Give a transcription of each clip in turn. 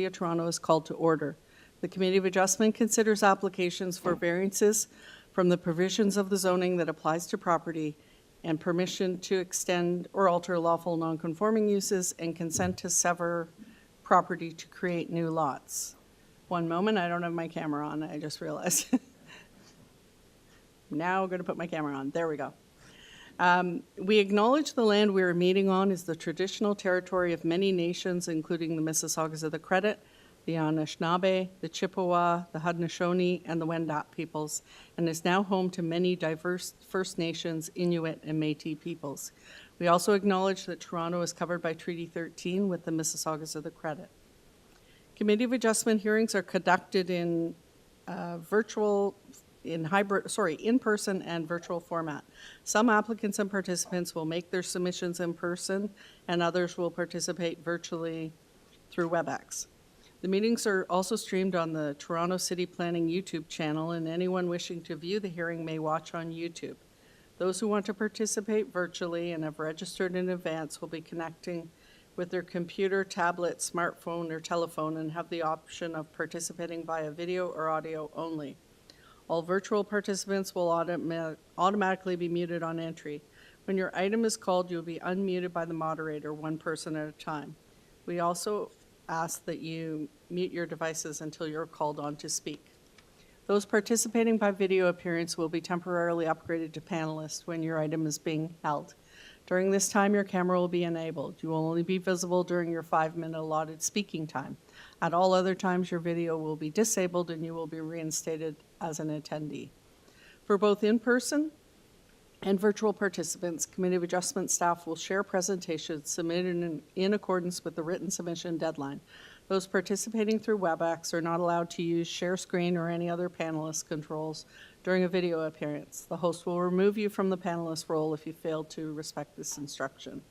of Toronto is called to order. The Committee of Adjustment considers applications for variances from the provisions of the zoning that applies to property and permission to extend or alter lawful nonconforming uses and consent to sever property to create new lots. One moment, I don't have my camera on, I just realized. Now I'm going to put my camera on. There we go. We acknowledge the land we are meeting on is the traditional territory of many nations, including the Mississaugas of the Credit, the Anishinaabe, the Chippewa, the Haudenosaunee, and the Wendat peoples, and is now home to many diverse First Nations, Inuit, and Métis peoples. We also acknowledge that Toronto is covered by Treaty 13 with the Mississaugas of the Credit. Committee of Adjustment hearings are conducted in in-person and virtual format. Some applicants and participants will make their submissions in person, and others will participate virtually through WebEx. The meetings are also streamed on the Toronto City Planning YouTube channel, and anyone wishing to view the hearing may watch on YouTube. Those who want to participate virtually and have registered in advance will be connecting with their computer, tablet, smartphone, or telephone and have the option of participating via video or audio only. All virtual participants will automatically be muted on entry. When your item is called, you'll be unmuted by the moderator, one person at a time. We also ask that you mute your devices until you're called on to speak. Those participating by video appearance will be temporarily upgraded to panelists when your item is being held. During this time, your camera will be enabled. You will only be visible during your 5-minute allotted speaking time. At all other times, your video will be disabled and you will be reinstated as an attendee. For both in-person and virtual participants, Committee of Adjustment staff will share presentations submitted in accordance with the written submission deadline. Those participating through WebEx are not allowed to use share screen or any other panelist controls during a video appearance. The host will remove you from the panelist role if you fail to respect this instruction.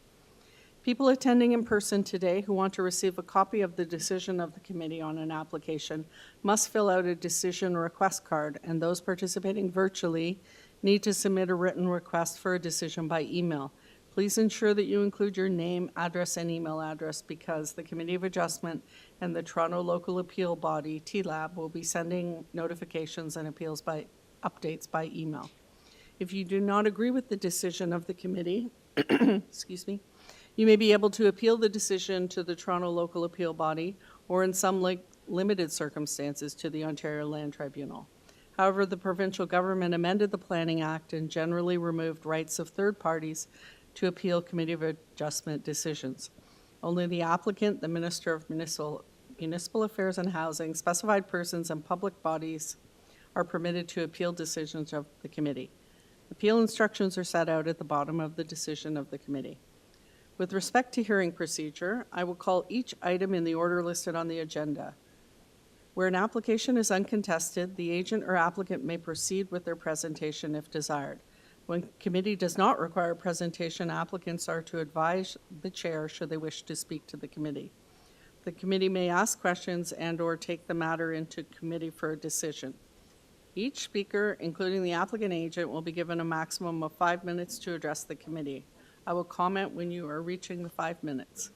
People attending in person today who want to receive a copy of the decision of the committee on an application must fill out a decision request card, and those participating virtually need to submit a written request for a decision by email. Please ensure that you include your name, address, and email address because the Committee of Adjustment and the Toronto Local Appeal Body, TLAB, will be sending notifications and appeals by updates by email. If you do not agree with the decision of the committee, excuse me, you may be able to appeal the decision to the Toronto Local Appeal Body or in some limited circumstances to the Ontario Land Tribunal. However, the provincial government amended the Planning Act and generally removed rights of third parties to appeal Committee of Adjustment decisions. Only the applicant, the Minister of Municipal Affairs and Housing, specified persons, and public bodies are permitted to appeal decisions of the committee. Appeal instructions are set out at the bottom of the decision of the committee. With respect to hearing procedure, I will call each item in the order listed on the agenda. Where an application is uncontested, the agent or applicant may proceed with their presentation if desired. When committee does not require a presentation, applicants are to advise the chair should they wish to speak to the committee. The committee may ask questions and/or take the matter into committee for a decision. Each speaker, including the applicant agent, will be given a maximum of 5 minutes to address the committee. I will comment when you are reaching the 5 minutes.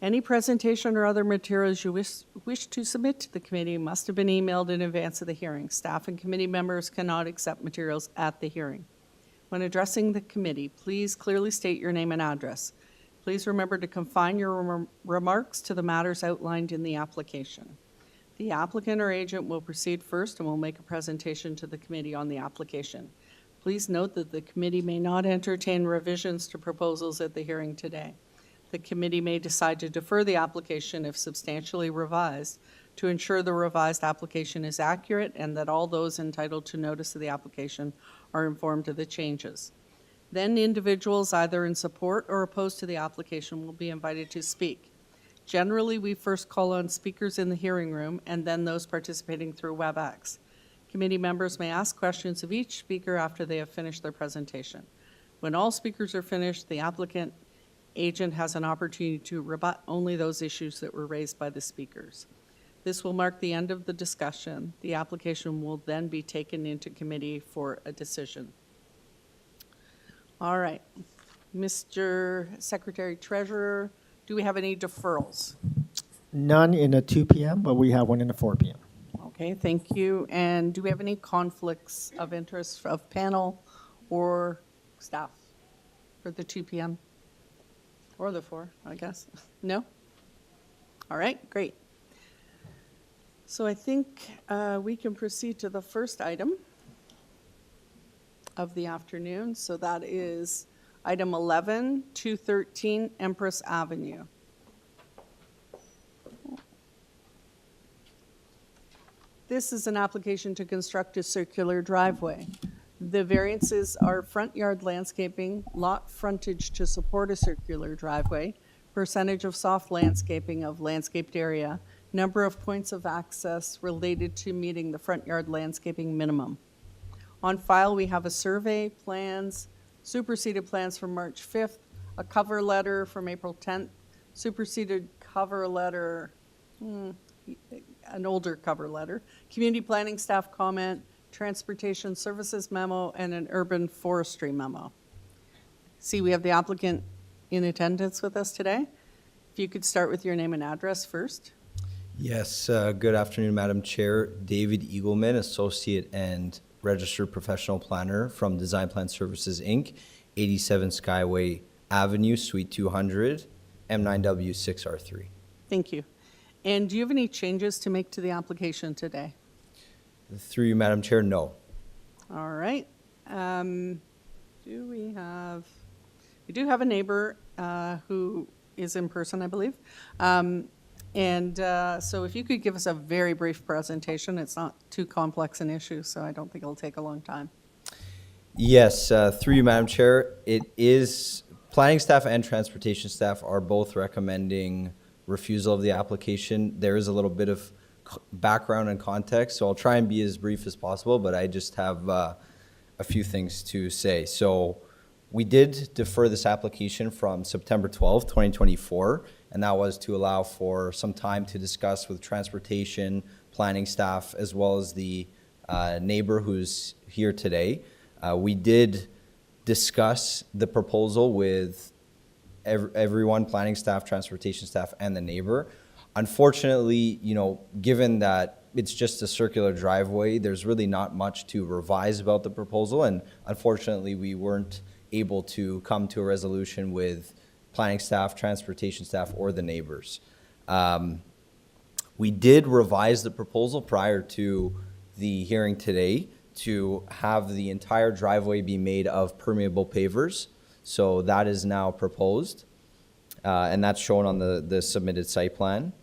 Any presentation or other materials you wish to submit to the committee must have been emailed in advance of the hearing. Staff and committee members cannot accept materials at the hearing. When addressing the committee, please clearly state your name and address. Please remember to confine your remarks to the matters outlined in the application. The applicant or agent will proceed first and will make a presentation to the committee on the application. Please note that the committee may not entertain revisions to proposals at the hearing today. The committee may decide to defer the application if substantially revised to ensure the revised application is accurate and that all those entitled to notice of the application are informed of the changes. Then individuals either in support or opposed to the application will be invited to speak. Generally, we first call on speakers in the hearing room and then those participating through WebEx. Committee members may ask questions of each speaker after they have finished their presentation. When all speakers are finished, the applicant agent has an opportunity to rebut only those issues that were raised by the speakers. This will mark the end of the discussion. The application will then be taken into committee for a decision. All right, Mr. Secretary Treasurer, do we have any deferrals? None in the 2 p.m., but we have one in the 4 p.m. Okay, thank you. And do we have any conflicts of interest of panel or staff for the 2 p.m.? Or the 4, I guess? No? All right, great. So I think we can proceed to the first item of the afternoon. So that is item 11, 213 Empress Avenue. This is an application to construct a circular driveway. The variances are front yard landscaping, lot frontage to support a circular driveway, percentage of soft landscaping of landscaped area, number of points of access related to meeting the front yard landscaping minimum. On file, we have a survey, plans, superseded plans from March 5th, a cover letter from April 10th, superseded cover letter, an older cover letter, community planning staff comment, transportation services memo, and an urban forestry memo. See, we have the applicant in attendance with us today. If you could start with your name and address first. Yes, good afternoon, Madam Chair. David Eagleman, Associate and Registered Professional Planner from Design Plan Services, Inc., 87 Skyway Avenue, Suite 200, M9W6R3. Thank you. And do you have any changes to make to the application today? Through you, Madam Chair, no. All right. We do have a neighbor who is in person, I believe. So if you could give us a very brief presentation, it's not too complex an issue, so I don't think it'll take a long time. Yes, through you, Madam Chair, it is, planning staff and transportation staff are both recommending refusal of the application. There is a little bit of background and context, so I'll try and be as brief as possible, but I just have a few things to say. So we did defer this application from September 12th, 2024, and that was to allow for some time to discuss with transportation, planning staff, as well as the neighbor who's here today. We did discuss the proposal with everyone, planning staff, transportation staff, and the neighbor. Unfortunately, given that it's just a circular driveway, there's really not much to revise about the proposal, and unfortunately, we weren't able to come to a resolution with planning staff, transportation staff, or the neighbors. We did revise the proposal prior to the hearing today to have the entire driveway be made of permeable pavers. So that is now proposed, and that's shown on the submitted site plan.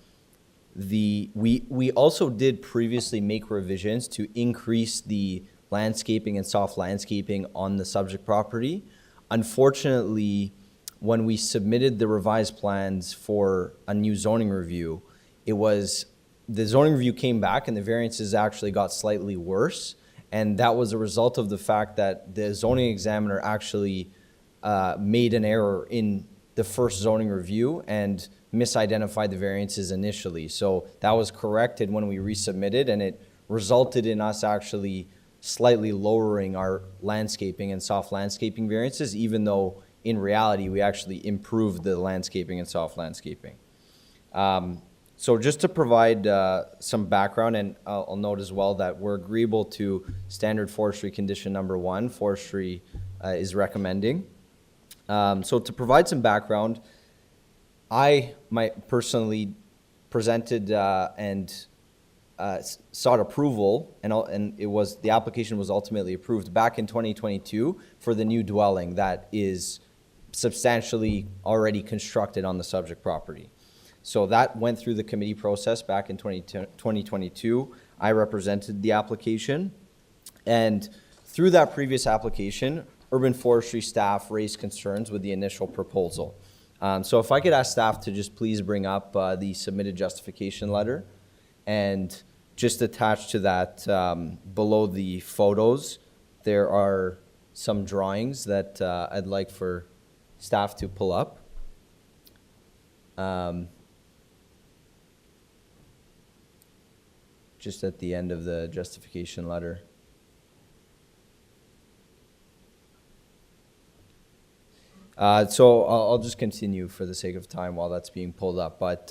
We also did previously make revisions to increase the landscaping and soft landscaping on the subject property. Unfortunately, when we submitted the revised plans for a new zoning review, the zoning review came back and the variances actually got slightly worse. And that was a result of the fact that the zoning examiner actually made an error in the first zoning review and misidentified the variances initially. So that was corrected when we resubmitted, and it resulted in us actually slightly lowering our landscaping and soft landscaping variances, even though in reality we actually improved the landscaping and soft landscaping. So just to provide some background, and I'll note as well that we're agreeable to standard forestry condition number 1, forestry is recommending. So to provide some background, I personally presented and sought approval, and the application was ultimately approved back in 2022 for the new dwelling that is substantially already constructed on the subject property. So that went through the committee process back in 2022. I represented the application, and through that previous application, urban forestry staff raised concerns with the initial proposal. So if I could ask staff to just please bring up the submitted justification letter, and just attached to that, below the photos, there are some drawings that I'd like for staff to pull up. Just at the end of the justification letter. So I'll just continue for the sake of time while that's being pulled up. But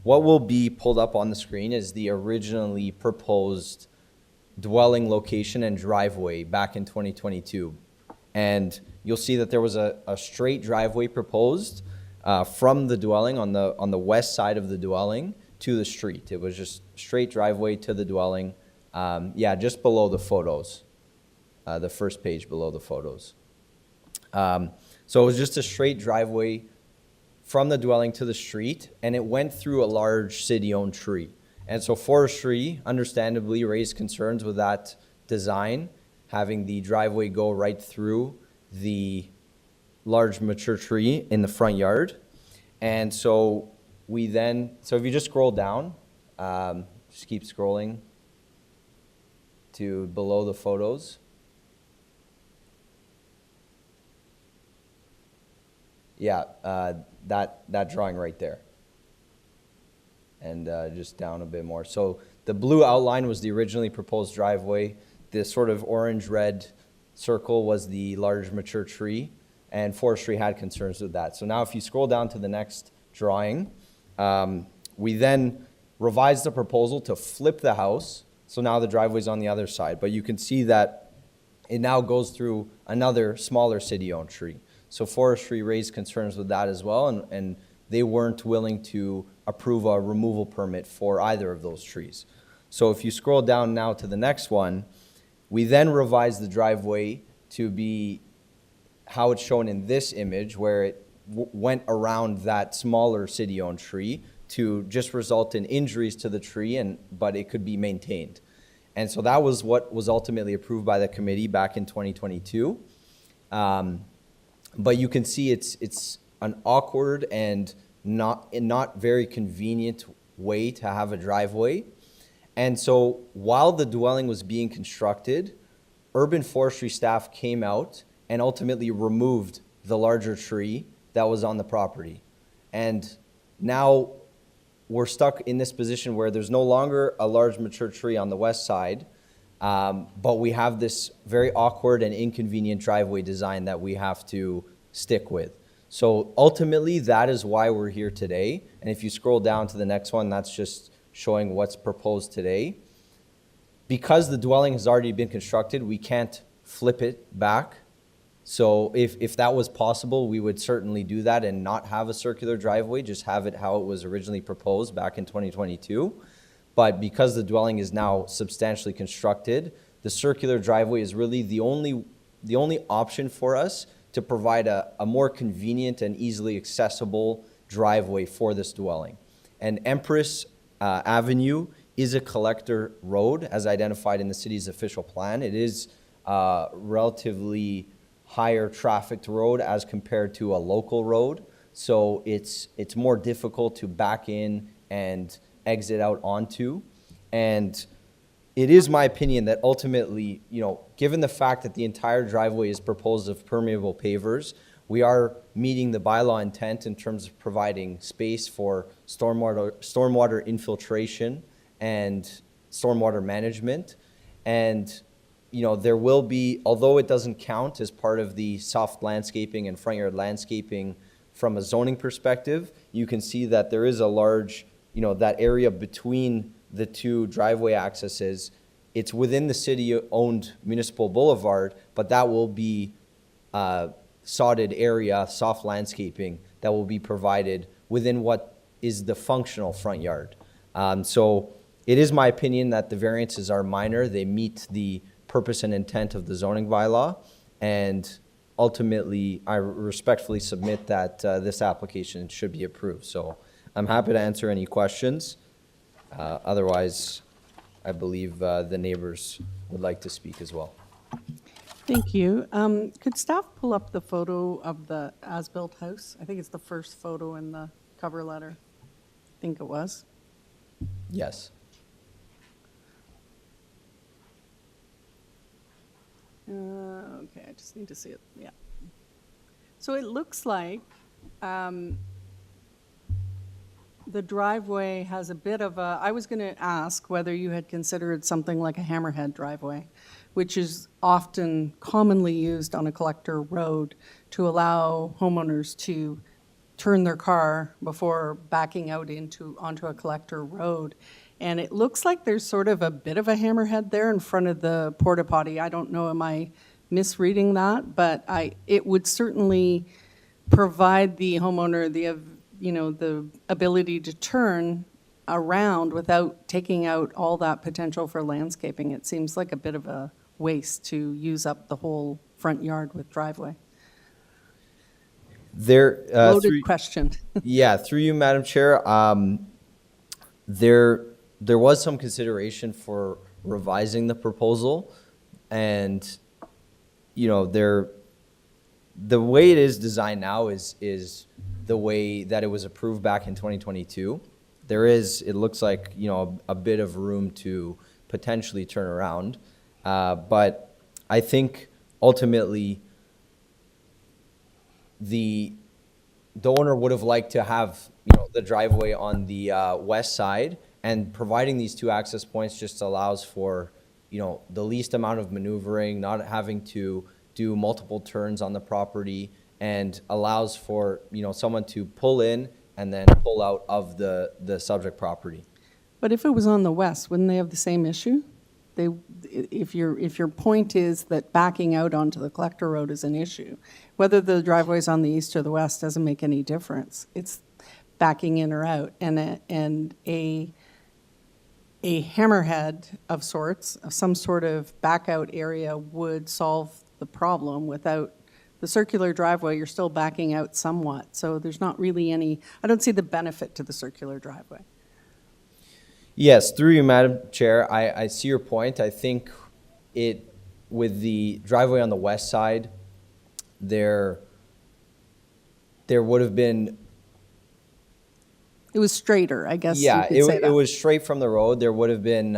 what will be pulled up on the screen is the originally proposed dwelling location and driveway back in 2022. And you'll see that there was a straight driveway proposed from the dwelling on the west side of the dwelling to the street. It was just straight driveway to the dwelling. Just below the photos, the first page below the photos. So it was just a straight driveway from the dwelling to the street, and it went through a large city-owned tree. And so forestry, understandably, raised concerns with that design, having the driveway go right through the large mature tree in the front yard. And so if you just scroll down, just keep scrolling to below the photos. That drawing right there. And just down a bit more. So the blue outline was the originally proposed driveway. The sort of orange-red circle was the large mature tree, and forestry had concerns with that. So now if you scroll down to the next drawing, we then revised the proposal to flip the house. So now the driveway's on the other side, but you can see that it now goes through another smaller city-owned tree. So forestry raised concerns with that as well, and they weren't willing to approve a removal permit for either of those trees. So if you scroll down now to the next one, we then revised the driveway to be how it's shown in this image, where it went around that smaller city-owned tree to just result in injuries to the tree, but it could be maintained. And so that was what was ultimately approved by the committee back in 2022. But you can see it's an awkward and not very convenient way to have a driveway. And so while the dwelling was being constructed, urban forestry staff came out and ultimately removed the larger tree that was on the property. And now we're stuck in this position where there's no longer a large mature tree on the west side, but we have this very awkward and inconvenient driveway design that we have to stick with. So ultimately, that is why we're here today. And if you scroll down to the next one, that's just showing what's proposed today. Because the dwelling has already been constructed, we can't flip it back. So if that was possible, we would certainly do that and not have a circular driveway, just have it how it was originally proposed back in 2022. But because the dwelling is now substantially constructed, the circular driveway is really the only option for us to provide a more convenient and easily accessible driveway for this dwelling. And Empress Avenue is a collector road as identified in the city's official plan. It is a relatively higher trafficked road as compared to a local road. So it's more difficult to back in and exit out onto. And it is my opinion that ultimately, given the fact that the entire driveway is proposed of permeable pavers, we are meeting the bylaw intent in terms of providing space for stormwater infiltration and stormwater management. And there will be, although it doesn't count as part of the soft landscaping and front yard landscaping from a zoning perspective, you can see that there is a large, that area between the two driveway accesses. It's within the city-owned municipal boulevard, but that will be sodded area, soft landscaping that will be provided within what is the functional front yard. So it is my opinion that the variances are minor. They meet the purpose and intent of the zoning bylaw, and ultimately I respectfully submit that this application should be approved. So I'm happy to answer any questions. Otherwise, I believe the neighbors would like to speak as well. Thank you. Could staff pull up the photo of the as-built house? I think it's the first photo in the cover letter. I think it was. Yes. Okay, I just need to see it. Yeah. So it looks like the driveway has a bit of a, I was going to ask whether you had considered something like a hammerhead driveway, which is often commonly used on a collector road to allow homeowners to turn their car before backing out onto a collector road. And it looks like there's sort of a bit of a hammerhead there in front of the porta potty. I don't know, am I misreading that? But it would certainly provide the homeowner the ability to turn around without taking out all that potential for landscaping. It seems like a bit of a waste to use up the whole front yard with driveway. Loaded question. Yeah, through you, Madam Chair. There was some consideration for revising the proposal, and the way it is designed now is the way that it was approved back in 2022. It looks like a bit of room to potentially turn around, but I think ultimately the owner would have liked to have the driveway on the west side, and providing these two access points just allows for the least amount of maneuvering, not having to do multiple turns on the property, and allows for someone to pull in and then pull out of the subject property. But if it was on the west, wouldn't they have the same issue? If your point is that backing out onto the collector road is an issue, whether the driveway's on the east or the west doesn't make any difference. It's backing in or out, and a hammerhead of sorts, of some sort of back out area, would solve the problem. Without the circular driveway, you're still backing out somewhat. So there's not really I don't see the benefit to the circular driveway. Yes, through you, Madam Chair, I see your point. I think with the driveway on the west side, there would have been. It was straighter, I guess. Yeah, you could say that. It was straight from the road. There would have been,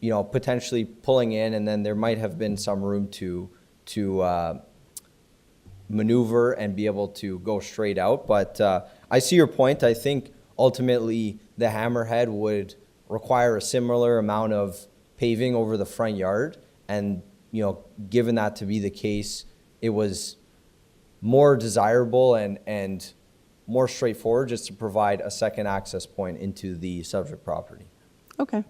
potentially pulling in, and then there might have been some room to maneuver and be able to go straight out. But I see your point. I think ultimately the hammerhead would require a similar amount of paving over the front yard, and given that to be the case, it was more desirable and more straightforward just to provide a second access point into the subject property. Okay.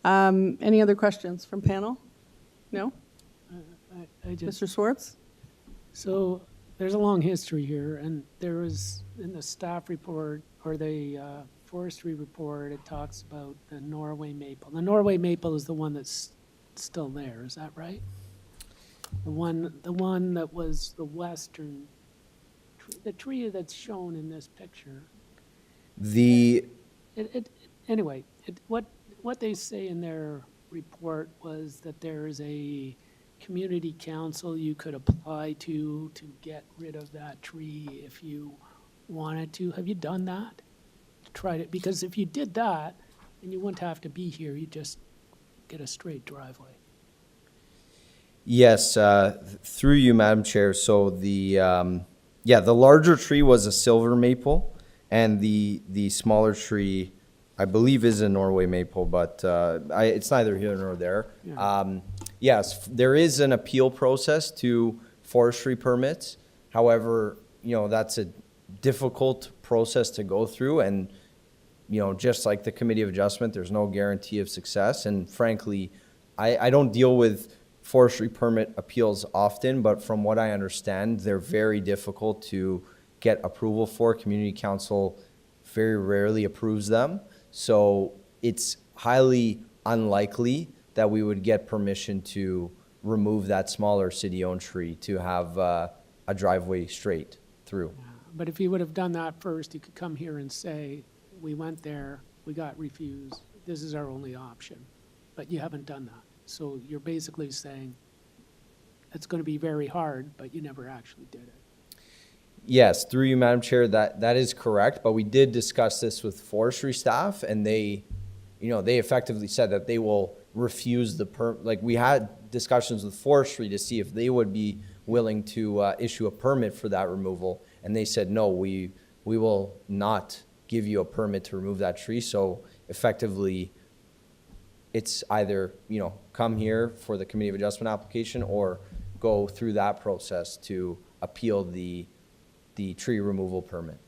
Any other questions from panel? No? I just, Mr. Swartz? so there's a long history here, and there was in the staff report or the forestry report, it talks about the Norway maple. The Norway maple is the one that's still there, is that right? The one that was the western, the tree that's shown in this picture. Anyway, what they say in their report was that there is a community council you could apply to get rid of that tree if you wanted to. Have you done that? Tried it? Because if you did that, then you wouldn't have to be here. You just get a straight driveway. Yes, through you, Madam Chair. So the larger tree was a silver maple, and the smaller tree, I believe, is a Norway maple, but it's neither here nor there. Yeah. Yes, there is an appeal process to forestry permits. However, that's a difficult process to go through, and just like the Committee of Adjustment, there's no guarantee of success. And frankly, I don't deal with forestry permit appeals often, but from what I understand, they're very difficult to get approval for. Community Council very rarely approves them. So it's highly unlikely that we would get permission to remove that smaller city-owned tree to have a driveway straight through. But if you would have done that first, you could come here and say, we went there, we got refused, this is our only option. But you haven't done that. So you're basically saying it's going to be very hard, but you never actually did it. Yes, through you, Madam Chair, that is correct. But we did discuss this with forestry staff, and they effectively said that they will refuse the like we had discussions with forestry to see if they would be willing to issue a permit for that removal, and they said no, we will not give you a permit to remove that tree. So effectively, it's either come here for the Committee of Adjustment application or go through that process to appeal the the tree removal permit.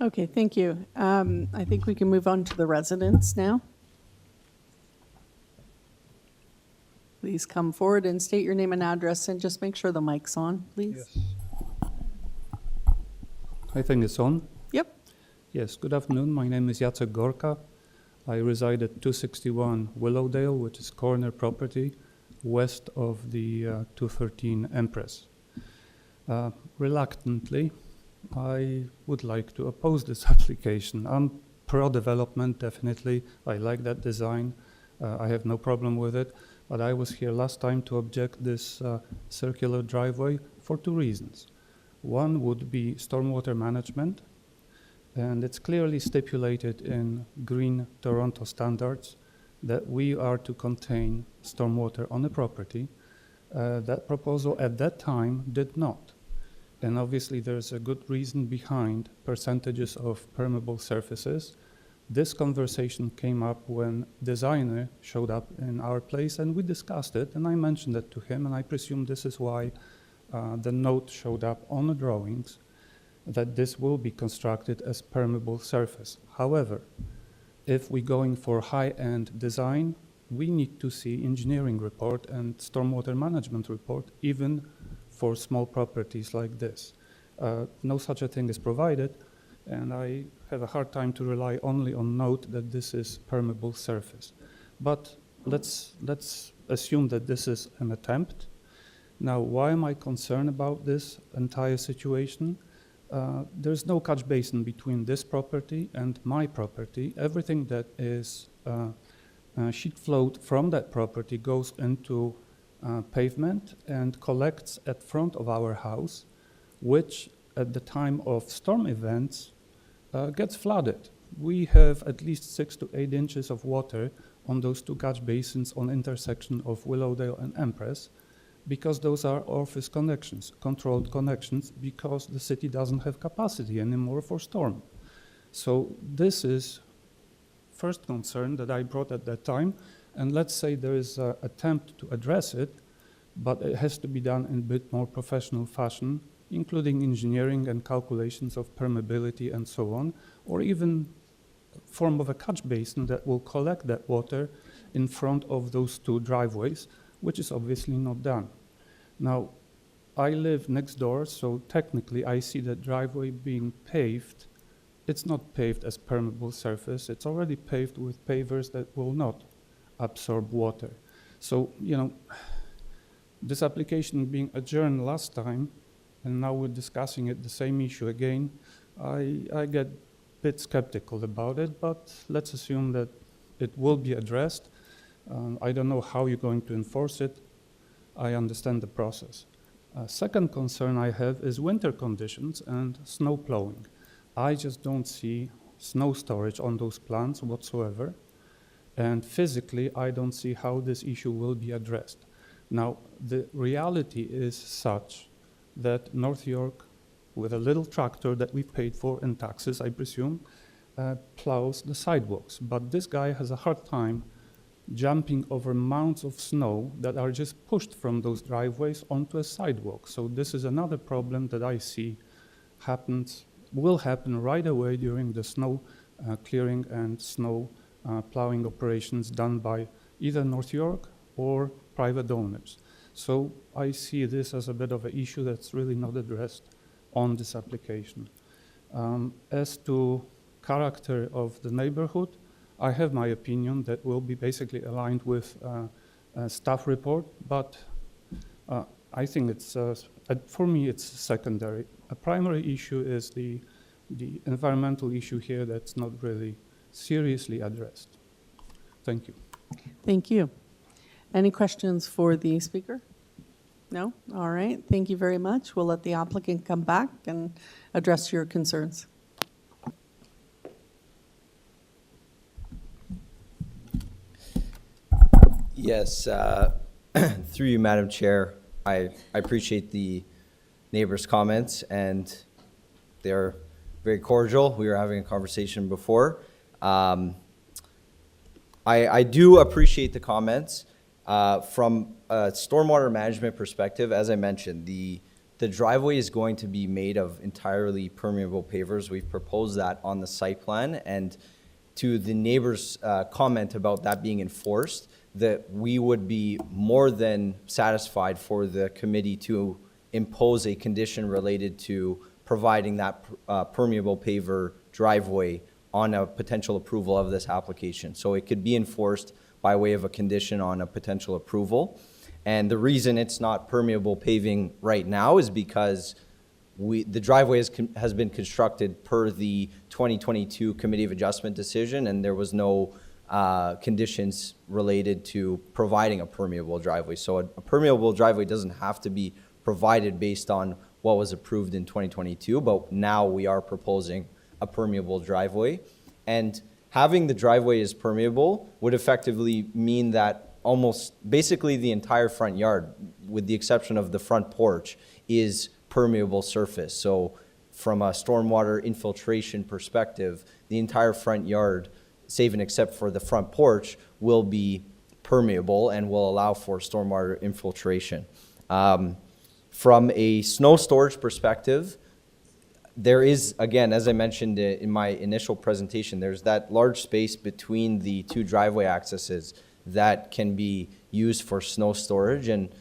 Okay, thank you. I think we can move on to the residents now. Please come forward and state your name and address, and just make sure the mic's on, please. Yes. I think it's on. Yep. Yes, good afternoon. My name is Jacek Gorka. I reside at 261 Willowdale, which is corner property west of the 213 Empress. Reluctantly, I would like to oppose this application. I'm pro-development, definitely. I like that design. I have no problem with it. But I was here last time to object this circular driveway for two reasons. One would be stormwater management, and it's clearly stipulated in Green Toronto standards that we are to contain stormwater on the property. That proposal at that time did not. And obviously there's a good reason behind percentages of permeable surfaces. This conversation came up when designer showed up in our place and we discussed it, and I mentioned it to him, and I presume this is why the note showed up on the drawings that this will be constructed as permeable surface. However, if we're going for high-end design, we need to see engineering report and stormwater management report, even for small properties like this. No such a thing is provided, and I have a hard time to rely only on note that this is permeable surface. But let's assume that this is an attempt. Now, why am I concerned about this entire situation? There's no catch basin between this property and my property. Everything that is sheet flowed from that property goes into pavement and collects at front of our house, which at the time of storm events gets flooded. We have at least 6 to 8 inches of water on those two catch basins on intersection of Willowdale and Empress, because those are office connections, controlled connections, because the city doesn't have capacity anymore for storm. So this is first concern that I brought at that time, and let's say there is an attempt to address it, but it has to be done in a bit more professional fashion, including engineering and calculations of permeability and so on, or even form of a catch basin that will collect that water in front of those two driveways, which is obviously not done. Now, I live next door, so technically I see that driveway being paved. It's not paved as permeable surface. It's already paved with pavers that will not absorb water. So, you know, this application being adjourned last time, and now we're discussing it, the same issue again, I get a bit skeptical about it, but let's assume that it will be addressed. I don't know how you're going to enforce it. I understand the process. Second concern I have is winter conditions and snow plowing. I just don't see snow storage on those plans whatsoever. And physically, I don't see how this issue will be addressed. Now, the reality is such that North York, with a little tractor that we paid for in taxes, I presume, plows the sidewalks. But this guy has a hard time jumping over mounds of snow that are just pushed from those driveways onto a sidewalk. So this is another problem that I see will happen right away during the snow clearing and snow plowing operations done by either North York or private owners. So I see this as a bit of an issue that's really not addressed on this application. As to character of the neighborhood, I have my opinion that will be basically aligned with a staff report, but I think it's, for me, it's secondary. A primary issue is the environmental issue here that's not really seriously addressed. Thank you. Thank you. Any questions for the speaker? No? All right. Thank you very much. We'll let the applicant come back and address your concerns. Yes, through you, Madam Chair, I appreciate the neighbors' comments, and they're very cordial. We were having a conversation before. I do appreciate the comments, From a stormwater management perspective, as I mentioned, the driveway is going to be made of entirely permeable pavers. We've proposed that on the site plan, and to the neighbor's comment about that being enforced, that we would be more than satisfied for the committee to impose a condition related to providing that permeable paver driveway on a potential approval of this application. So it could be enforced by way of a condition on a potential approval. And the reason it's not permeable paving right now is because the driveway has been constructed per the 2022 Committee of Adjustment decision, and there was no conditions related to providing a permeable driveway. So a permeable driveway doesn't have to be provided based on what was approved in 2022, but now we are proposing a permeable driveway. And having the driveway as permeable would effectively mean that almost basically the entire front yard, with the exception of the front porch, is permeable surface. So from a stormwater infiltration perspective, the entire front yard, save and except for the front porch, will be permeable and will allow for stormwater infiltration. From a snow storage perspective, there is, again, as I mentioned in my initial presentation, there's that large space between the two driveway accesses that can be used for snow storage. And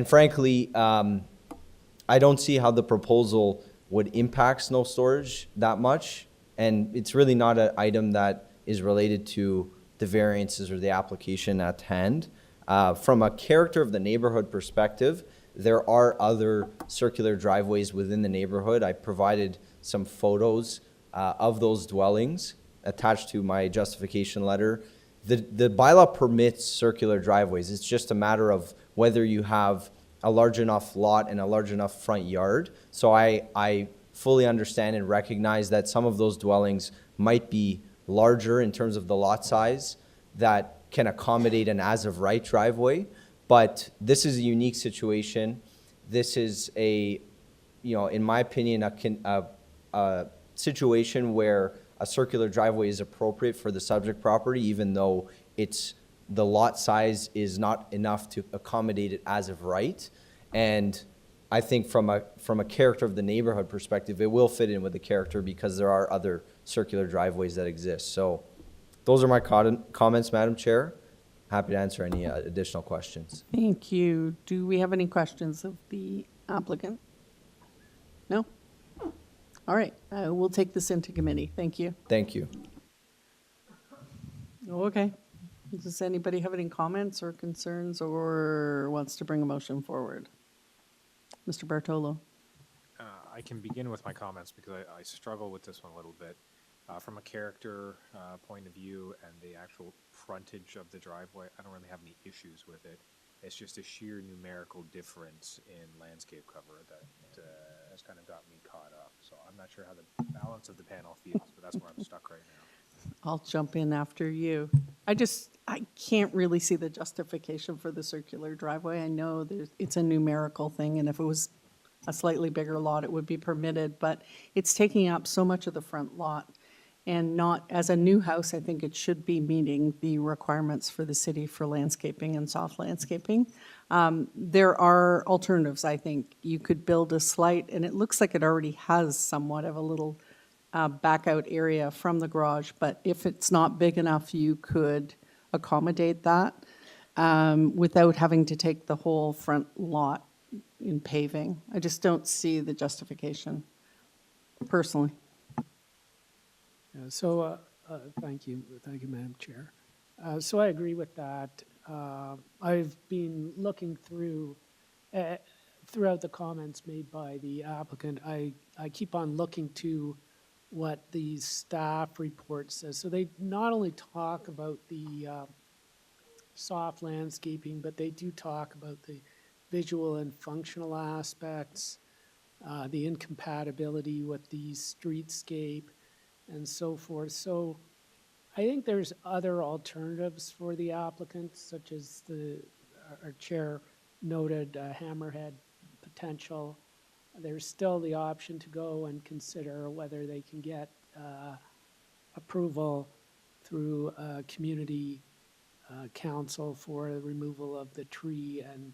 frankly, I don't see how the proposal would impact snow storage that much. And it's really not an item that is related to the variances or the application at hand. From a character of the neighborhood perspective, there are other circular driveways within the neighborhood. I provided some photos of those dwellings attached to my justification letter. The bylaw permits circular driveways. It's just a matter of whether you have a large enough lot and a large enough front yard. So I fully understand and recognize that some of those dwellings might be larger in terms of the lot size that can accommodate an as-of-right driveway. But this is a unique situation. This is in my opinion, a situation where a circular driveway is appropriate for the subject property, even though the lot size is not enough to accommodate it as of right. And I think from a character of the neighborhood perspective, it will fit in with the character because there are other circular driveways that exist. So those are my comments, Madam Chair. Happy to answer any additional questions. Thank you. Do we have any questions of the applicant? No? All right, we'll take this into committee. Thank you. Thank you. Okay. Does anybody have any comments or concerns or wants to bring a motion forward? Mr. Bartolo. I can begin with my comments because I struggle with this one a little bit. From a character point of view and the actual frontage of the driveway, I don't really have any issues with it. It's just a sheer numerical difference in landscape cover that has kind of got me caught up. So I'm not sure how the balance of the panel feels, but that's where I'm stuck right now. I'll jump in after you. I can't really see the justification for the circular driveway. I know it's a numerical thing, and if it was a slightly bigger lot, it would be permitted, but it's taking up so much of the front lot. And not, as a new house, I think it should be meeting the requirements for the city for landscaping and soft landscaping. There are alternatives, I think. You could build a slight, and it looks like it already has somewhat of a little back out area from the garage, but if it's not big enough, you could accommodate that without having to take the whole front lot in paving. I just don't see the justification, personally. Yeah, so thank you, Madam Chair. So I agree with that. I've been looking through, throughout the comments made by the applicant, I keep on looking to what the staff report says. So they not only talk about the soft landscaping, but they do talk about the visual and functional aspects, the incompatibility with the streetscape, and so forth. So I think there's other alternatives for the applicant, such as our chair noted hammerhead potential. There's still the option to go and consider whether they can get approval through a community council for the removal of the tree and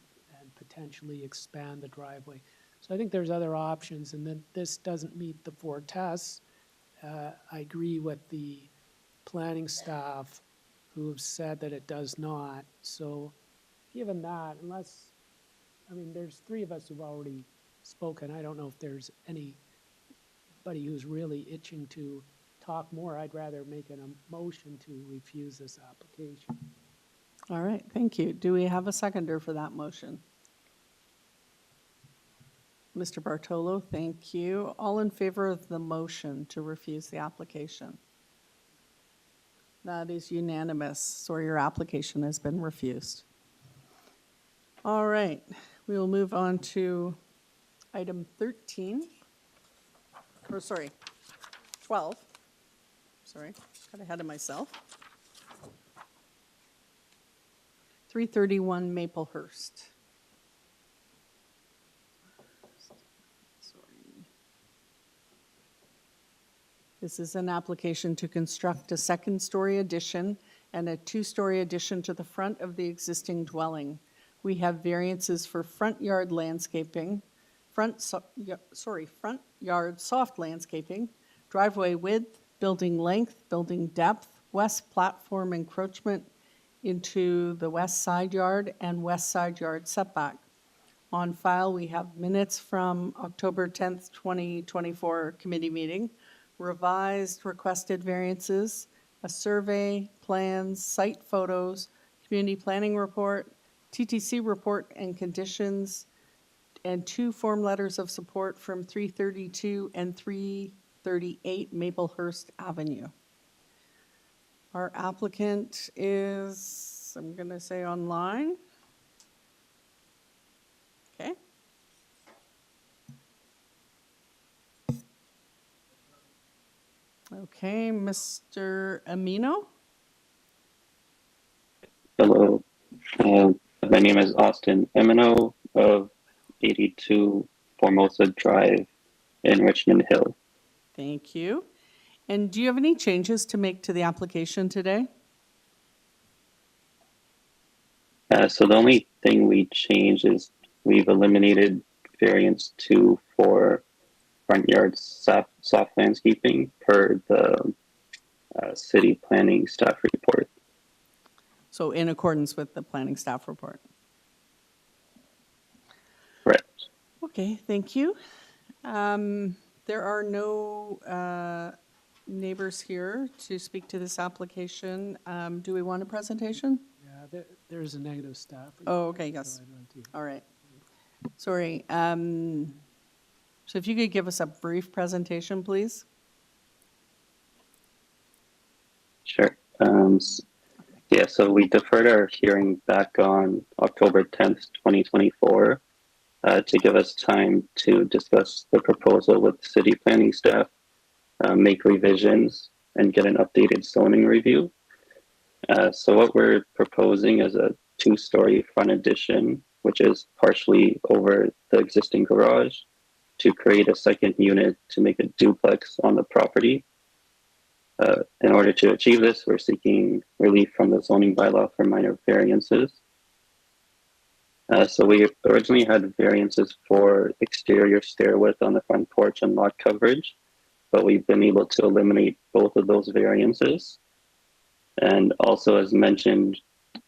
potentially expand the driveway. So I think there's other options, and then this doesn't meet the 4 tests. I agree with the planning staff who have said that it does not. So given that, unless, I mean, there's 3 of us who've already spoken. I don't know if there's anybody who's really itching to talk more. I'd rather make a motion to refuse this application. All right, thank you. Do we have a seconder for that motion? Mr. Bartolo, thank you. All in favor of the motion to refuse the application? That is unanimous, so your application has been refused. All right, we will move on to item 13, or sorry, 12. Sorry, got ahead of myself. 331 Maplehurst. Sorry. This is an application to construct a second-story addition and a 2-story addition to the front of the existing dwelling. We have variances for front yard landscaping, front yard soft landscaping, driveway width, building length, building depth, west platform encroachment into the west side yard and west side yard setback. On file, we have minutes from October 10th, 2024 committee meeting, revised requested variances, a survey, plans, site photos, community planning report, TTC report and conditions, and 2 form letters of support from 332 and 338 Maplehurst Avenue. Our applicant is, I'm going to say online. Okay. Okay, Mr. Amino. Hello, my name is Austin Emino of 82 Formosa Drive in Richmond Hill. Thank you. And do you have any changes to make to the application today? So the only thing we changed is we've eliminated variance 2 for front yard soft landscaping per the city planning staff report. So in accordance with the planning staff report. Correct. Okay, thank you. There are no neighbors here to speak to this application. Do we want a presentation? Yeah, there's a negative staff. Oh, okay, yes. So I'd like to- All right. Sorry. So if you could give us a brief presentation, please. Sure. Yeah, so we deferred our hearing back on October 10th, 2024, to give us time to discuss the proposal with city planning staff, make revisions, and get an updated zoning review. So what we're proposing is a 2-story front addition, which is partially over the existing garage, to create a second unit to make a duplex on the property. In order to achieve this, we're seeking relief from the zoning bylaw for minor variances. So we originally had variances for exterior stair width on the front porch and lot coverage, but we've been able to eliminate both of those variances. And also, as mentioned,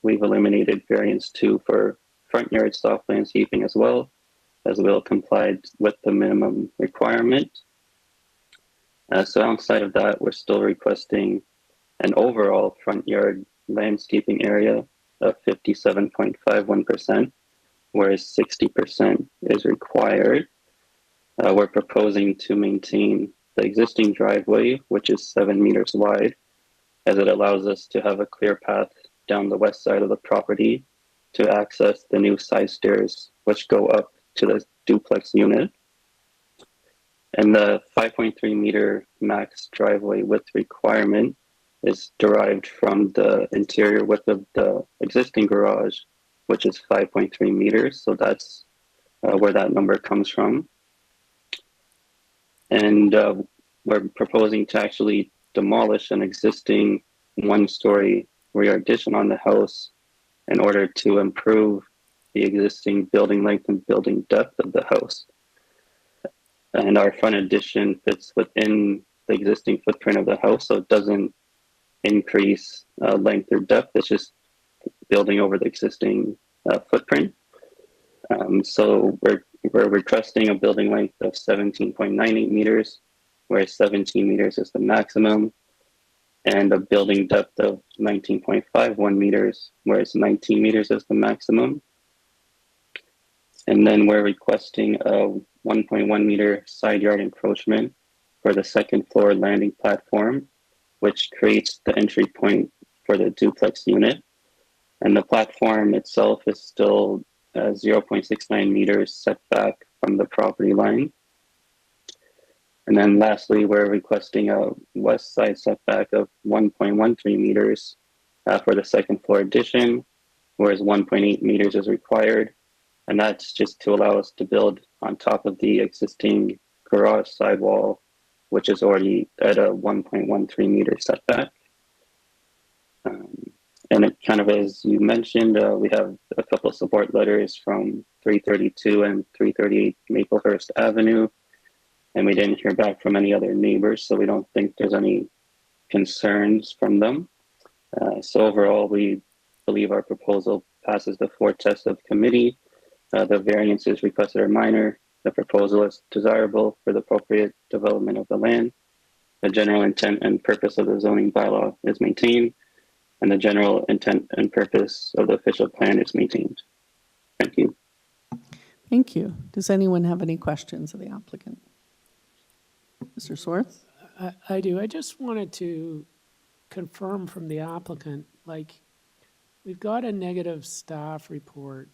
we've eliminated variance 2 for front yard soft landscaping as well complied with the minimum requirement. So outside of that, we're still requesting an overall front yard landscaping area of 57.51%, whereas 60% is required. We're proposing to maintain the existing driveway, which is 7 meters wide, as it allows us to have a clear path down the west side of the property to access the new side stairs, which go up to the duplex unit. And the 5.3 meter max driveway width requirement is derived from the interior width of the existing garage, which is 5.3 meters. So that's where that number comes from. And we're proposing to actually demolish an existing 1-story rear addition on the house in order to improve the existing building length and building depth of the house. And our front addition fits within the existing footprint of the house, so it doesn't increase length or depth. It's just building over the existing footprint. So we're requesting a building length of 17.98 meters, where 17 meters is the maximum, and a building depth of 19.51 meters, whereas 19 meters is the maximum. And then we're requesting a 1.1 meter side yard encroachment for the second floor landing platform, which creates the entry point for the duplex unit. And the platform itself is still 0.69 meters setback from the property line. And then lastly, we're requesting a west side setback of 1.13 meters for the second floor addition, whereas 1.8 meters is required. And that's just to allow us to build on top of the existing garage sidewall, which is already at a 1.13 meter setback. And it kind of, as you mentioned, we have a couple of support letters from 332 and 338 Maplehurst Avenue, and we didn't hear back from any other neighbors, so we don't think there's any concerns from them. So overall, we believe our proposal passes the four tests of committee. The variances requested are minor. The proposal is desirable for the appropriate development of the land. The general intent and purpose of the zoning bylaw is maintained, and the general intent and purpose of the official plan is maintained. Thank you. Thank you. Does anyone have any questions of the applicant? Mr. Swartz? I do. I just wanted to confirm from the applicant, like, we've got a negative staff report,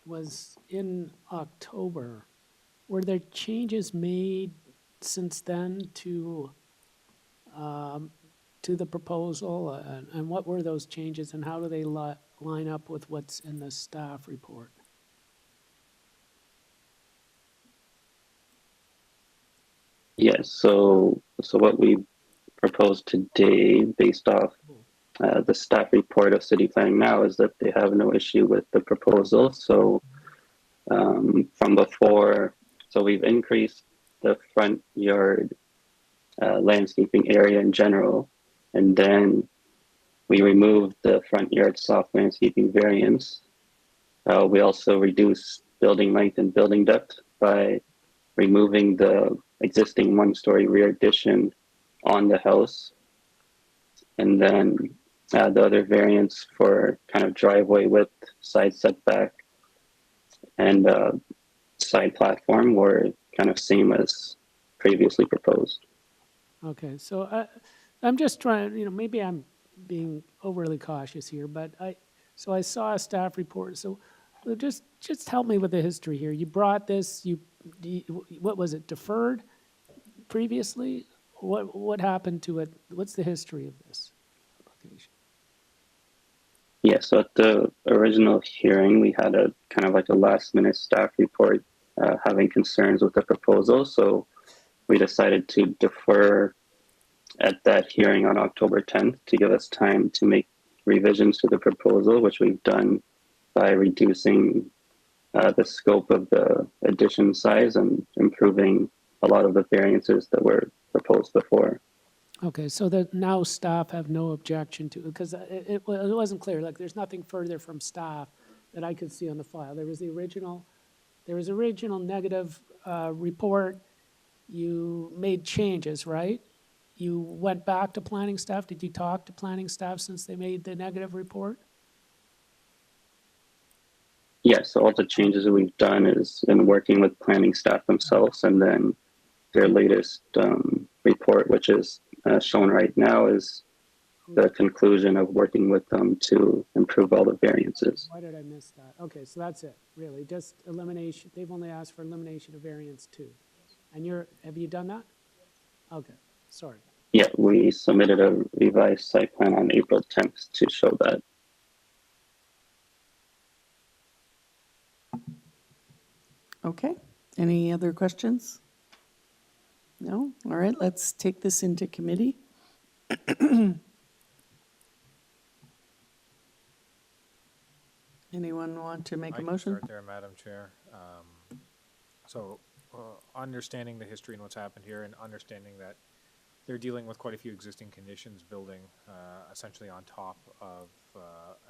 was in October. Were there changes made since then to the proposal, and what were those changes, and how do they line up with what's in the staff report? Yes, so what we proposed today, based off the staff report of city planning now, is that they have no issue with the proposal. So from before, so we've increased the front yard landscaping area in general, and then we removed the front yard soft landscaping variance. We also reduced building length and building depth by removing the existing one-story rear addition on the house. And then the other variants for kind of driveway width, side setback, and side platform were kind of same as previously proposed. Okay, so I'm just trying, maybe I'm being overly cautious here, but I saw a staff report. So just help me with the history here. You brought this, what was it, deferred previously? What happened to it? What's the history of this application? Yeah, so at the original hearing, we had a kind of like a last minute staff report having concerns with the proposal. So we decided to defer at that hearing on October 10th to give us time to make revisions to the proposal, which we've done by reducing the scope of the addition size and improving a lot of the variances that were proposed before. Okay, so that now staff have no objection to it, because it wasn't clear, like there's nothing further from staff that I could see on the file. There was original negative report. You made changes, right? You went back to planning staff. Did you talk to planning staff since they made the negative report? Yes, so all the changes that we've done is in working with planning staff themselves, and then their latest report, which is shown right now, is the conclusion of working with them to improve all the variances. Why did I miss that? Okay, so that's it, really, just elimination. They've only asked for elimination of variance 2. And have you done that? Okay, sorry. Yeah, we submitted a revised site plan on April 10th to show that. Okay. Any other questions? No? All right, let's take this into committee. Anyone want to make I a can motion? start there, Madam Chair. So, understanding the history and what's happened here, and understanding that they're dealing with quite a few existing conditions, building essentially on top of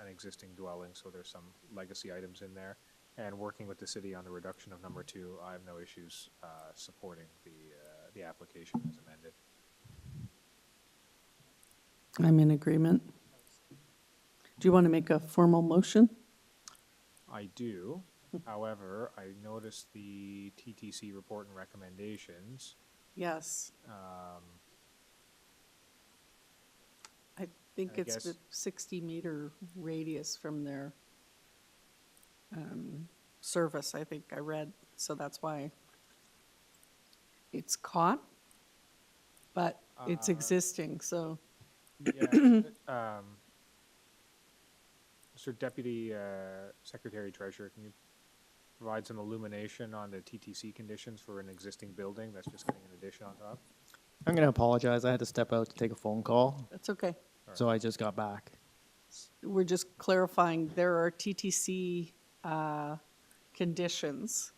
an existing dwelling, so there's some legacy items in there. And working with the city on the reduction of number 2, I have no issues supporting the application as amended. I'm in agreement. Do you want to make a formal motion? I do. However, I noticed the TTC report and recommendations. Yes. I think I it's guess- a 60-meter radius from their service, I think I read, so that's why it's caught, but it's existing, so, Yeah. Mr. Deputy Secretary Treasurer, can you provide some illumination on the TTC conditions for an existing building that's just getting an addition on top? I'm going to apologize. I had to step out to take a phone call, that's okay. so I just got back. We're just clarifying, there are TTC conditions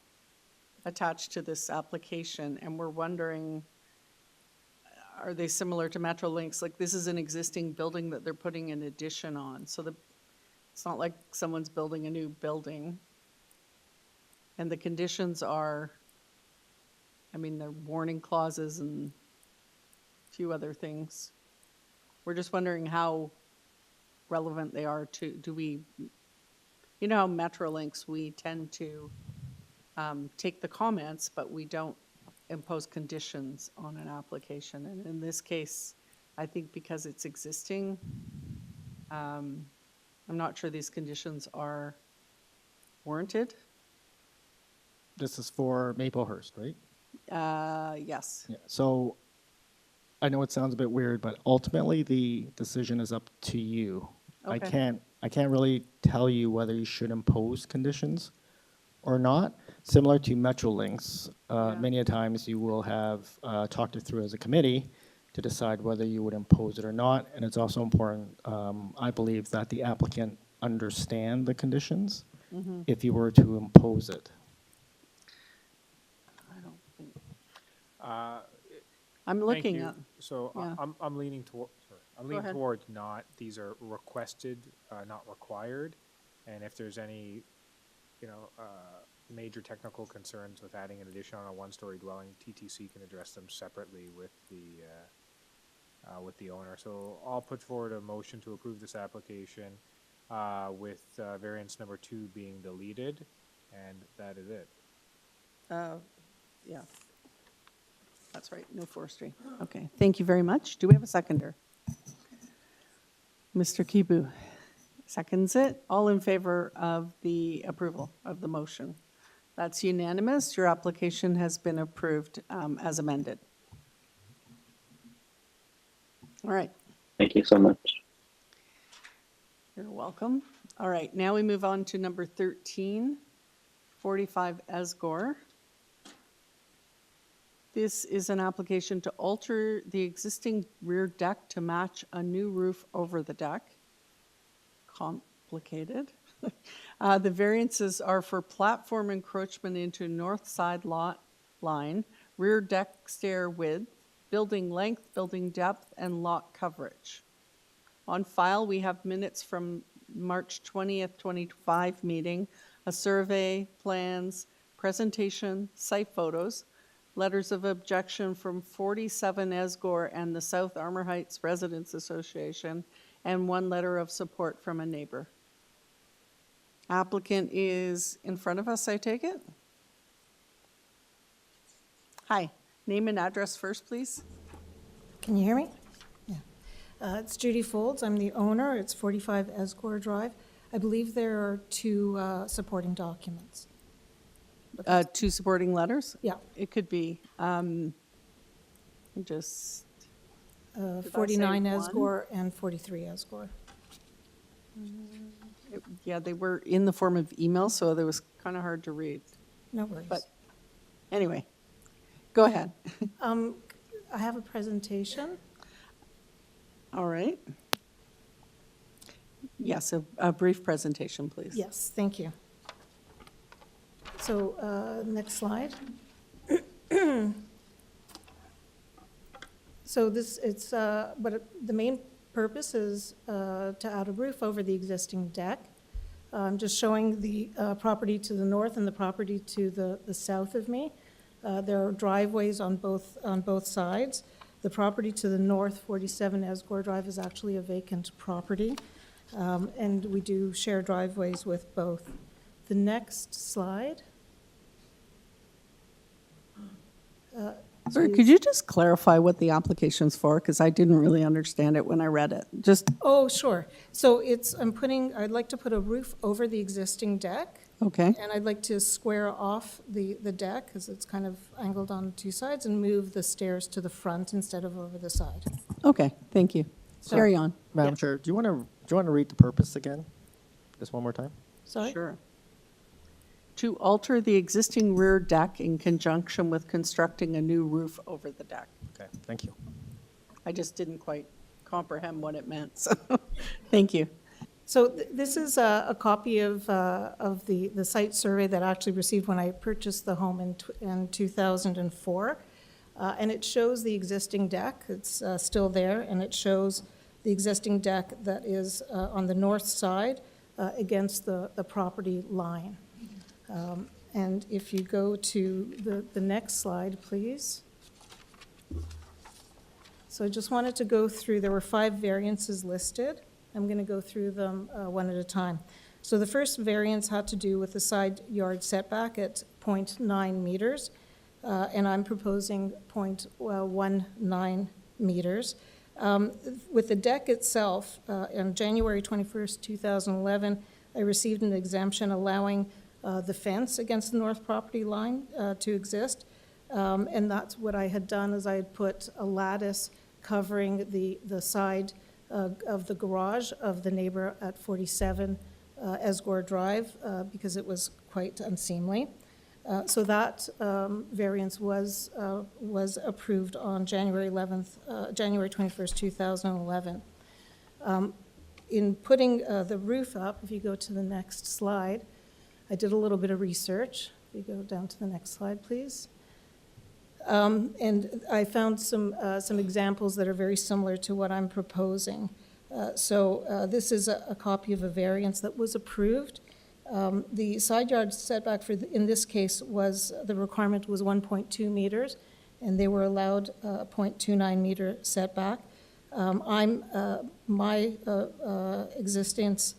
attached to this application, and we're wondering, are they similar to Metrolinx? Like, this is an existing building that they're putting an addition on, so it's not like someone's building a new building. And the conditions are, I mean, they're warning clauses and a few other things. We're just wondering how relevant they are to, do we, you know how Metrolinx, we tend to take the comments, but we don't impose conditions on an application. And in this case, I think because it's existing, I'm not sure these conditions are warranted. This is for Maplehurst, right? Yes. Yeah. So I know it sounds a bit weird, but ultimately the decision is up to you. I Okay. can't really tell you whether you should impose conditions or not. Similar to Metrolinx, many a times you will have talked it through as a committee to decide whether you would impose it or not. And it's also important, I believe, that the applicant understand the conditions if you were to impose it. I don't think, Uh, I'm Thank looking you. at, So yeah. I'm leaning toward, sorry, I'm leaning ahead. towards not, these are requested, not required. And if there's any, major technical concerns with adding an addition on a one-story dwelling, TTC can address them separately with the owner. So I'll put forward a motion to approve this application, with variance number 2 being deleted, and that is it. Yeah. That's right, no forestry. Okay, thank you very much. Do we have a seconder? Mr. Kibu seconds it. All in favor of the approval of the motion? That's unanimous. Your application has been approved as amended. All right, Thank you so much. you're welcome. All right, now we move on to number 13, 45 Esgore. This is an application to alter the existing rear deck to match a new roof over the deck. Complicated. The variances are for platform encroachment into north side lot line, rear deck stair width, building length, building depth, and lot coverage. On file, we have minutes from March 20th, 25 meeting, a survey, plans, presentation, site photos, letters of objection from 47 Esgore and the South Armor Heights Residents Association, and one letter of support from a neighbor. Applicant is in front of us, I take it? Hi, name and address first, please. Can you hear me? Yeah. It's Judy Folds. I'm the owner. It's 45 Esgore Drive. I believe there are 2 supporting documents. 2 supporting letters? Yeah. It could be. Just, I say 49 one? Esgore and 43 Esgore. yeah, they were in the form of email, so it was kind of hard to read. No worries. But anyway, go ahead. I have a presentation. All right. Yes, a brief presentation, please. Yes, thank you. So, next slide. So the main purpose is to add a roof over the existing deck. I'm just showing the property to the north and the property to the south of me. There are driveways on both sides. The property to the north, 47 Esgore Drive, is actually a vacant property, and we do share driveways with both. The next slide. Sorry, could you just clarify what the application's for? Because I didn't really understand it when I read it. Just, Oh, sure. So I'd like to put a roof over the existing deck, okay, and I'd like to square off the deck, because it's kind of angled on two sides, and move the stairs to the front instead of over the side. okay, thank you. Carry on. Madam Chair, do you want to read the purpose again? Just one more time? Sorry? Sure. To alter the existing rear deck in conjunction with constructing a new roof over the deck. Okay, thank you. I just didn't quite comprehend what it meant, so, thank you. So this is a copy of the site survey that I actually received when I purchased the home in 2004. And it shows the existing deck. It's still there, and it shows the existing deck that is on the north side against the property line. And if you go to the next slide, please. So I just wanted to go through, there were 5 variances listed. I'm going to go through them one at a time. So the first variance had to do with the side yard setback at 0.9 meters, and I'm proposing 0.19 meters. With the deck itself, on January 21st, 2011, I received an exemption allowing the fence against the north property line to exist. And that's what I had done, is I had put a lattice covering the side of the garage of the neighbor at 47 Esgore Drive because it was quite unseemly. So that variance was approved on January 21st, 2011. In putting the roof up, if you go to the next slide, I did a little bit of research. If you go down to the next slide, please. And I found some examples that are very similar to what I'm proposing. So this is a copy of a variance that was approved. The side yard setback in this case was, the requirement was 1.2 meters, and they were allowed a 0.29 meter setback. My existence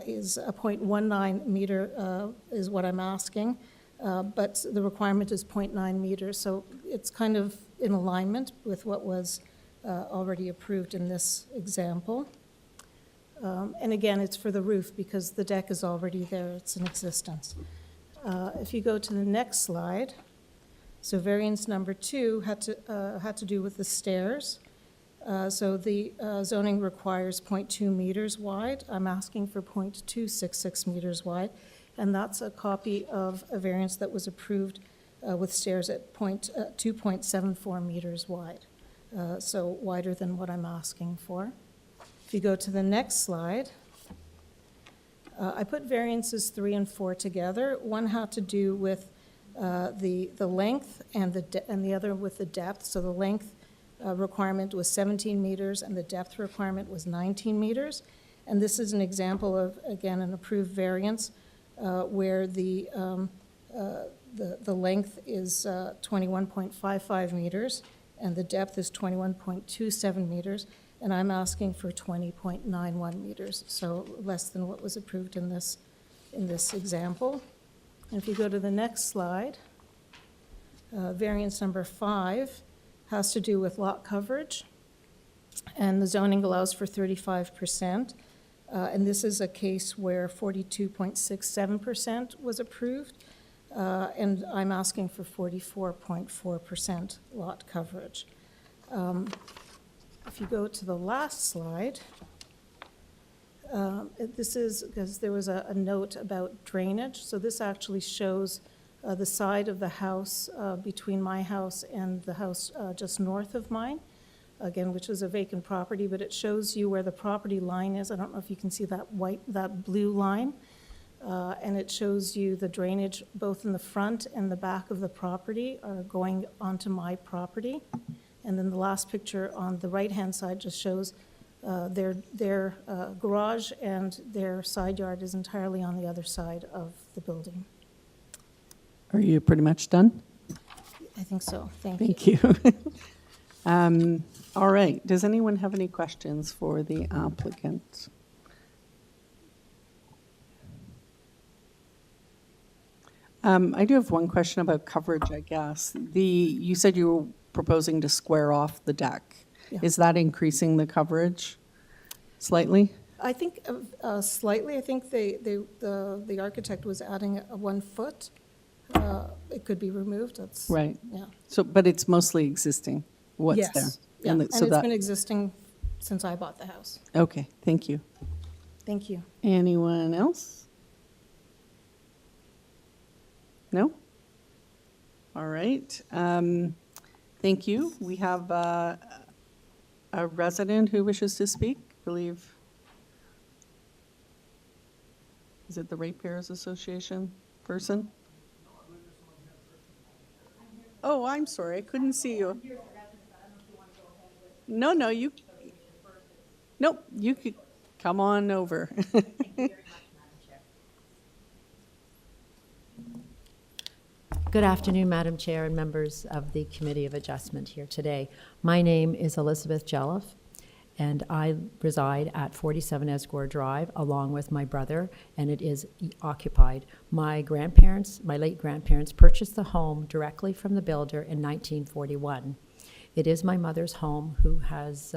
is a 0.19 meter is what I'm asking, but the requirement is 0.9 meters, so it's kind of in alignment with what was already approved in this example. And again, it's for the roof because the deck is already there, it's in existence. If you go to the next slide, so variance number 2 had to do with the stairs. So the zoning requires 0.2 meters wide. I'm asking for 0.266 meters wide, and that's a copy of a variance that was approved with stairs at 2.74 meters wide, so wider than what I'm asking for. If you go to the next slide, I put variances 3 and 4 together. One had to do with the length and the other with the depth. So the length requirement was 17 meters and the depth requirement was 19 meters. And this is an example of, again, an approved variance where the length is 21.55 meters and the depth is 21.27 meters. And I'm asking for 20.91 meters, so less than what was approved in this example. And if you go to the next slide, variance number 5 has to do with lot coverage, and the zoning allows for 35%. And this is a case where 42.67% was approved, and I'm asking for 44.4% lot coverage. If you go to the last slide, this is because there was a note about drainage. So this actually shows the side of the house between my house and the house just north of mine. again, which is a vacant property, but it shows you where the property line is. I don't know if you can see that blue line. And it shows you the drainage both in the front and the back of the property are going onto my property. And then the last picture on the right-hand side just shows their garage and their side yard is entirely on the other side of the building. Are you pretty much done? I think so. Thank you. Thank you. All right. Does anyone have any questions for the applicant? I do have one question about coverage, I guess. You said you were proposing to square off the deck. Yeah. Is that increasing the coverage slightly? I think slightly. I think the architect was adding a 1 foot. It could be removed. That's Right. Yeah. So, but it's mostly existing, what's Yes. there? Yeah. And And so it's that, been existing since I bought the house. okay, thank you. Thank you. Anyone else? No? All right. Thank you. We have a resident who wishes to speak, I believe. Is it the Ratepayers Association person? Oh, I'm sorry. I couldn't see you. No, you. Nope, you could come on over. Good afternoon, Madam Chair and members of the Committee of Adjustment here today. My name is Elizabeth Jelliff, and I reside at 47 Esgore Drive along with my brother, and it is occupied. My late grandparents purchased the home directly from the builder in 1941. It is my mother's home, who has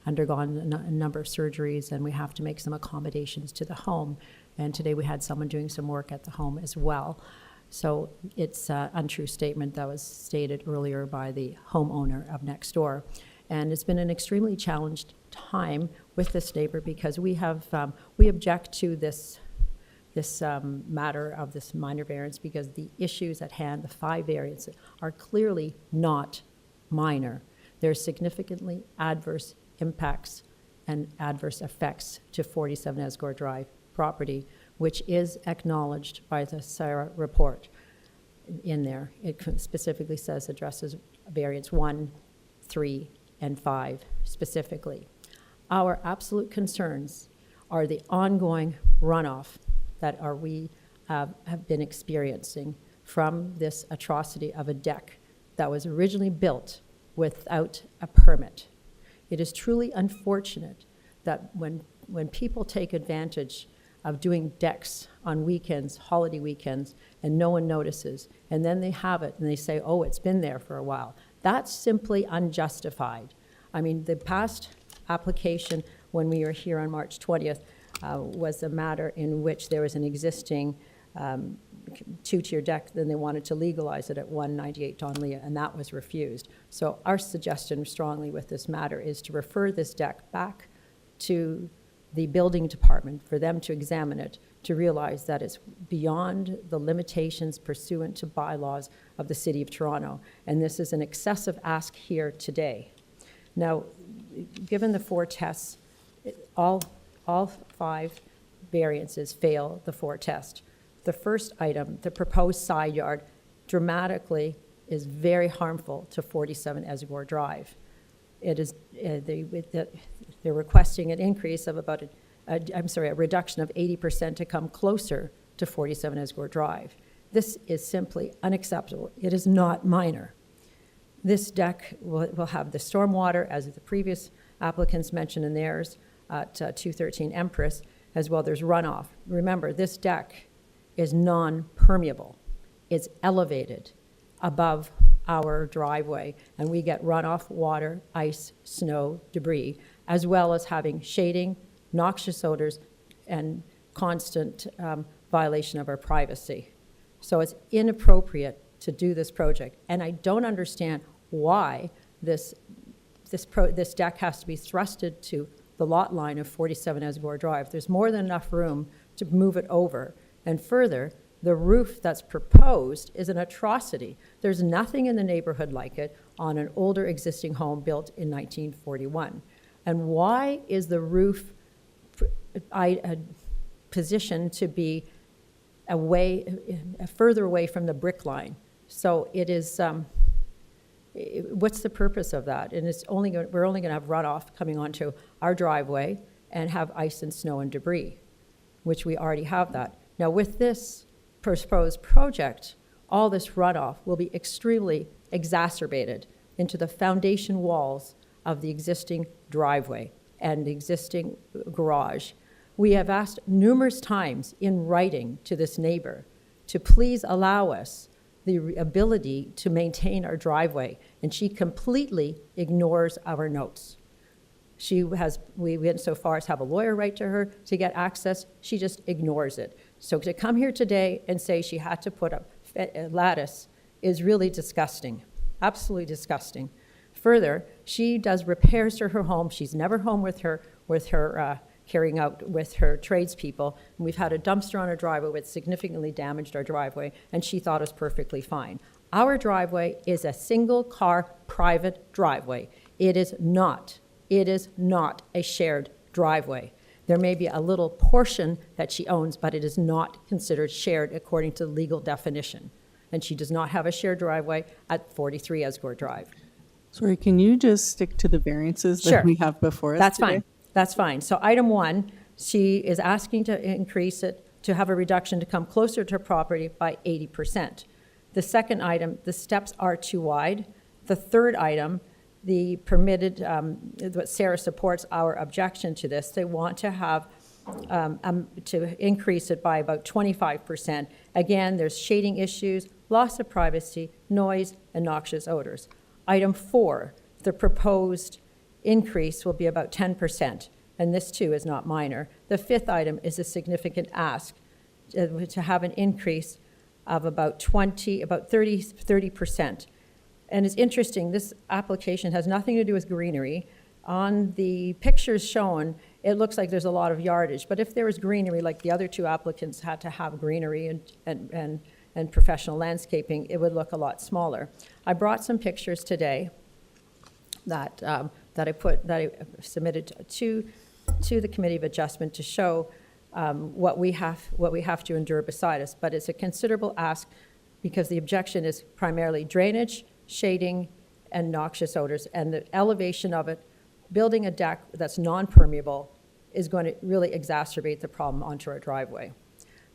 undergone a number of surgeries, and we have to make some accommodations to the home. And today we had someone doing some work at the home as well. So it's an untrue statement that was stated earlier by the homeowner of next door. And it's been an extremely challenged time with this neighbor because we object to this matter of this minor variance because the issues at hand, the 5 variances, are clearly not minor. There are significantly adverse impacts and adverse effects to 47 Esgore Drive property, which is acknowledged by the SARA report in there. It specifically says addresses variance 1, 3, and 5 specifically. Our absolute concerns are the ongoing runoff that we have been experiencing from this atrocity of a deck that was originally built without a permit. It is truly unfortunate that when people take advantage of doing decks on weekends, holiday weekends, and no one notices, and then they have it and they say, oh, it's been there for a while. That's simply unjustified. I mean, the past application when we were here on March 20th was a matter in which there was an existing 2-tier deck, then they wanted to legalize it at 198 Donlea, and that was refused. So our suggestion strongly with this matter is to refer this deck back to the building department for them to examine it, to realize that it's beyond the limitations pursuant to bylaws of the City of Toronto. And this is an excessive ask here today. Now, given the 4 tests, all 5 variances fail the 4 test. The first item, the proposed side yard, dramatically is very harmful to 47 Esgore Drive. It is, they're requesting an increase of about a reduction of 80% to come closer to 47 Esgore Drive. This is simply unacceptable. It is not minor. This deck will have the stormwater, as the previous applicants mentioned in theirs, at 213 Empress, as well there's runoff. Remember, this deck is non-permeable. It's elevated above our driveway, and we get runoff, water, ice, snow, debris, as well as having shading, noxious odors, and constant violation of our privacy. So it's inappropriate to do this project, and I don't understand why this deck has to be thrusted to the lot line of 47 Esgore Drive. There's more than enough room to move it over, and further, The roof that's proposed is an atrocity. There's nothing in the neighborhood like it on an older existing home built in 1941. And why is the roof positioned to be further away from the brick line? So it is, what's the purpose of that? And we're only going to have runoff coming onto our driveway and have ice and snow and debris, which we already have that. Now with this proposed project, all this runoff will be extremely exacerbated into the foundation walls of the existing driveway and the existing garage. We have asked numerous times in writing to this neighbor to please allow us the ability to maintain our driveway, and she completely ignores our notes. We went so far as have a lawyer write to her to get access. She just ignores it. So to come here today and say she had to put up a lattice is really disgusting, absolutely disgusting. Further, she does repairs to her home. She's never home with her carrying out with her tradespeople. And we've had a dumpster on our driveway which significantly damaged our driveway, and she thought it was perfectly fine. Our driveway is a single-car private driveway. It is not a shared driveway. There may be a little portion that she owns, but it is not considered shared according to legal definition. And she does not have a shared driveway at 43 Esgore Drive. Sorry, can you just stick to the variances Sure. that we have before us That's today? fine. That's fine. So item 1, she is asking to increase it, to have a reduction to come closer to her property by 80%. The second item, the steps are too wide. The third item, the permitted, what Sarah supports our objection to this. They want to have, to increase it by about 25%. Again, there's shading issues, loss of privacy, noise, and noxious odors. Item 4, the proposed increase will be about 10%, and this too is not minor. The fifth item is a significant ask to have an increase of about 30%. And it's interesting, this application has nothing to do with greenery. On the pictures shown, it looks like there's a lot of yardage, but if there was greenery, like the other two applicants had to have greenery and professional landscaping, it would look a lot smaller. I brought some pictures today that I submitted to the Committee of Adjustment to show what we have to endure beside us. But it's a considerable ask because the objection is primarily drainage, shading, and noxious odors. And the elevation of it, building a deck that's non-permeable, is going to really exacerbate the problem onto our driveway.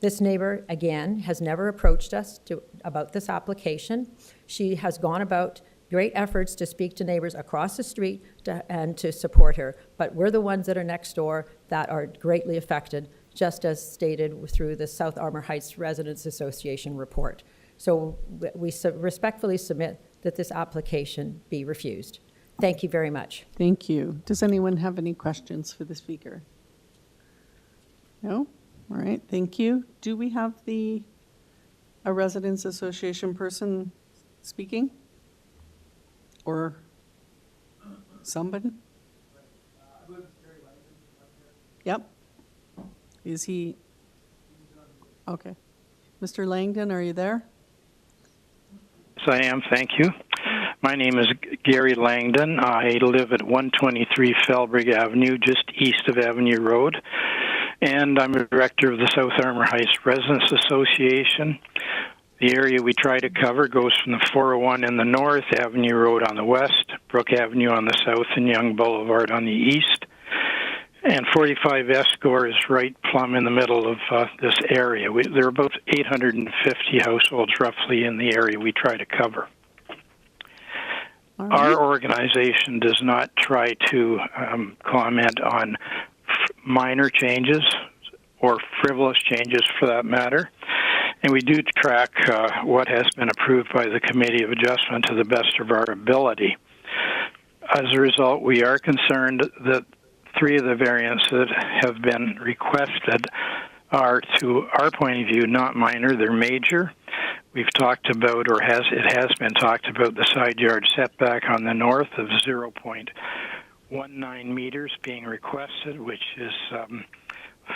This neighbor, again, has never approached us about this application. She has gone about great efforts to speak to neighbors across the street and to support her. But we're the ones that are next door that are greatly affected, just as stated through the South Armor Heights Residents Association report. So we respectfully submit that this application be refused. Thank you very much. Thank you. Does anyone have any questions for the speaker? No? All right, thank you. Do we have a Residents Association person speaking? Or somebody? Yep. Is he? Okay. Mr. Langdon, are you there? Yes, I am. Thank you. My name is Gary Langdon. I live at 123 Felbrigg Avenue, just east of Avenue Road. And I'm a director of the South Armor Heights Residents Association. The area we try to cover goes from the 401 in the north, Avenue Road on the west, Brook Avenue on the south, and Young Boulevard on the east. And 45 Esgore is right plumb in the middle of this area. There are about 850 households roughly in the area we try to cover. Right. Our organization does not try to comment on minor changes or frivolous changes for that matter. And we do track what has been approved by the Committee of Adjustment to the best of our ability. As a result, we are concerned that 3 of the variants that have been requested are, to our point of view, not minor, they're major. We've talked about, it has been talked about, the side yard setback on the north of 0.19 meters being requested, which is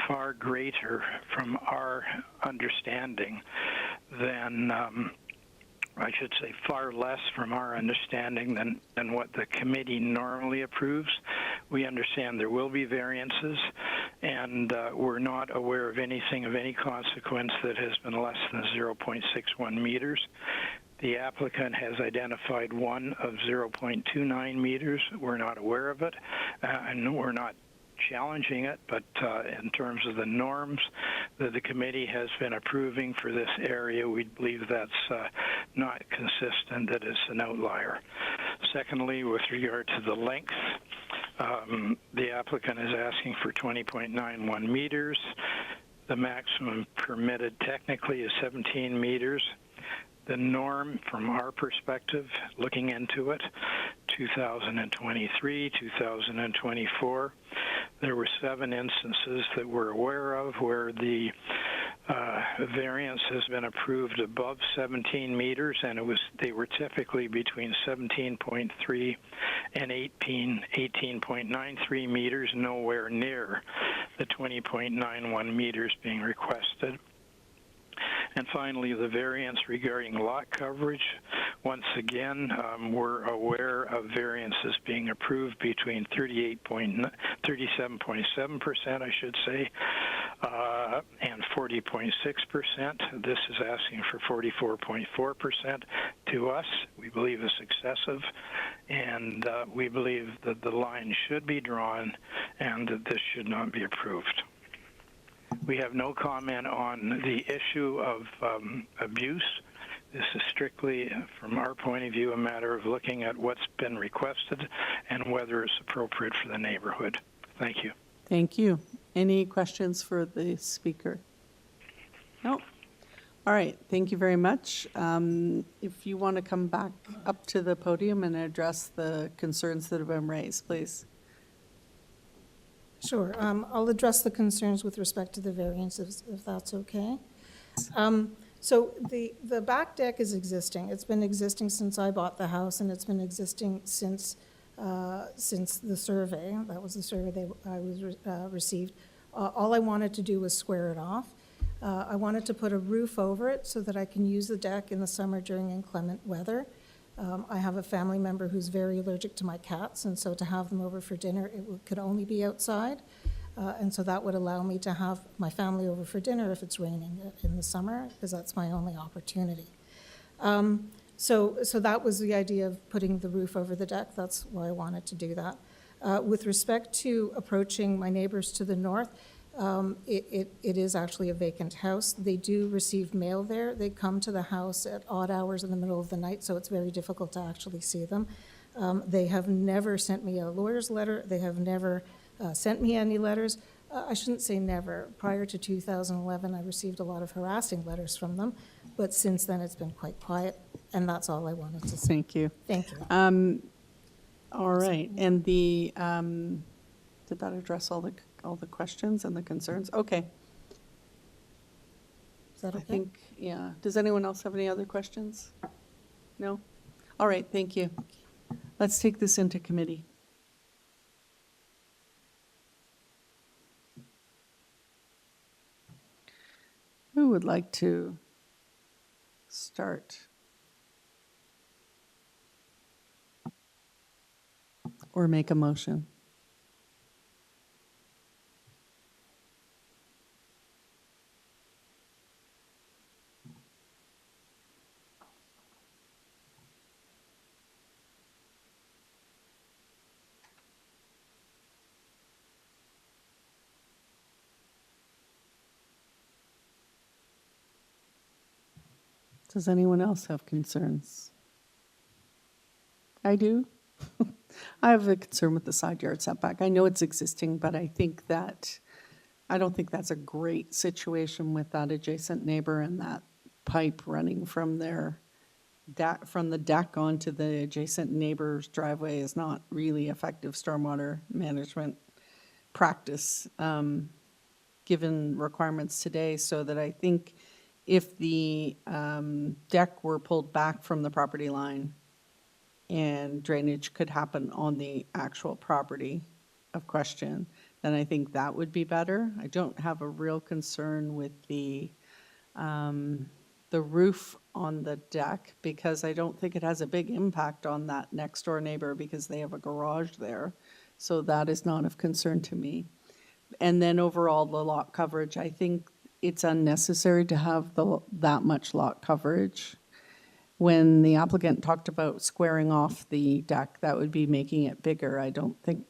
far greater from our understanding than, I should say, far less from our understanding than what the committee normally approves. We understand there will be variances, and we're not aware of anything of any consequence that has been less than 0.61 meters. The applicant has identified one of 0.29 meters. We're not aware of it, and we're not challenging it, but in terms of the norms that the committee has been approving for this area, we believe that's not consistent, that it's an outlier. Secondly, with regard to the length, the applicant is asking for 20.91 meters. The maximum permitted technically is 17 meters. The norm, from our perspective, looking into it, 2023, 2024, there were 7 instances that we're aware of where the variance has been approved above 17 meters, and they were typically between 17.3 and 18.93 meters, nowhere near the 20.91 meters being requested. And finally, the variance regarding lot coverage. Once again, we're aware of variances being approved between 37.7%, I should say, and 40.6%. This is asking for 44.4%. To us, we believe is excessive, and we believe that the line should be drawn and that this should not be approved. We have no comment on the issue of abuse. This is strictly, from our point of view, a matter of looking at what's been requested and whether it's appropriate for the neighborhood. Thank you. Thank you. Any questions for the speaker? No? All right, thank you very much. If you want to come back up to the podium and address the concerns that have been raised, please. Sure. I'll address the concerns with respect to the variances, if that's okay. So the back deck is existing. It's been existing since I bought the house, and it's been existing since the survey. That was the survey I received. All I wanted to do was square it off. I wanted to put a roof over it so that I can use the deck in the summer during inclement weather. I have a family member who's very allergic to my cats, and so to have them over for dinner, could only be outside. And so that would allow me to have my family over for dinner if it's raining in the summer, because that's my only opportunity. So that was the idea of putting the roof over the deck. That's why I wanted to do that. With respect to approaching my neighbors to the north, it is actually a vacant house. They do receive mail there. They come to the house at odd hours in the middle of the night, so it's very difficult to actually see them. They have never sent me a lawyer's letter. They have never sent me any letters. I shouldn't say never. Prior to 2011, I received a lot of harassing letters from them, but since then it's been quite quiet, and that's all I wanted to say. Thank you. Thank you. All right, and did that address all the questions and the concerns? Okay. Is that I okay? think, yeah. Does anyone else have any other questions? No? All right, thank you. Let's take this into committee. Who would like to start? Or make a motion? Does anyone else have concerns? I do. I have a concern with the side yard setback. I know it's existing, but I don't think that's a great situation with that adjacent neighbor and that pipe running from the deck onto the adjacent neighbor's driveway is not really effective stormwater management practice, given requirements today, so that I think if the deck were pulled back from the property line and drainage could happen on the actual property of question, then I think that would be better. I don't have a real concern with the roof on the deck, because I don't think it has a big impact on that next door neighbor because they have a garage there. So that is not of concern to me. And then overall, the lot coverage, I think it's unnecessary to have that much lot coverage. When the applicant talked about squaring off the deck, that would be making it bigger. I don't think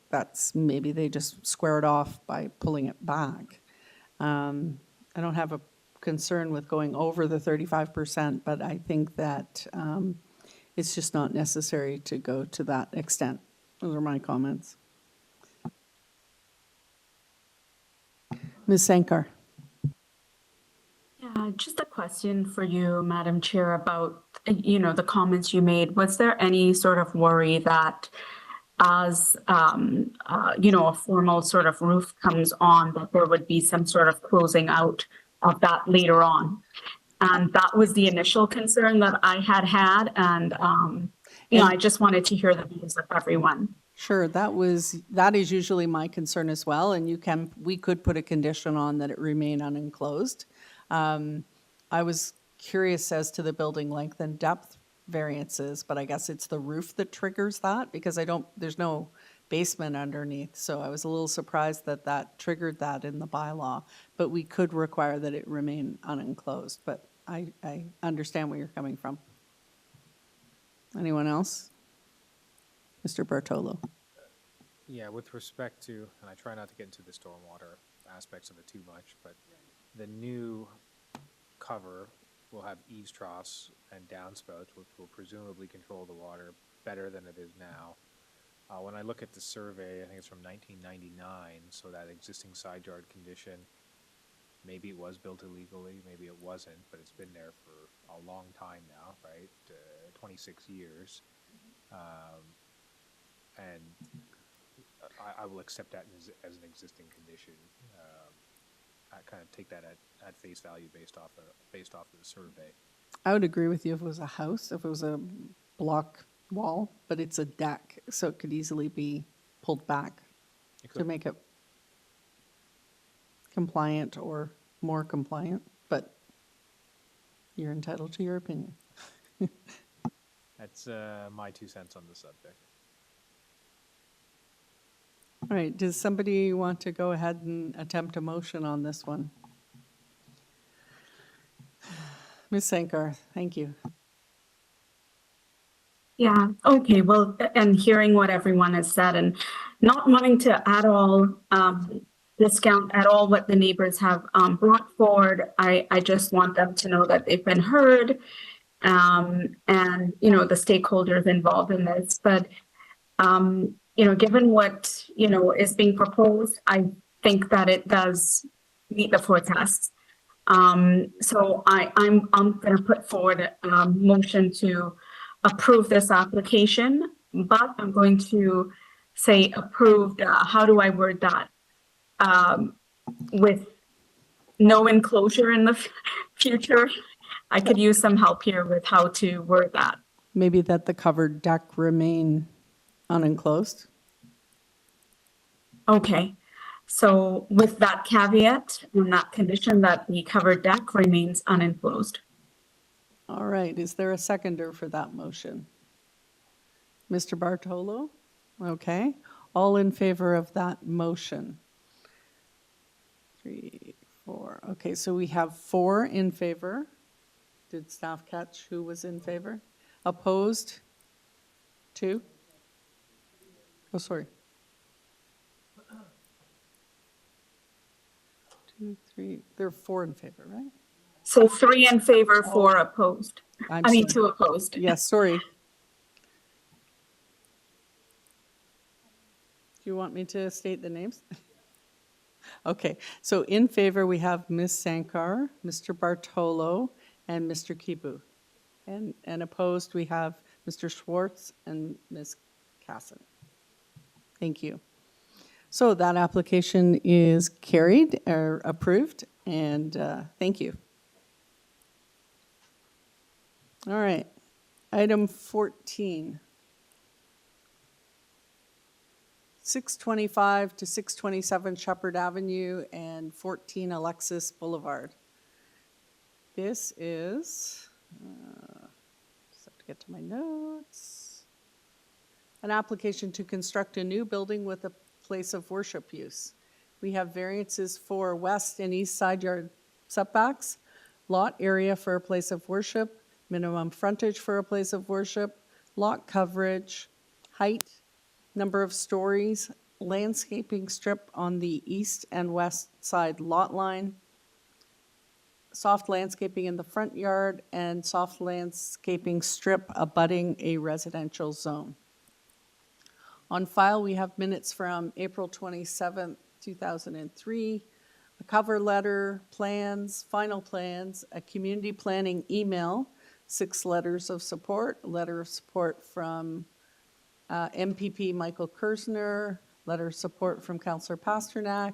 maybe they just square it off by pulling it back. I don't have a concern with going over the 35%, but I think that it's just not necessary to go to that extent. Those are my comments. Ms. Sankar. Yeah, just a question for you, Madam Chair, about, the comments you made. Was there any sort of worry that as, a formal sort of roof comes on, that there would be some sort of closing out of that later on? And that was the initial concern that I had. And, I just wanted to hear the views of everyone. Sure, that is usually my concern as well, and we could put a condition on that it remain unenclosed. I was curious as to the building length and depth variances, but I guess it's the roof that triggers that, because there's no basement underneath, so I was a little surprised that triggered that in the bylaw, but we could require that it remain unenclosed, but I understand where you're coming from. Anyone else? Mr. Bartolo. Yeah, with respect to, and I try not to get into the stormwater aspects of it too much, but the new cover will have eaves troughs and downspouts, which will presumably control the water better than it is now. When I look at the survey, I think it's from 1999, so that existing side yard condition, maybe it was built illegally, maybe it wasn't, but it's been there for a long time now, right? 26 years. And I will accept that as an existing condition. I kind of take that at face value based off of the survey. I would agree with you if it was a house, if it was a block wall, but it's a deck, so it could easily be pulled back to make it compliant or more compliant, but you're entitled to your opinion. That's my 2 cents on the subject. All right, does somebody want to go ahead and attempt a motion on this one? Ms. Sankar, thank you. Yeah, okay, well, and hearing what everyone has said and not wanting to at all discount at all what the neighbors have brought forward, I just want them to know that they've been heard, and, the stakeholders involved in this. But, given what, is being proposed, I think that it does meet the four tests. So I'm going to put forward a motion to approve this application, but I'm going to say approved. How do I word that? With no enclosure in the future. I could use some help here with how to word that. Maybe that the covered deck remain unenclosed? Okay. So with that caveat and that condition that the covered deck remains unenclosed. All right, is there a seconder for that motion? Mr. Bartolo? Okay, all in favor of that motion? 3, 4, okay, so we have 4 in favor. Did staff catch who was in favor? Opposed? 2? Oh, sorry. 2, 3, there are 4 in favor, right? So 3 in favor, 4 opposed. I mean, 2 opposed. Yes, sorry. Do you want me to state the names? Okay, so in favor, we have Ms. Sankar, Mr. Bartolo, and Mr. Kibu. And opposed, we have Mr. Schwartz and Ms. Casson. Thank you. So that application is carried or approved, and thank you. All right, item 14. 625 to 627 Sheppard Avenue and 14 Alexis Boulevard. This is, just have to get to my notes. An application to construct a new building with a place of worship use. We have variances for west and east side yard setbacks, lot area for a place of worship, minimum frontage for a place of worship, lot coverage, height, number of stories, landscaping strip on the east and west side lot line, soft landscaping in the front yard, and soft landscaping strip abutting a residential zone. On file, we have minutes from April 27th, 2003, a cover letter, plans, final plans, a community planning email, 6 letters of support, a letter of support from MPP Michael Kersner, letter of support from Councillor Pasternak,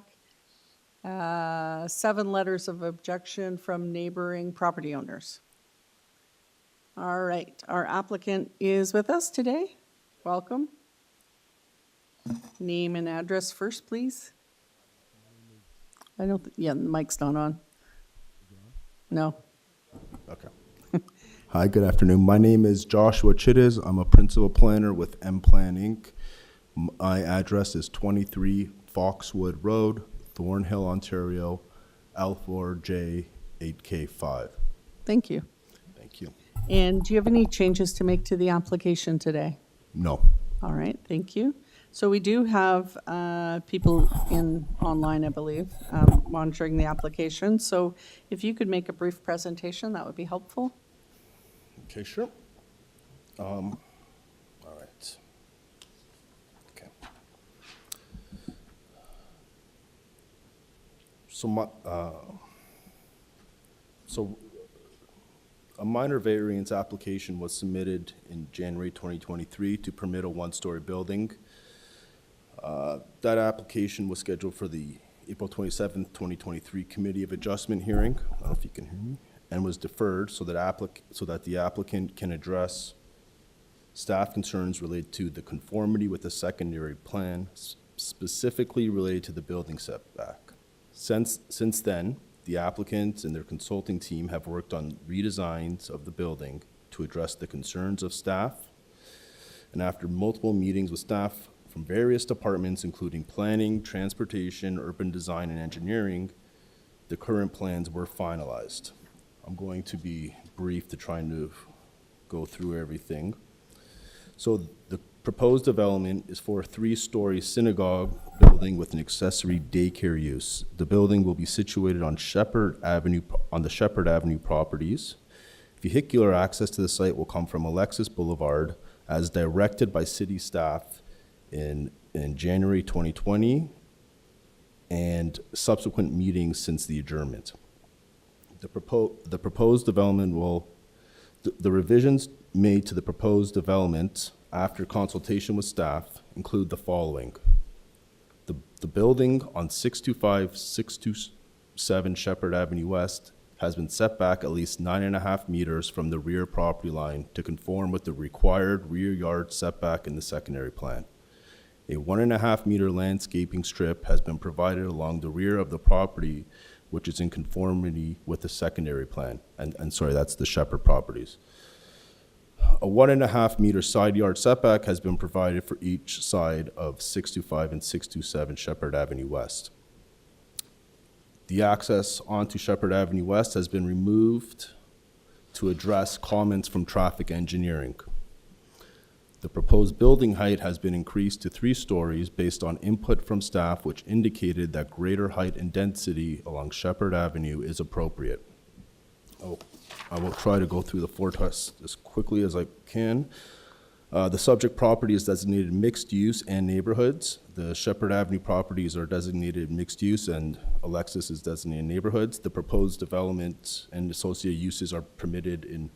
7 letters of objection from neighboring property owners. All right, our applicant is with us today. Welcome. Name and address first, please. I don't, yeah, the mic's not on. No. Okay. Hi, good afternoon. My name is Joshua Chittis. I'm a principal planner with M-Plan Inc. My address is 23 Foxwood Road, Thornhill, Ontario, L4J8K5. Thank you. Thank you. And do you have any changes to make to the application today? No. All right, thank you. So we do have people in online, I believe, monitoring the application. So if you could make a brief presentation, that would be helpful. Okay, sure. All right. Okay. So a minor variance application was submitted in January 2023 to permit a 1-story building. That application was scheduled for the April 27th, 2023 Committee of Adjustment hearing. I don't know if you can hear me. And was deferred so that the applicant can address staff concerns related to the conformity with the secondary plan, specifically related to the building setback. Since then, the applicant and their consulting team have worked on redesigns of the building to address the concerns of staff. And after multiple meetings with staff from various departments, including planning, transportation, urban design, and engineering, the current plans were finalized. I'm going to be brief to try to go through everything. So the proposed development is for a 3-story synagogue building with an accessory daycare use. The building will be situated on Sheppard Avenue, on the Sheppard Avenue properties. Vehicular access to the site will come from Alexis Boulevard as directed by city staff in January 2020 and subsequent meetings since the adjournment. The proposed development the revisions made to the proposed development after consultation with staff include the following. The building on 625, 627 Sheppard Avenue West has been set back at least 9.5 meters from the rear property line to conform with the required rear yard setback in the secondary plan. A 1.5 meter landscaping strip has been provided along the rear of the property, which is in conformity with the secondary plan. And sorry, that's the Sheppard properties. A 1.5 meter side yard setback has been provided for each side of 625 and 627 Sheppard Avenue West. The access onto Sheppard Avenue West has been removed to address comments from traffic engineering. The proposed building height has been increased to 3 stories based on input from staff, which indicated that greater height and density along Sheppard Avenue is appropriate. I will try to go through the 4 tests as quickly as I can. The subject property is designated mixed use and neighborhoods. The Sheppard Avenue properties are designated mixed use and Alexis is designated neighborhoods. The proposed development and associated uses are permitted in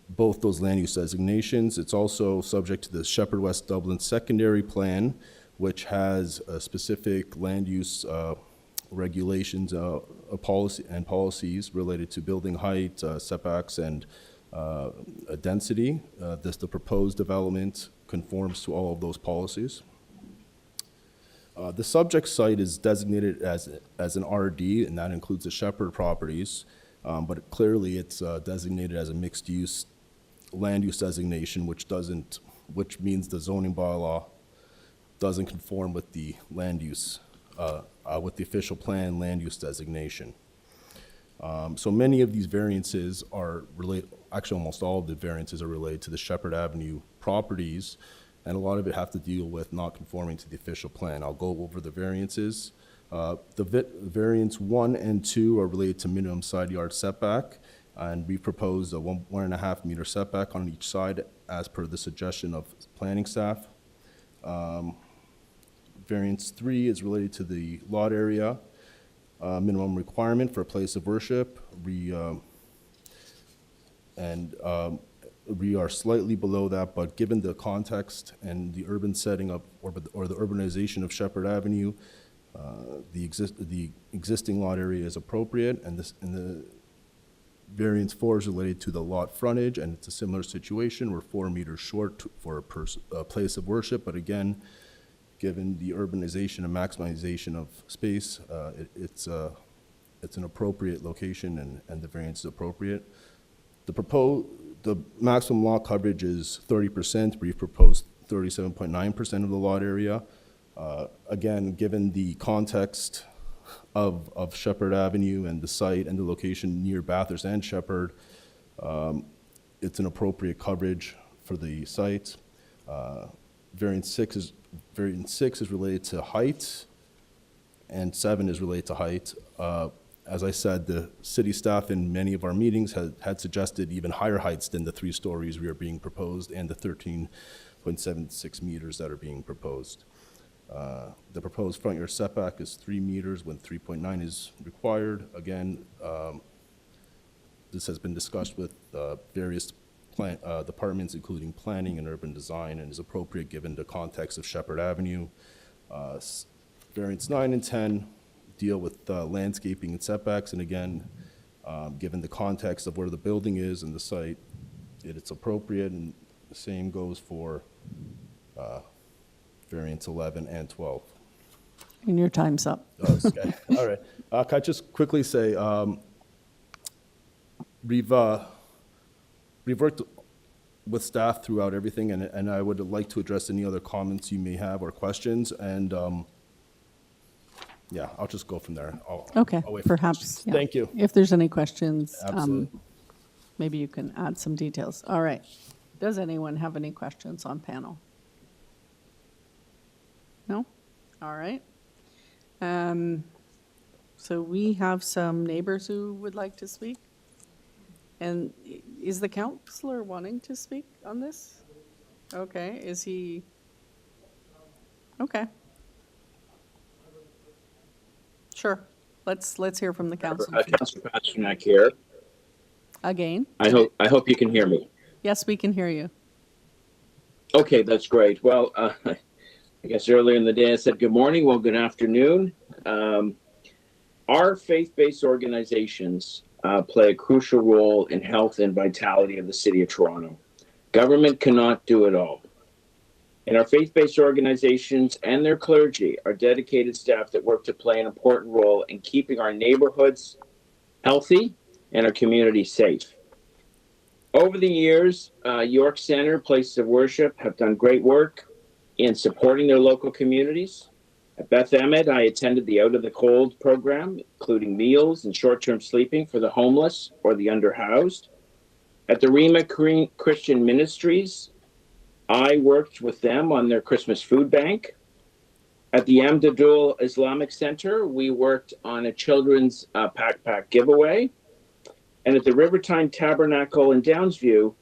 both those land use designations. It's also subject to the Sheppard West Dublin secondary plan, which has a specific land use regulations, policies related to building height, setbacks, and density. The proposed development conforms to all of those policies. The subject site is designated as an RD, and that includes the Sheppard properties, but clearly it's designated as a mixed-use land use designation, which means the zoning bylaw doesn't conform with the land use, with the official plan land use designation. So many of these variances are related, actually almost all of the variances are related to the Sheppard Avenue properties, and a lot of it have to deal with not conforming to the official plan. I'll go over the variances. Variance 1 and 2 are related to minimum side yard setback, and we proposed a 1.5 meter setback on each side as per the suggestion of planning staff. Variance 3 is related to the lot area, minimum requirement for a place of worship. We are slightly below that, but given the context and the urban setting of, or the urbanization of Sheppard Avenue, the existing lot area is appropriate, and the variance 4 is related to the lot frontage, and it's a similar situation. We're 4 meters short for a place of worship, but again, given the urbanization and maximization of space, it's an appropriate location, and the variance is appropriate. The maximum lot coverage is 30%. We've proposed 37.9% of the lot area. Again, given the context of Sheppard Avenue and the site and the location near Bathurst and Sheppard, it's an appropriate coverage for the site. Variance 6 is related to height, and 7 is related to height. As I said, the city staff in many of our meetings had suggested even higher heights than the 3 stories we are being proposed and the 13.76 meters that are being proposed. The proposed front yard setback is 3 meters when 3.9 is required. Again, this has been discussed with various departments, including planning and urban design, and is appropriate given the context of Sheppard Avenue. Variance 9 and 10 deal with landscaping and setbacks, and again, given the context of where the building is and the site, it's appropriate, and the same goes for variance 11 and 12. And your time's up. Oh, okay. All right. Can I just quickly say, we've worked with staff throughout everything, and I would like to address any other comments you may have or questions, and yeah, I'll just go from there. Okay, I'll wait for perhaps. questions. Yeah. Thank you. If there's any questions, Absolutely. maybe you can add some details. All right. Does anyone have any questions on panel? No? All right. So we have some neighbors who would like to speak. And is the councillor wanting to speak on this? Okay, is he? Okay. Sure. Let's hear from the council. Councillor Pasternak here. Again? I hope you can hear me. Yes, we can hear you. Okay, that's great. Well, I guess earlier in the day I said good morning. Well, good afternoon. Our faith-based organizations play a crucial role in health and vitality of the City of Toronto. Government cannot do it all. And our faith-based organizations and their clergy are dedicated staff that work to play an important role in keeping our neighborhoods healthy and our communities safe. Over the years, York Centre, places of worship, have done great work in supporting their local communities. At Beth Emmet, I attended the Out of the Cold program, including meals and short-term sleeping for the homeless or the underhoused. At the Rima Christian Ministries, I worked with them on their Christmas food bank. At the Amdadul Islamic Center, we worked on a children's backpack giveaway. And at the Rivertime Tabernacle in Downsview,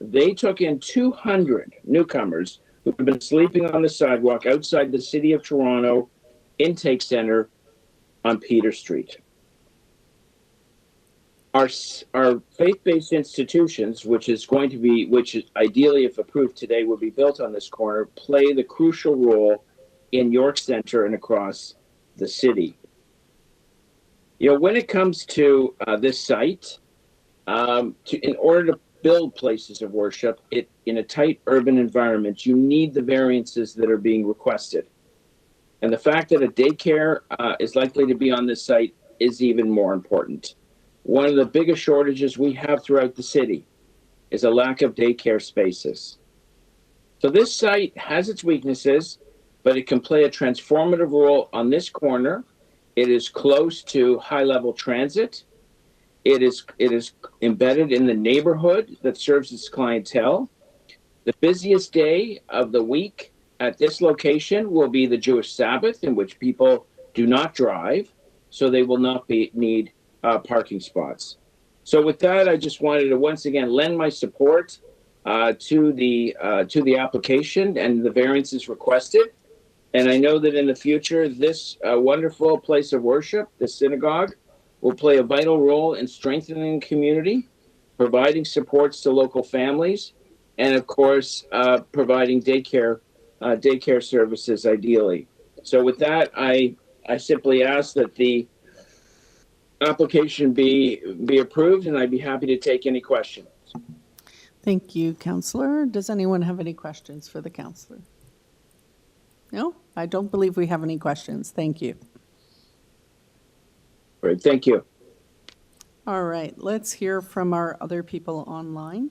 they took in 200 newcomers who had been sleeping on the sidewalk outside the City of Toronto Intake Center on Peter Street. Our faith-based institutions, which is ideally, if approved today, will be built on this corner, play the crucial role in York Centre and across the city. You know, when it comes to this site, in order to build places of worship in a tight urban environment, you need the variances that are being requested. And the fact that a daycare is likely to be on this site is even more important. One of the biggest shortages we have throughout the city is a lack of daycare spaces. So this site has its weaknesses, but it can play a transformative role on this corner. It is close to high-level transit. It is embedded in the neighborhood that serves its clientele. The busiest day of the week at this location will be the Jewish Sabbath, in which people do not drive, so they will not need parking spots. So with that, I just wanted to once again lend my support to the application and the variances requested. And I know that in the future, this wonderful place of worship, the synagogue, will play a vital role in strengthening the community, providing supports to local families, and of course, providing daycare services ideally. So with that, I simply ask that the application be approved, and I'd be happy to take any questions. Thank you, Councillor. Does anyone have any questions for the councillor? No, I don't believe we have any questions. Thank you. Great, thank you. All right, let's hear from our other people online.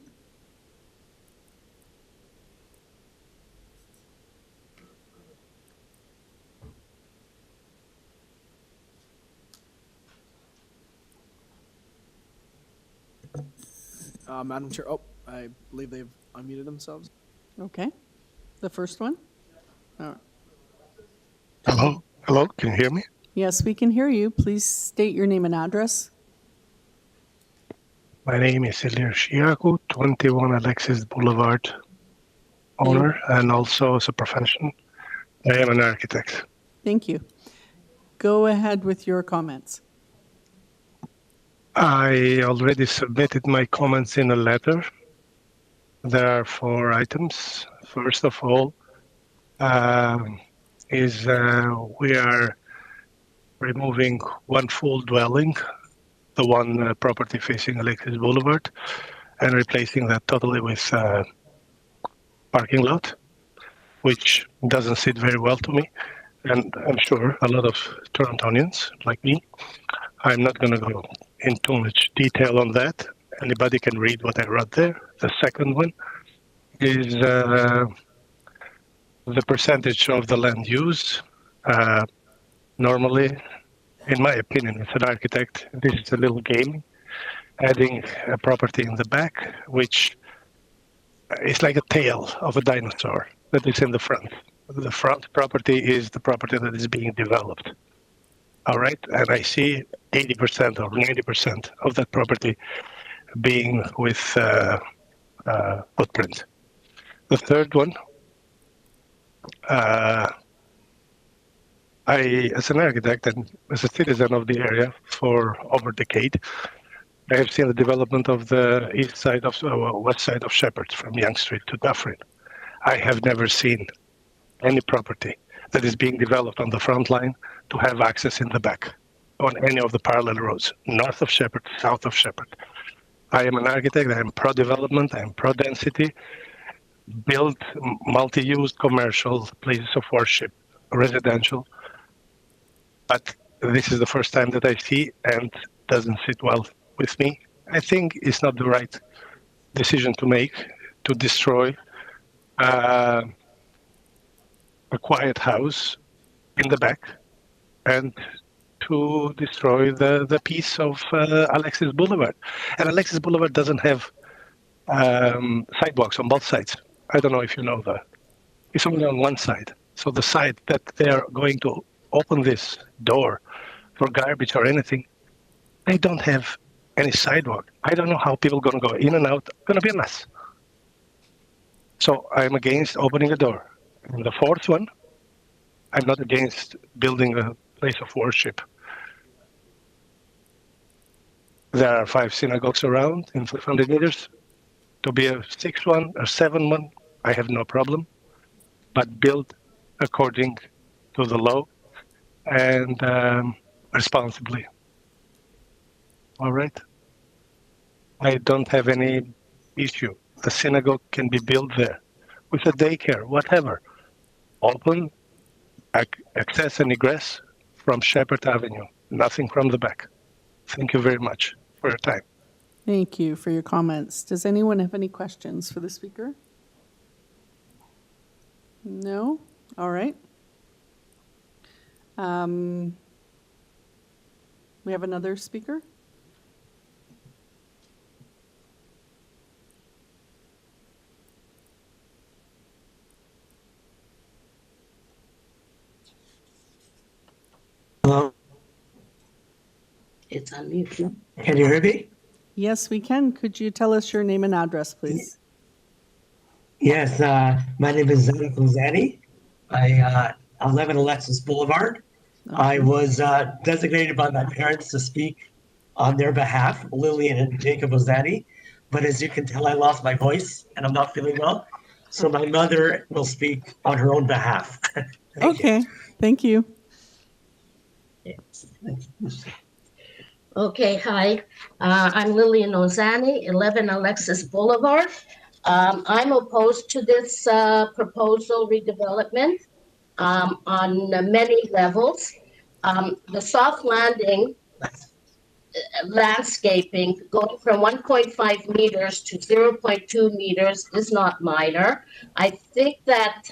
Madam Chair, I believe they've unmuted themselves. Okay, the first one? All right. Hello, can you hear me? Yes, we can hear you. Please state your name and address. My name is Ilir Shiaku, 21 Alexis Boulevard owner, and also as a profession, I am an architect. Thank you. Go ahead with your comments. I already submitted my comments in a letter. There are 4 items. First of all, we are removing one full dwelling, the one property facing Alexis Boulevard, and replacing that totally with parking lot, which doesn't sit very well to me. And I'm sure a lot of Torontonians like me. I'm not going to go in too much detail on that. Anybody can read what I wrote there. The second one is the percentage of the land use. Normally, in my opinion, as an architect, this is a little game, adding a property in the back, which is like a tail of a dinosaur that is in the front. The front property is the property that is being developed. All right, and I see 80% or 90% of that property being with footprint. The third one, I, as an architect and as a citizen of the area for over a decade, I have seen the development of the west side of Sheppard, from Yonge Street to Dufferin. I have never seen any property that is being developed on the front line to have access in the back on any of the parallel roads, north of Sheppard, south of Sheppard. I am an architect, I am pro-development, I am pro-density, build multi-use commercial places of worship, residential, but this is the first time that I see and doesn't sit well with me. I think it's not the right decision to make, to destroy a quiet house in the back and to destroy the piece of Alexis Boulevard. And Alexis Boulevard doesn't have sidewalks on both sides. I don't know if you know that. It's only on one side. So the side that they're going to open this door for garbage or anything, they don't have any sidewalk. I don't know how people are going to go in and out. It's going to be a mess. So I'm against opening a door. And the fourth one, I'm not against building a place of worship. There are 5 synagogues around in 500 meters. To be a 6th one or 7th one, I have no problem. But build according to the law and responsibly. All right? I don't have any issue. The synagogue can be built there with a daycare, whatever. Open access and egress from Sheppard Avenue, nothing from the back. Thank you very much for your time. Thank you for your comments. Does anyone have any questions for the speaker? No? All right. We have another speaker? Hello? It's on mute. Can you hear me? Yes, we can. Could you tell us your name and address, please? Yes, my name is Zani Kozani. I live in Alexis Boulevard. I was designated by my parents to speak on their behalf, Lillian and Jacob Ozani. But as you can tell, I lost my voice and I'm not feeling well. So my mother will speak on her own behalf. Okay, thank you. Okay, hi. I'm Lillian Ozani, 11 Alexis Boulevard. I'm opposed to this proposal redevelopment on many levels. The soft landing landscaping going from 1.5 meters to 0.2 meters is not minor. I think that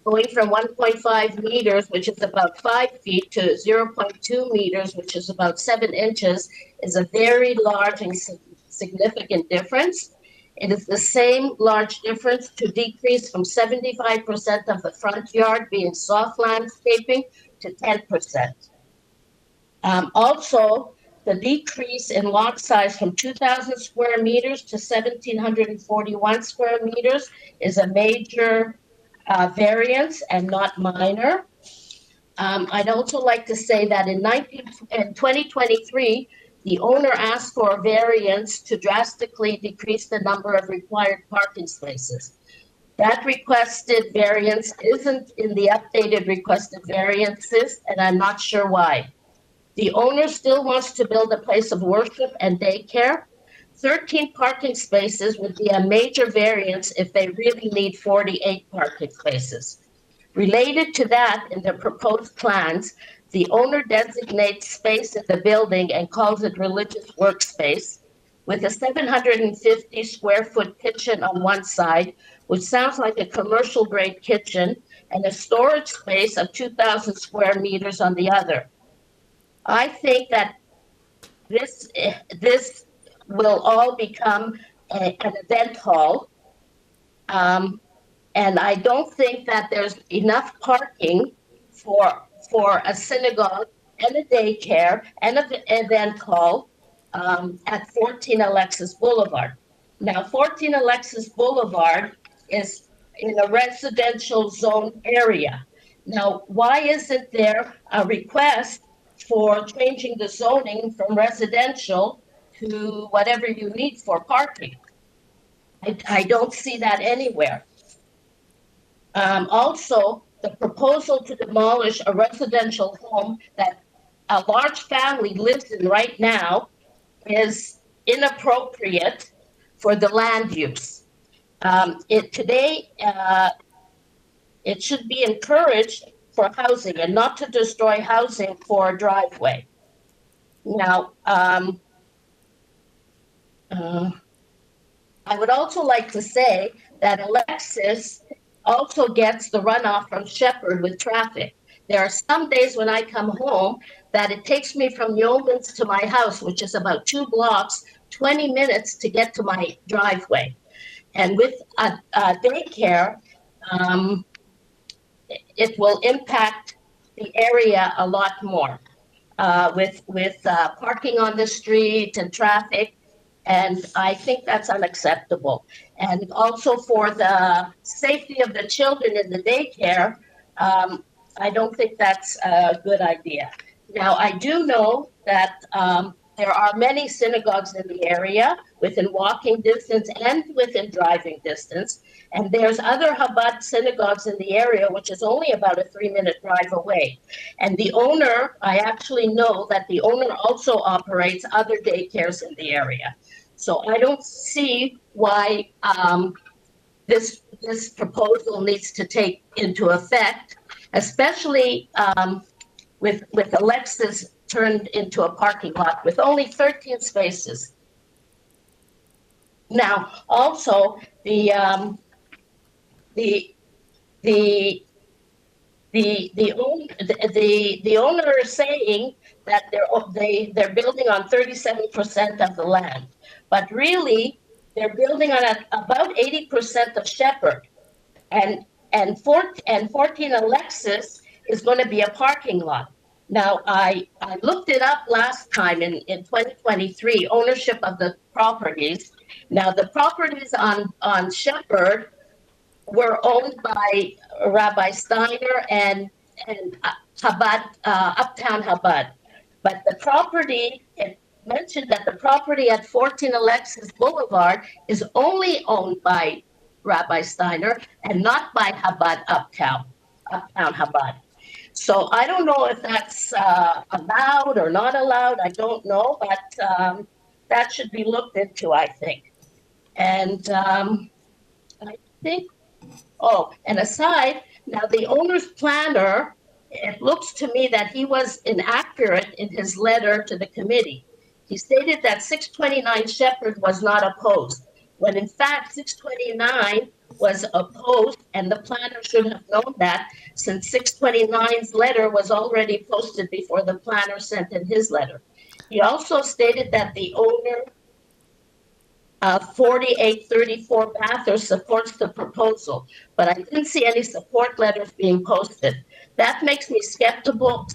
going from 1.5 meters, which is about 5 feet, to 0.2 meters, which is about 7 inches, is a very large and significant difference. It is the same large difference to decrease from 75% of the front yard being soft landscaping to 10%. Also, the decrease in lot size from 2,000 square meters to 1,741 square meters is a major variance and not minor. I'd also like to say that in 2023, the owner asked for a variance to drastically decrease the number of required parking spaces. That requested variance isn't in the updated requested variances, and I'm not sure why. The owner still wants to build a place of worship and daycare. 13 parking spaces would be a major variance if they really need 48 parking spaces. Related to that, in the proposed plans, the owner designates space in the building and calls it religious workspace, with a 750 square foot kitchen on one side, which sounds like a commercial grade kitchen, and a storage space of 2,000 square meters on the other. I think that this will all become an event hall. And I don't think that there's enough parking for a synagogue and a daycare and an event hall at 14 Alexis Boulevard. Now, 14 Alexis Boulevard is in a residential zone area. Now, why isn't there a request for changing the zoning from residential to whatever you need for parking? I don't see that anywhere. Also, the proposal to demolish a residential home that a large family lives in right now is inappropriate for the land use. It should be encouraged for housing and not to destroy housing for a driveway. Now, I would also like to say that Alexis also gets the runoff from Sheppard with traffic. There are some days when I come home that it takes me from Yeoman's to my house, which is about 2 blocks, 20 minutes to get to my driveway. And with a daycare, it will impact the area a lot more with parking on the street and traffic. And I think that's unacceptable. And also for the safety of the children in the daycare, I don't think that's a good idea. Now, I do know that there are many synagogues in the area within walking distance and within driving distance. And there's other Chabad synagogues in the area, which is only about a 3-minute drive away. And the owner, I actually know that the owner also operates other daycares in the area. So I don't see why this proposal needs to take into effect especially with Alexis turned into a parking lot with only 13 spaces. Now, also the owner is saying that they're building on 37% of the land, but really they're building on about 80% of Sheppard, and 14 Alexis is going to be a parking lot. Now, I looked it up last time in 2023, ownership of the properties. Now, the properties on Sheppard were owned by Rabbi Steiner and Chabad, Uptown Chabad. But the property, it mentioned that the property at 14 Alexis Boulevard is only owned by Rabbi Steiner and not by Chabad Uptown Chabad. So I don't know if that's allowed or not allowed. I don't know, but that should be looked into, I think. And I think, oh, and aside, now the owner's planner, it looks to me that he was inaccurate in his letter to the committee. He stated that 629 Sheppard was not opposed, when in fact 629 was opposed, and the planner should have known that, since 629's letter was already posted before the planner sent in his letter. He also stated that the owner of 4834 Bathurst supports the proposal, but I didn't see any support letters being posted. That makes me skeptical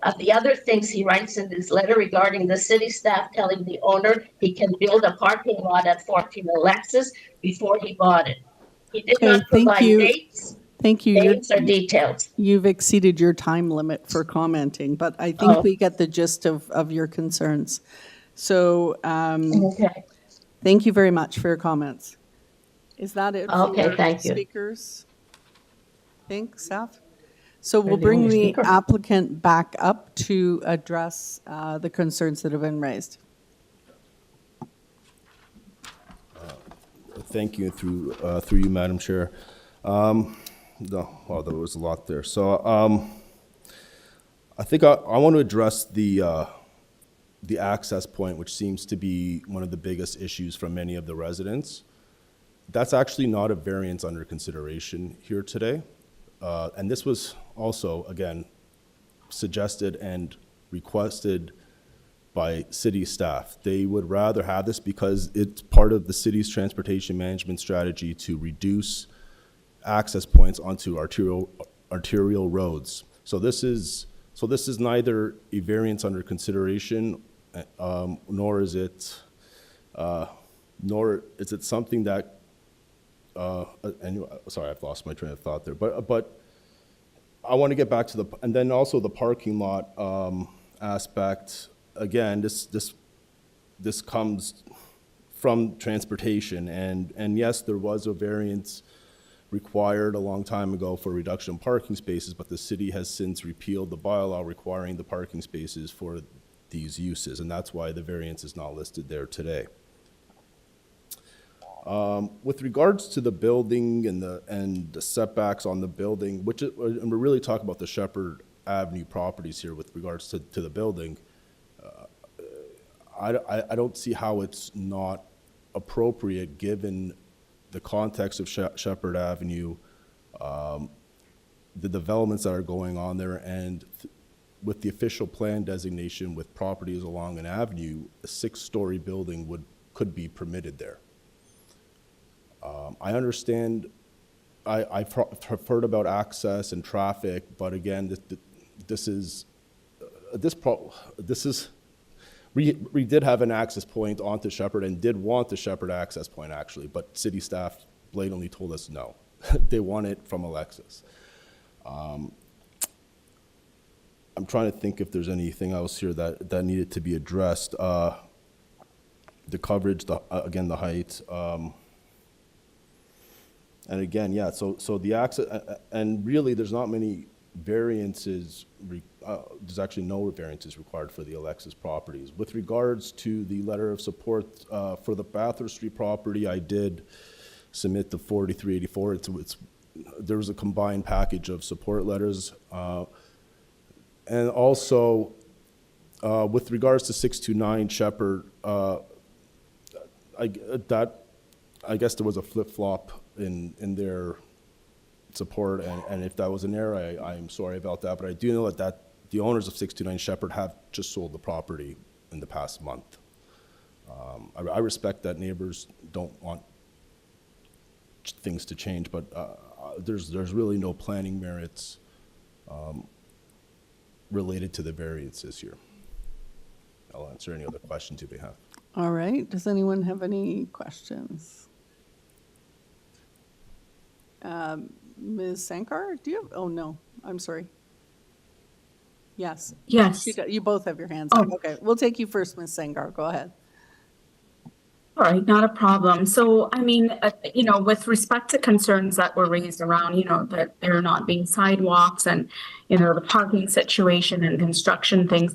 of the other things he writes in his letter regarding the city staff telling the owner he can build a parking lot at 14 Alexis before he bought it. He did not provide dates. Thank you. Dates or details. You've exceeded your time limit for commenting, but I think we get the gist of your concerns. So okay. Thank you very much for your comments. Is that it for thank you. speakers? Thanks, Seth. So we'll bring the applicant back up to address the concerns that have been raised. Thank you, through you, Madam Chair. Well, there was a lot there. So I think I want to address the access point, which seems to be one of the biggest issues from many of the residents. That's actually not a variance under consideration here today. And this was also, again, suggested and requested by city staff. They would rather have this because it's part of the city's transportation management strategy to reduce access points onto arterial roads. So this is neither a variance under consideration, nor is it something that. Sorry, I've lost my train of thought there. But I want to get back to and then also the parking lot aspect. Again, this comes from transportation, and yes, there was a variance required a long time ago for reduction in parking spaces, but the city has since repealed the bylaw requiring the parking spaces for these uses, and that's why the variance is not listed there today. With regards to the building and the setbacks on the building, and we're really talking about the Sheppard Avenue properties here with regards to the building, I don't see how it's not appropriate given the context of Sheppard Avenue, the developments that are going on there, and with the official plan designation with properties along an avenue, a 6-story building could be permitted there. I understand, I've heard about access and traffic, but again, we did have an access point onto Sheppard and did want the Sheppard access point actually, but city staff blatantly told us no. They want it from Alexis. I'm trying to think if there's anything else here that needed to be addressed. The coverage, again, the height. And again, yeah, so the access, and really there's not many variances, there's actually no variances required for the Alexis properties. With regards to the letter of support for the Bathurst Street property, I did submit the 4384. It's there was a combined package of support letters. And also, with regards to 629 Sheppard, I guess there was a flip-flop in their support, and if that was an error, I'm sorry about that, but I do know that the owners of 629 Sheppard have just sold the property in the past month. I respect that neighbors don't want things to change, but there's really no planning merits related to the variances here. I'll answer any other questions you may have. All right, does anyone have any questions? Ms. Sankar, do you have, oh no, I'm sorry. Yes. Yes. You both have your hands up. Okay, we'll take you first, Ms. Sankar, go ahead. All right, not a problem. So, I mean, with respect to concerns that were raised around, that there not being sidewalks and, the parking situation and construction things,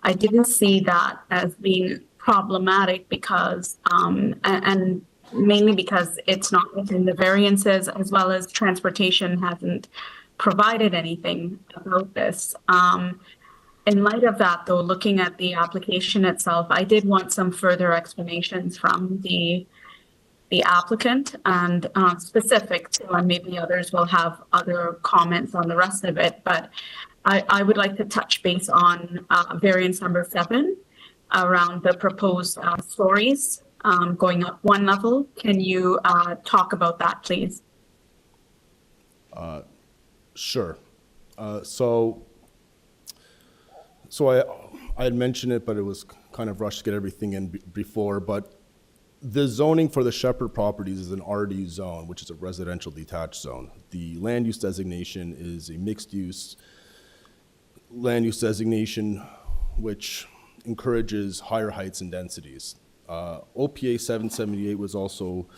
I didn't see that as being problematic because, and mainly because it's not within the variances, as well as transportation hasn't provided anything about this. In light of that, though, looking at the application itself, I did want some further explanations from the applicant and specific to, and maybe others will have other comments on the rest of it, but I would like to touch base on variance number 7 around the proposed stories going up one level. Can you talk about that, please? Sure. So I had mentioned it, but it was kind of rushed to get everything in before. But the zoning for the Sheppard properties is an RD zone, which is a residential detached zone. The land use designation is a mixed use land use designation, which encourages higher heights and densities. OPA 778 was also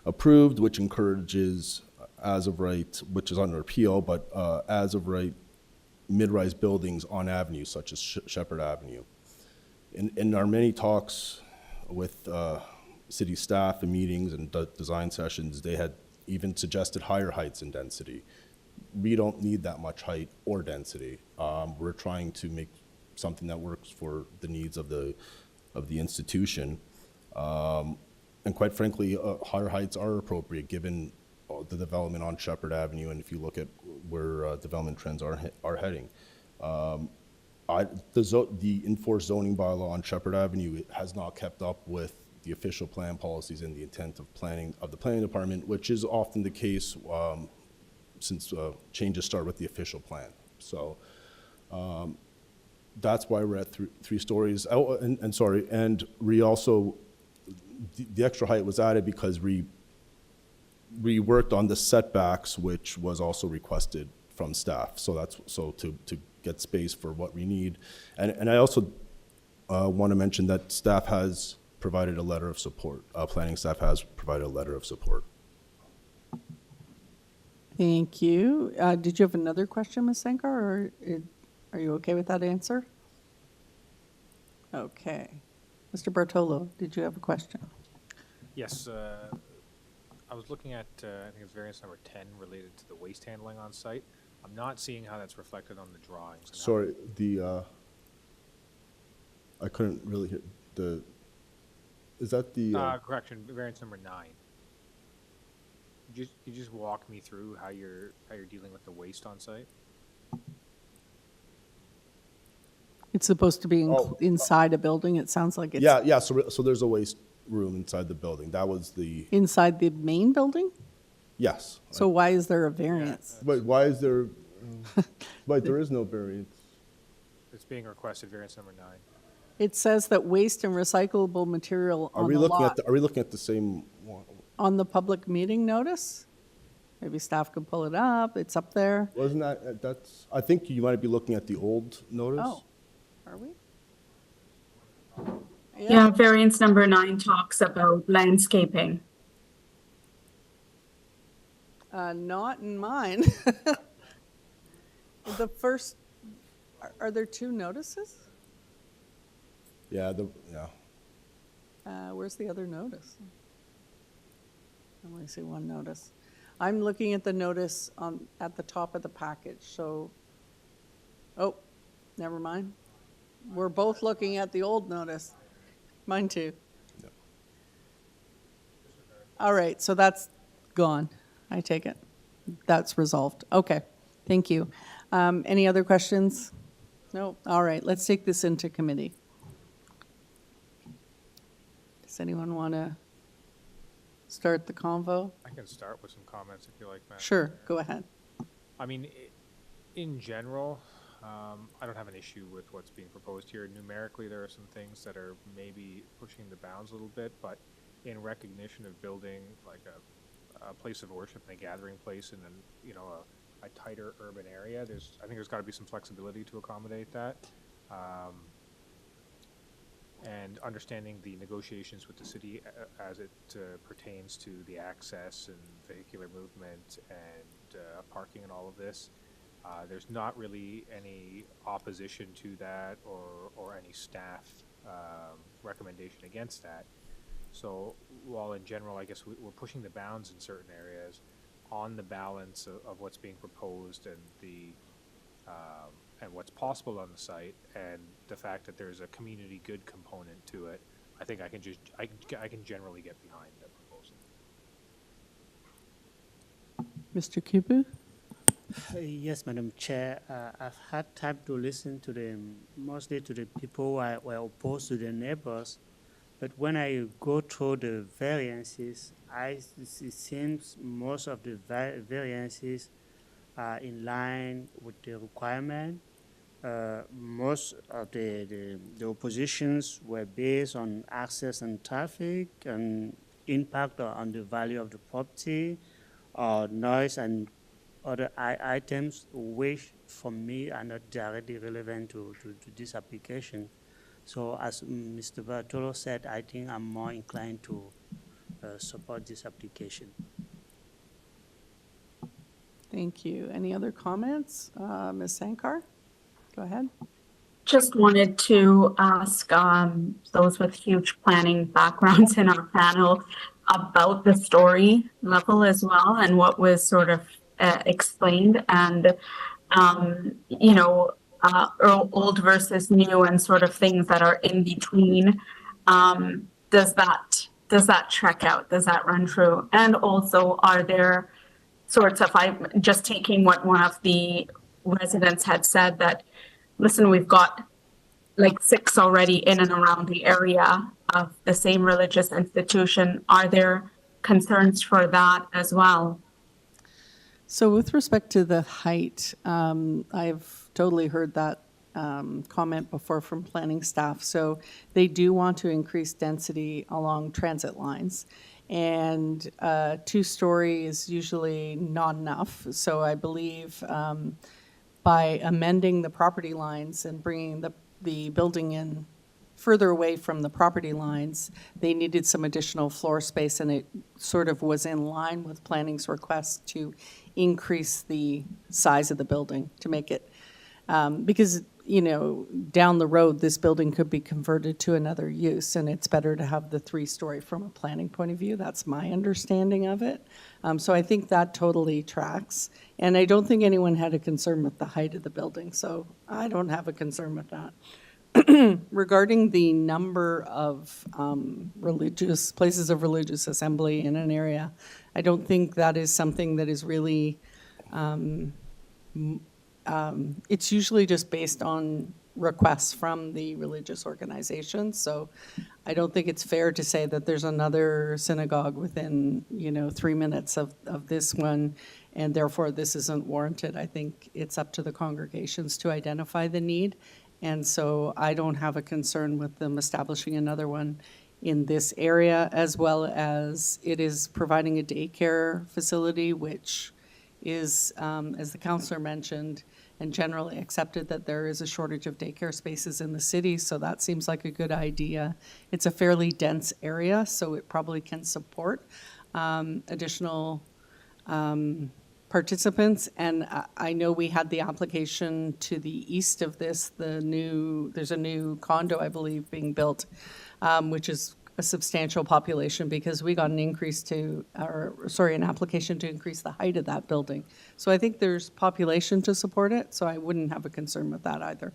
approved, which encourages as of right, which is under appeal, but as of right mid-rise buildings on avenues such as Sheppard Avenue. In our many talks with city staff and meetings and design sessions, they had even suggested higher heights and density. We don't need that much height or density. We're trying to make something that works for the needs of the institution. And quite frankly, higher heights are appropriate given the development on Sheppard Avenue, and if you look at where development trends are heading. The enforced zoning bylaw on Sheppard Avenue has not kept up with the official plan policies and the intent of the planning department, which is often the case since changes start with the official plan. So that's why we're at three stories. Oh, and we also, the extra height was added because we worked on the setbacks, which was also requested from staff. So to get space for what we need. And I also want to mention that staff has provided a letter of support. Planning staff has provided a letter of support. Thank you. Did you have another question, Ms. Sankar, or are you okay with that answer? Okay. Mr. Bartolo, did you have a question? Yes. I was looking at, I think it's variance number 10 related to the waste handling on site. I'm not seeing how that's reflected on the drawings. Sorry, I couldn't really hear is that the? Correction, variance number 9. You just walk me through how you're dealing with the waste on site? It's supposed to be inside a building. It sounds like it's. Yeah. So there's a waste room inside the building. That was the. Inside the main building? Yes. So why is there a variance? But why is there? But there is no variance. It's being requested, variance number 9. It says that waste and recyclable material on the lot. Are we looking at the same one? On the public meeting notice? Maybe staff could pull it up. It's up there. Wasn't that's? I think you might be looking at the old notice. Oh, are we? Yeah, variance number 9 talks about landscaping. Not in mine. The first, are there 2 notices? Yeah, Where's the other notice? I only see one notice. I'm looking at the notice at the top of the package, so, oh, never mind. We're both looking at the old notice. Mine too. All right, so that's gone, I take it. That's resolved. Okay, thank you. Any other questions? No? All right, let's take this into committee. Does anyone want to start the convo? I can start with some comments if you like, Matt. Sure, go ahead. I mean, in general, I don't have an issue with what's being proposed here. Numerically, there are some things that are maybe pushing the bounds a little bit, but in recognition of building like a place of worship and a gathering place in a tighter urban area, I think there's got to be some flexibility to accommodate that. And understanding the negotiations with the city as it pertains to the access and vehicular movement and parking and all of this. There's not really any opposition to that or any staff recommendation against that. So while in general, I guess we're pushing the bounds in certain areas, on the balance of what's being proposed and and what's possible on the site, and the fact that there's a community good component to it, I think I can generally get behind the proposal. Mr. Kibu? Yes, Madam Chair. I've had time to listen to mostly to the people who were opposed to the neighbors. But when I go through the variances, it seems most of the variances are in line with the requirement. Most of the oppositions were based on access and traffic and impact on the value of the property, or noise and other items, which for me are not directly relevant to this application. So as Mr. Bartolo said, I think I'm more inclined to support this application. Thank you. Any other comments? Ms. Sankar, go ahead. Just wanted to ask those with huge planning backgrounds in our panel about the story level as well, and what was sort of explained, and old versus new and sort of things that are in between. Does that track out? Does that run true? And also, are there sorts of, I'm just taking what one of the residents had said, that, listen, we've got like 6 already in and around the area of the same religious institution. Are there concerns for that as well? So with respect to the height, I've totally heard that comment before from planning staff. So they do want to increase density along transit lines. And 2-story is usually not enough. So I believe by amending the property lines and bringing the building in further away from the property lines, they needed some additional floor space, and it sort of was in line with planning's request to increase the size of the building to make it, because, down the road, this building could be converted to another use, and it's better to have the 3-story from a planning point of view. That's my understanding of it. So I think that totally tracks. And I don't think anyone had a concern with the height of the building, so I don't have a concern with that. Regarding the number of religious places of religious assembly in an area, I don't think that is something that is really, it's usually just based on requests from the religious organizations. So I don't think it's fair to say that there's another synagogue within, 3 minutes of this one, and therefore this isn't warranted. I think it's up to the congregations to identify the need. And so I don't have a concern with them establishing another one in this area, as well as it is providing a daycare facility, which is, as the councillor mentioned, and generally accepted, that there is a shortage of daycare spaces in the city. So that seems like a good idea. It's a fairly dense area, so it probably can support additional participants. And I know we had the application to the east of this, there's a new condo, I believe, being built, which is a substantial population because we got an increase to, an application to increase the height of that building. So I think there's population to support it, so I wouldn't have a concern with that either,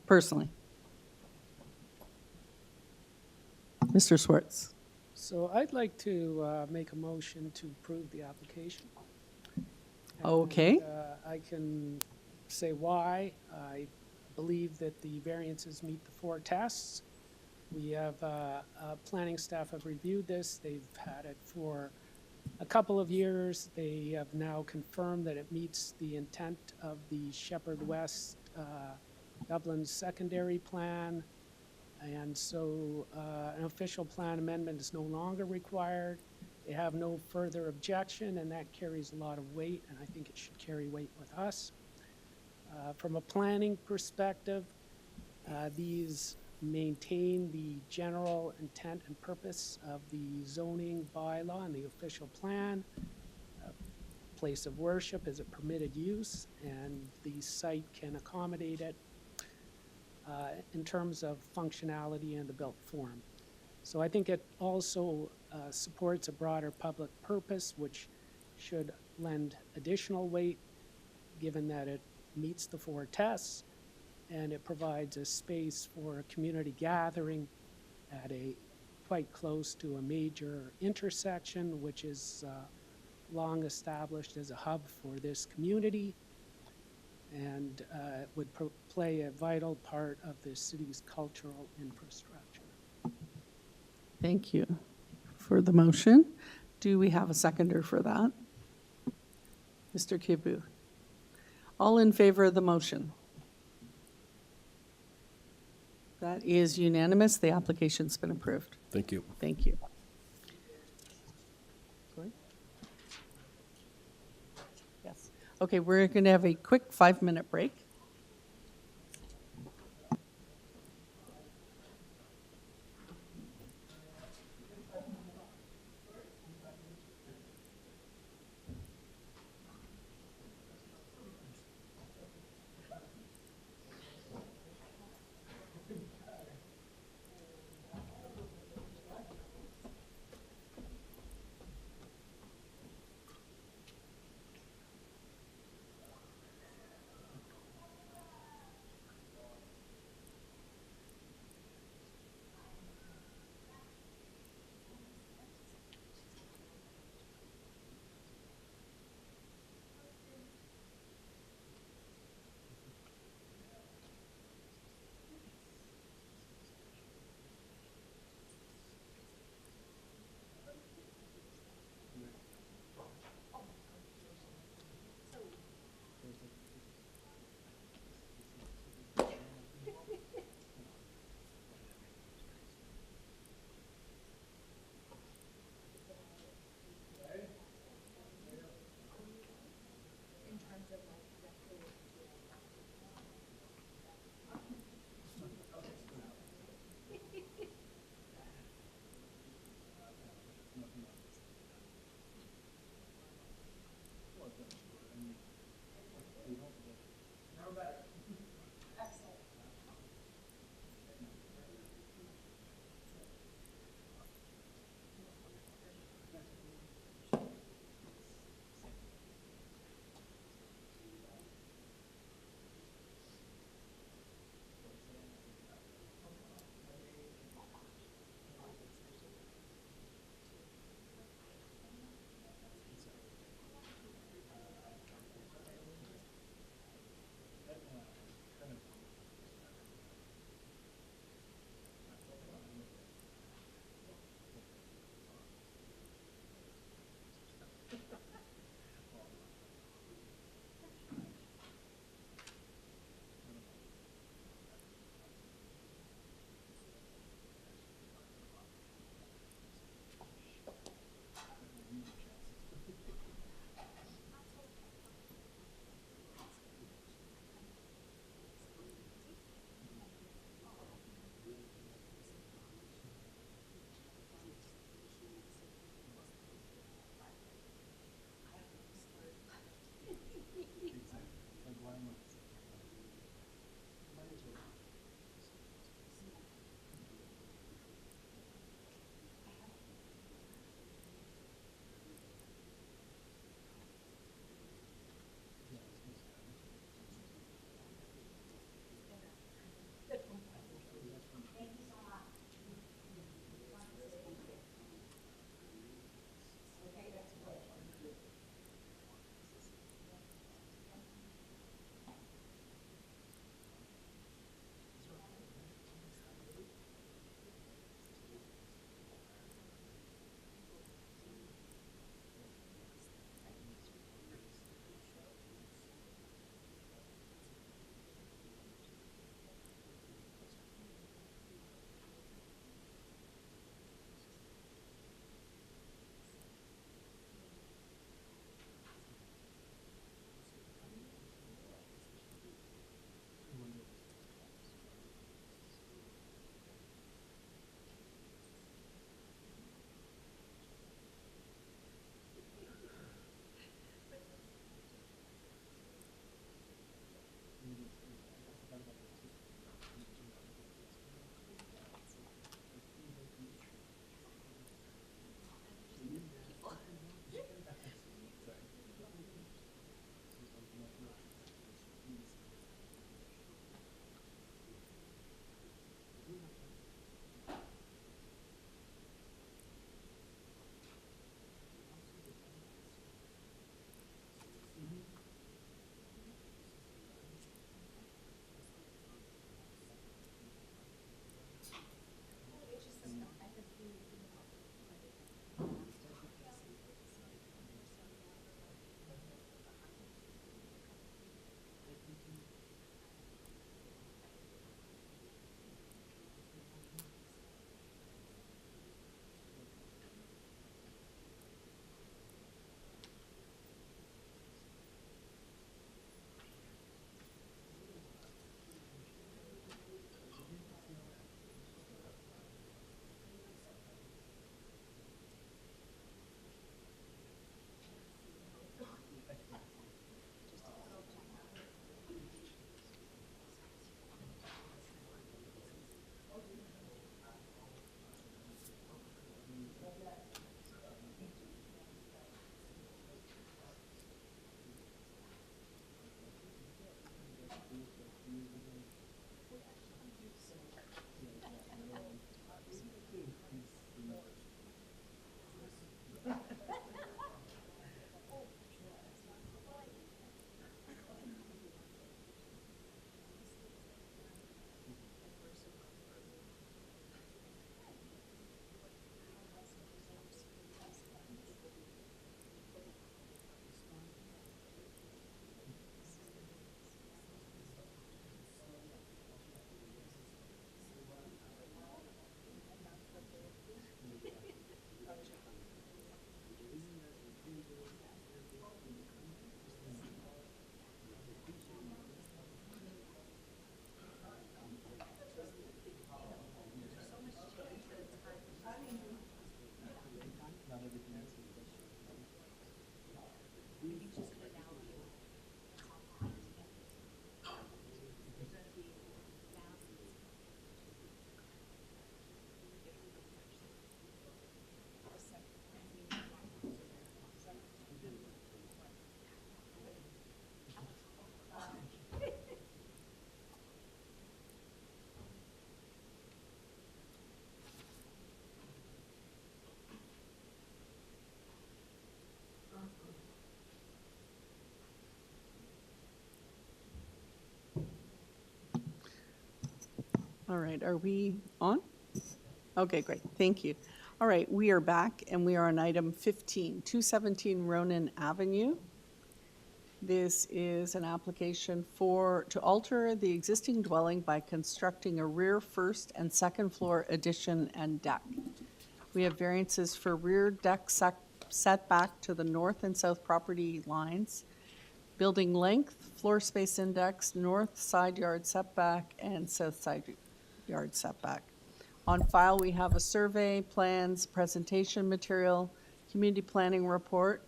personally. Mr. Swartz. So I'd like to make a motion to approve the application. Okay. And, I can say why. I believe that the variances meet the 4 tests. We have, planning staff have reviewed this. They've had it for a couple of years. They have now confirmed that it meets the intent of the Sheppard West Dublin secondary plan. And so an official plan amendment is no longer required. They have no further objection, and that carries a lot of weight, and I think it should carry weight with us. From a planning perspective, these maintain the general intent and purpose of the zoning bylaw and the official plan. Place of worship is a permitted use, and the site can accommodate it in terms of functionality and the built form. So I think it also supports a broader public purpose, which should lend additional weight given that it meets the 4 tests, and it provides a space for a community gathering at a quite close to a major intersection, which is long established as a hub for this community, and would play a vital part of the city's cultural infrastructure. Thank you for the motion. Do we have a seconder for that? Mr. Kibu. All in favor of the motion? That is unanimous. The application's been approved. Thank you. Thank you. Sorry? Yes. Okay, we're going to have a quick 5-minute break. All right, are we on? Okay, great, thank you. All right, we are back, and we are on item 15, 217 Ronan Avenue. This is an application to alter the existing dwelling by constructing a rear first and second floor addition and deck. We have variances for rear deck setback to the north and south property lines, building length, floor space index, north side yard setback, and south side yard setback. On file, we have a survey, plans, presentation material, community planning report,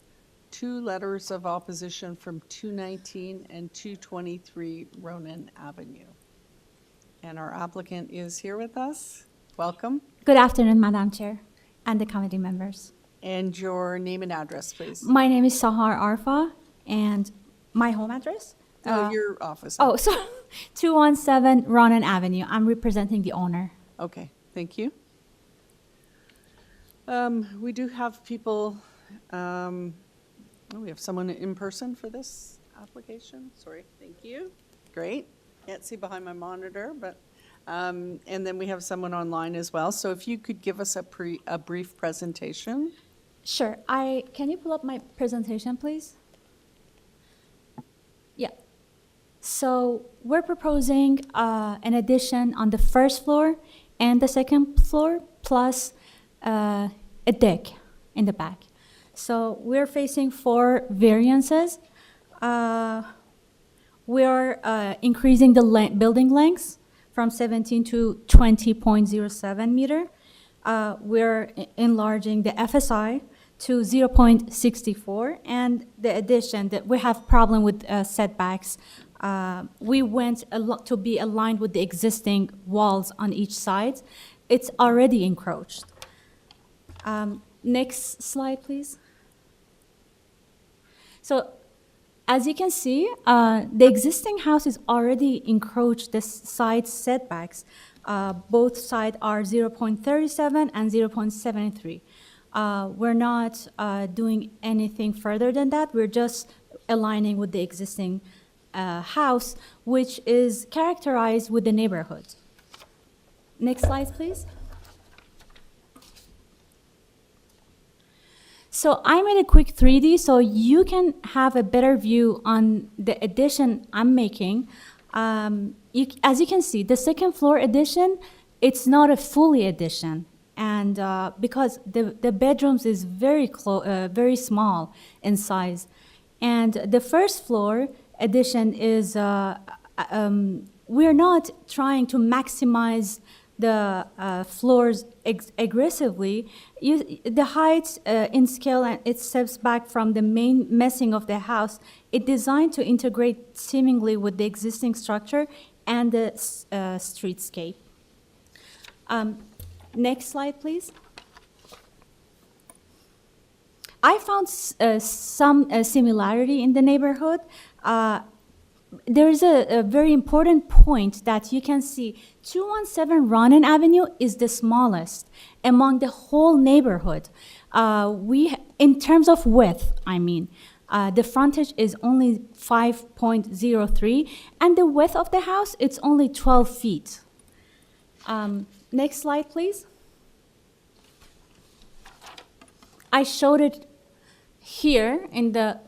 2 letters of opposition from 219 and 223 Ronan Avenue. And our applicant is here with us. Welcome. Good afternoon, Madam Chair and the committee members. And your name and address, please. My name is Sahar Arfa, and my home address? Your office. Oh, so 217 Ronan Avenue. I'm representing the owner. Okay, thank you. We do have people, we have someone in person for this application. Sorry, thank you. Great. Can't see behind my monitor, but, and then we have someone online as well. So if you could give us a brief presentation. Sure. Can you pull up my presentation, please? Yeah. So we're proposing an addition on the first floor and the second floor, plus a deck in the back. So we're facing 4 variances. We are increasing the building lengths from 17 to 20.07 meter. We're enlarging the FSI to 0.64, and the addition that we have problem with setbacks. We went to be aligned with the existing walls on each side. It's already encroached. Next slide, please. So as you can see, the existing house is already encroached the side setbacks. Both sides are 0.37 and 0.73. We're not doing anything further than that. We're just aligning with the existing house, which is characterized with the neighborhood. Next slide, please. So I made a quick 3D so you can have a better view on the addition I'm making. As you can see, the second floor addition, it's not a fully addition. And because the bedrooms is very small in size. And the first floor addition is, we're not trying to maximize the floors aggressively. The height in scale, and it steps back from the main messing of the house. It's designed to integrate seemingly with the existing structure and the streetscape. Next slide, please. I found some similarity in the neighborhood. There is a very important point that you can see. 217 Ronan Avenue is the smallest among the whole neighborhood. In terms of width, I mean, the frontage is only 5.03, and the width of the house, it's only 12 feet. Next slide, please. I showed it here in the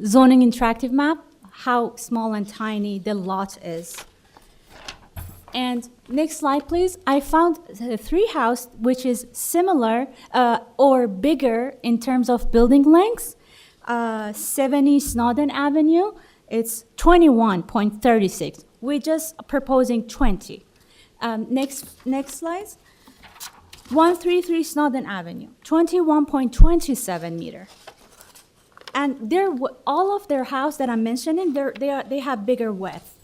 zoning interactive map, how small and tiny the lot is. And next slide, please. I found 3 houses which is similar or bigger in terms of building lengths. 70 Snowden Avenue, it's 21.36. We're just proposing 20. Next slide. 133 Snowden Avenue, 21.27 meter. And all of their house that I'm mentioning, they have bigger width.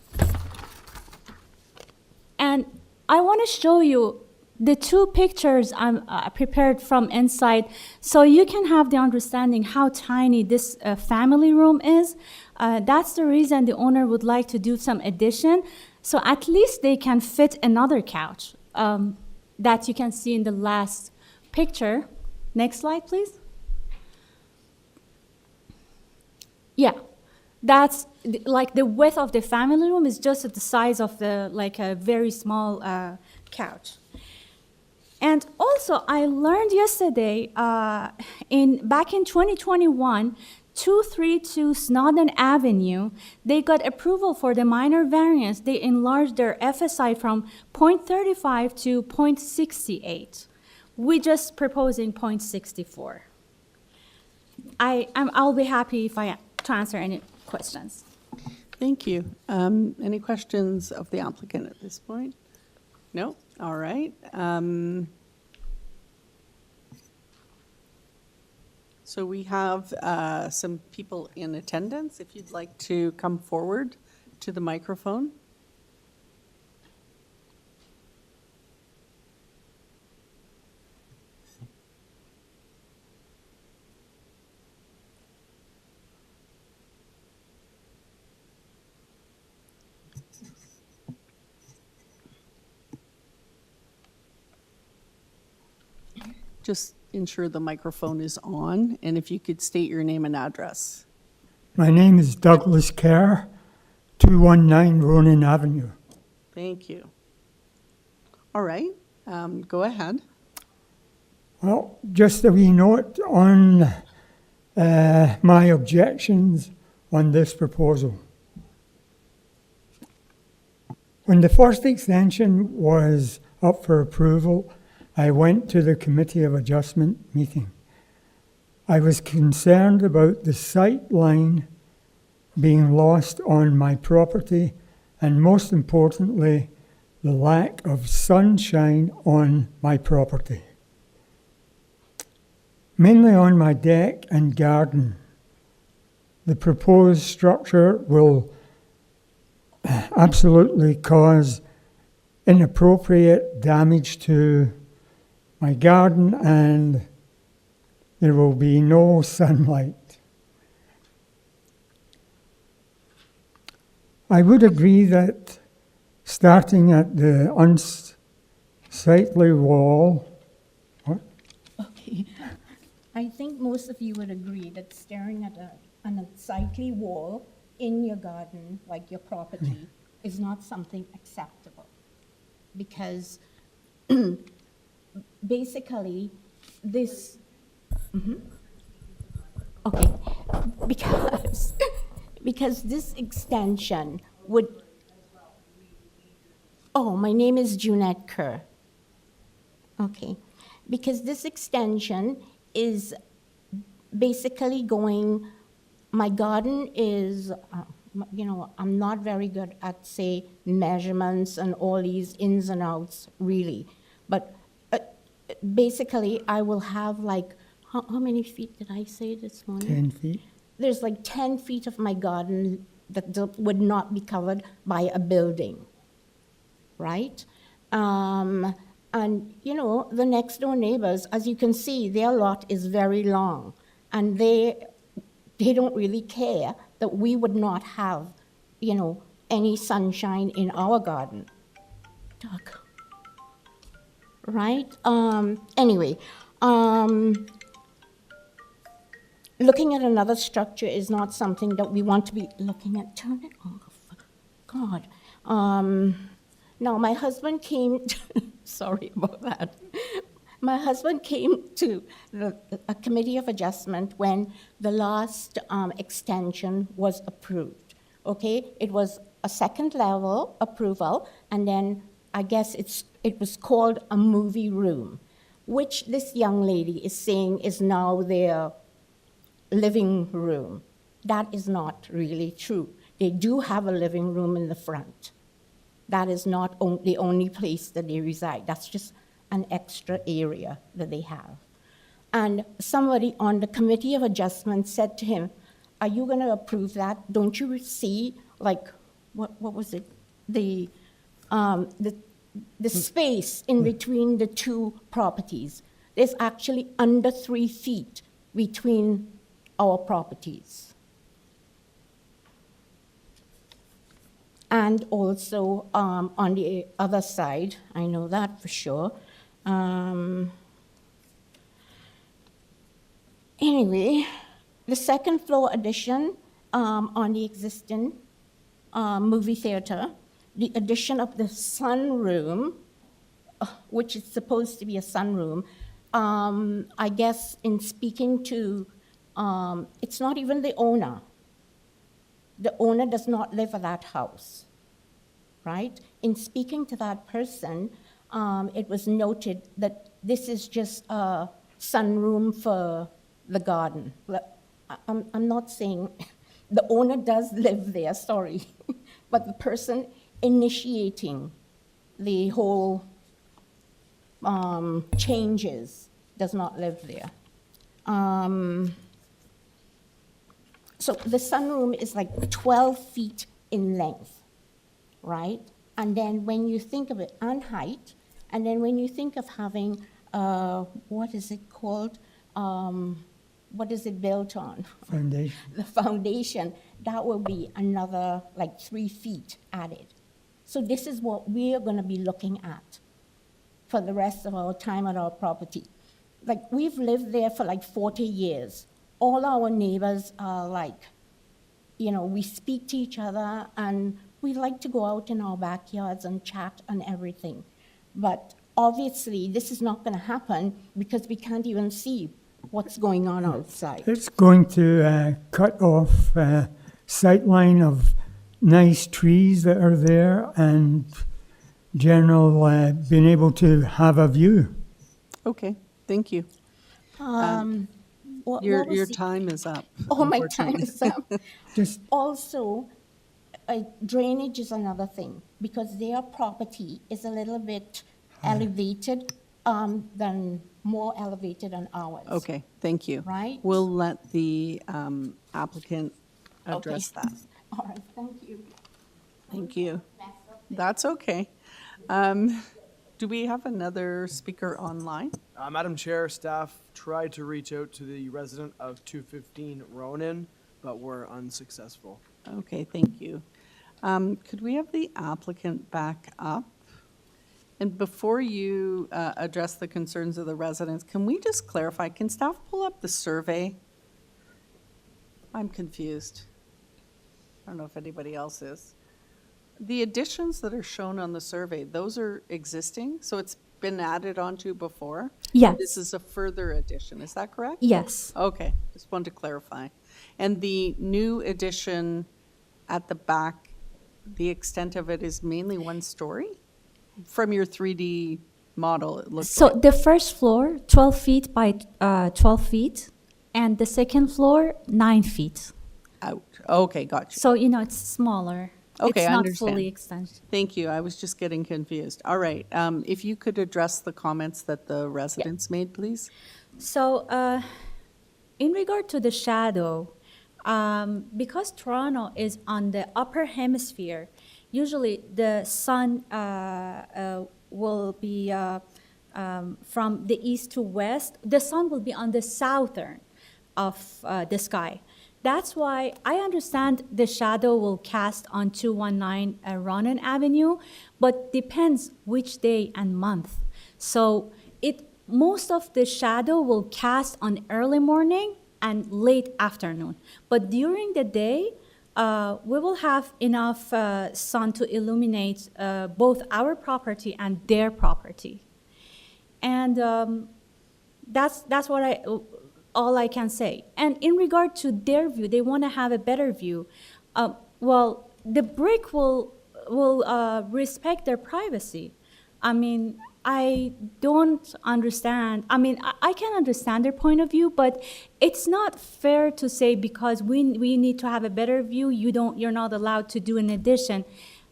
And I want to show you the 2 pictures I'm prepared from inside, so you can have the understanding how tiny this family room is. That's the reason the owner would like to do some addition, so at least they can fit another couch that you can see in the last picture. Next slide, please. Yeah, that's like the width of the family room is just the size of a very small couch. And also, I learned yesterday, back in 2021, 232 Snowden Avenue, they got approval for the minor variance. They enlarged their FSI from 0.35 to 0.68. We're just proposing 0.64. I'll be happy if I to answer any questions. Thank you. Any questions of the applicant at this point? No? All right. So we have some people in attendance. If you'd like to come forward to the microphone. Just ensure the microphone is on, and if you could state your name and address. My name is Douglas Kerr, 219 Ronan Avenue. Thank you. All right, go ahead. Well, just a wee note on my objections on this proposal. When the first extension was up for approval, I went to the Committee of Adjustment meeting. I was concerned about the sight line being lost on my property, and most importantly, the lack of sunshine on my property. Mainly on my deck and garden. The proposed structure will absolutely cause inappropriate damage to my garden, and there will be no sunlight. I would agree that starting at the unsightly wall, Okay. I think most of you would agree that staring at an unsightly wall in your garden, like your property, is not something acceptable. Because basically, this, okay, because this extension would, oh, my name is Junette Kerr. Okay, because this extension is basically going, my garden is, I'm not very good at, say, measurements and all these ins and outs, really. But basically, I will have like, how many feet did I say this morning? 10 feet. There's like 10 feet of my garden that would not be covered by a building, right? And, the next door neighbors, as you can see, their lot is very long. And they don't really care that we would not have, any sunshine in our garden. Doug. Right? Anyway, looking at another structure is not something that we want to be looking at. Turn it off. God. Now, my husband came, sorry about that. My husband came to a committee of adjustment when the last extension was approved. Okay, it was a second level approval, and then I guess it was called a movie room, which this young lady is saying is now their living room. That is not really true. They do have a living room in the front. That is not the only place that they reside. That's just an extra area that they have. And somebody on the Committee of Adjustment said to him, are you going to approve that? Don't you see, like, what was it? The space in between the two properties. There's actually under 3 feet between our properties. And also on the other side, I know that for sure. Anyway, the second floor addition on the existing movie theater, the addition of the sunroom which is supposed to be a sunroom. I guess in speaking to, it's not even the owner. The owner does not live at that house, right? In speaking to that person, it was noted that this is just a sunroom for the garden. I'm not saying the owner does live there, sorry, but the person initiating the whole changes does not live there. So the sunroom is like 12 feet in length, right? And then when you think of it, and height, and then when you think of having, what is it called? What is it built on? Foundation. The foundation, that will be another like 3 feet added. So this is what we are going to be looking at for the rest of our time at our property. Like, we've lived there for like 40 years. All our neighbors are like, you know, we speak to each other and we like to go out in our backyards and chat and everything. But obviously, this is not going to happen because we can't even see what's going on outside. It's going to cut off sight line of nice trees that are there and general being able to have a view. Okay, thank you. What Your was the- time is up. Oh, my time unfortunately. is up. Just Also, drainage is another thing because their property is a little bit elevated, more elevated than ours. Okay, thank you. Right? We'll let the applicant address Okay. that. All right, thank you. Thank you. That's okay. Do we have another speaker online? Madam Chair, staff tried to reach out to the resident of 215 Ronan, but were unsuccessful. Okay, thank you. Could we have the applicant back up? And before you address the concerns of the residents, can we just clarify, can staff pull up the survey? I'm confused. I don't know if anybody else is. The additions that are shown on the survey, those are existing, so it's been added onto before? Yes. This is a further addition, is that correct? Yes. Okay, just wanted to clarify. And the new addition at the back, the extent of it is mainly one story? From your 3D model, it looks So like. the first floor, 12 feet by 12 feet, and the second floor, 9 feet. Out. Okay, gotcha. So, you know, it's smaller. Okay, it's I not understand. fully extended. Thank you. I was just getting confused. All right. If you could address the comments that the residents made, please. So, in regard to the shadow, because Toronto is on the upper hemisphere, usually the sun will be from the east to west. The sun will be on the southern of the sky. That's why I understand the shadow will cast on 219 Ronan Avenue, but depends which day and month. So most of the shadow will cast on early morning and late afternoon. But during the day, we will have enough sun to illuminate both our property and their property. And that's what all I can say. And in regard to their view, they want to have a better view. Well, the brick will respect their privacy. I mean, I don't understand. I mean, I can understand their point of view, but it's not fair to say because we need to have a better view, you're not allowed to do an addition.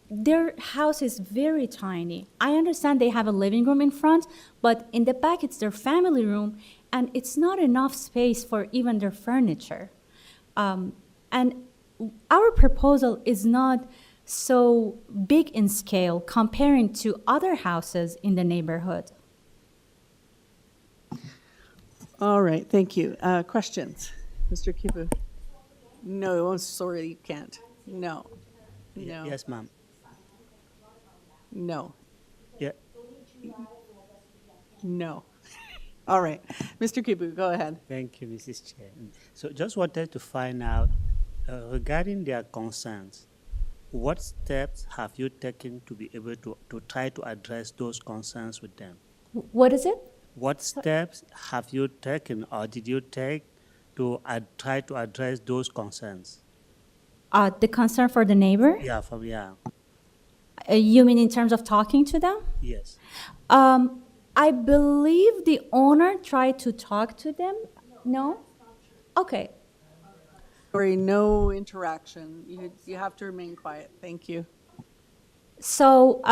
Their house is very tiny. I understand they have a living room in front, but in the back it's their family room, and it's not enough space for even their furniture. And our proposal is not so big in scale comparing to other houses in the neighborhood. All right, thank you. Questions? Mr. Kibu? No, I'm sorry, you can't. No. No. Yes, ma'am. No. Yeah. No. All right. Mr. Kibu, go ahead. Thank you, Mrs. Chair. So just wanted to find out regarding their concerns. what steps have you taken to be able to try to address those concerns with them? What is it? What steps have you taken or did you take to try to address those concerns? The concern for the neighbor? Yeah. You mean in terms of talking to them? Yes. I believe the owner tried to talk to them. No? Okay. Sorry, no interaction. You have to remain quiet. Thank you. So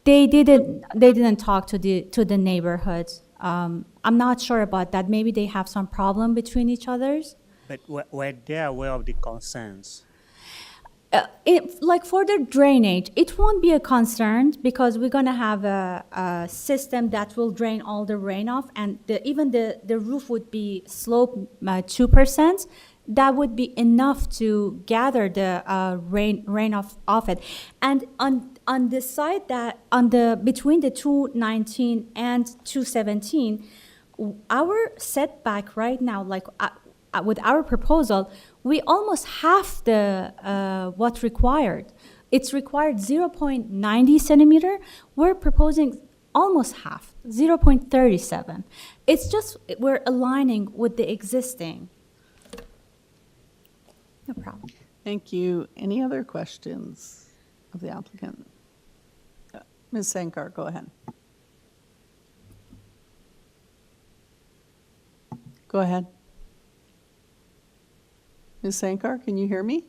they didn't talk to the neighborhood. I'm not sure about that. Maybe they have some problem between each others. But were they aware of the concerns? Like for the drainage, it won't be a concern because we're gonna have a system that will drain all the rain off, and even the roof would be sloped 2%. That would be enough to gather the rain off it. And on the side between the 219 and 217, our setback right now, like with our proposal, we almost half the what's required. It's required 0.90 centimeter. We're proposing almost half, 0.37. It's just we're aligning with the existing. No problem. Thank you. Any other questions of the applicant? Ms. Sankar, go ahead. Go ahead. Ms. Sankar, can you hear me?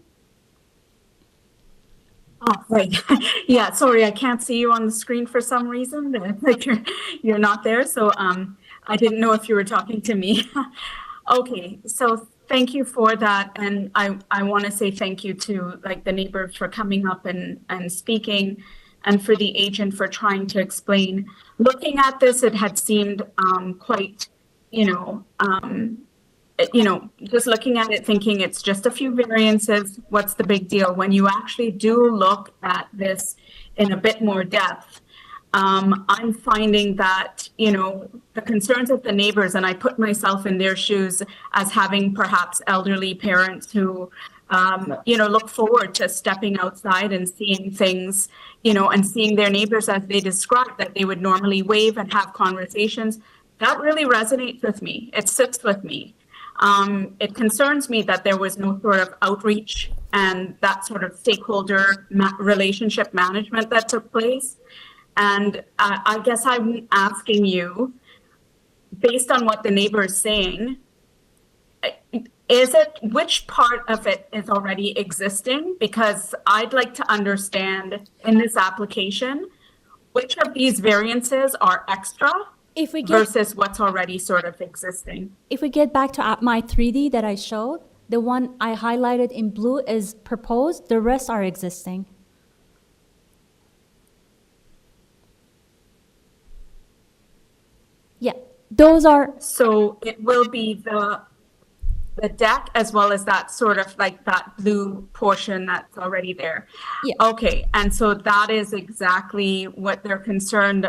Oh, right. Yeah, sorry, I can't see you on the screen for some reason. Like you're not there, so I didn't know if you were talking to me. Okay, so thank you for that, and I want to say thank you to like the neighbors for coming up and speaking, and for the agent for trying to explain. Looking at this, it had seemed quite, just looking at it, thinking it's just a few variances. What's the big deal? When you actually do look at this in a bit more depth, I'm finding that, the concerns of the neighbors, and I put myself in their shoes as having perhaps elderly parents who, look forward to stepping outside and seeing things, and seeing their neighbors as they describe that they would normally wave and have conversations. That really resonates with me. It sits with me. It concerns me that there was no sort of outreach and that sort of stakeholder relationship management that took place. And I guess I'm asking you, based on what the neighbor is saying, which part of it is already existing? Because I'd like to understand in this application, which of these variances are extra versus what's already sort of existing. If we get back to my 3D that I showed, the one I highlighted in blue is proposed, the rest are existing. Yeah, those are. So it will be the deck as well as that sort of like that blue portion that's already there. Yeah. Okay, and so that is exactly what they're concerned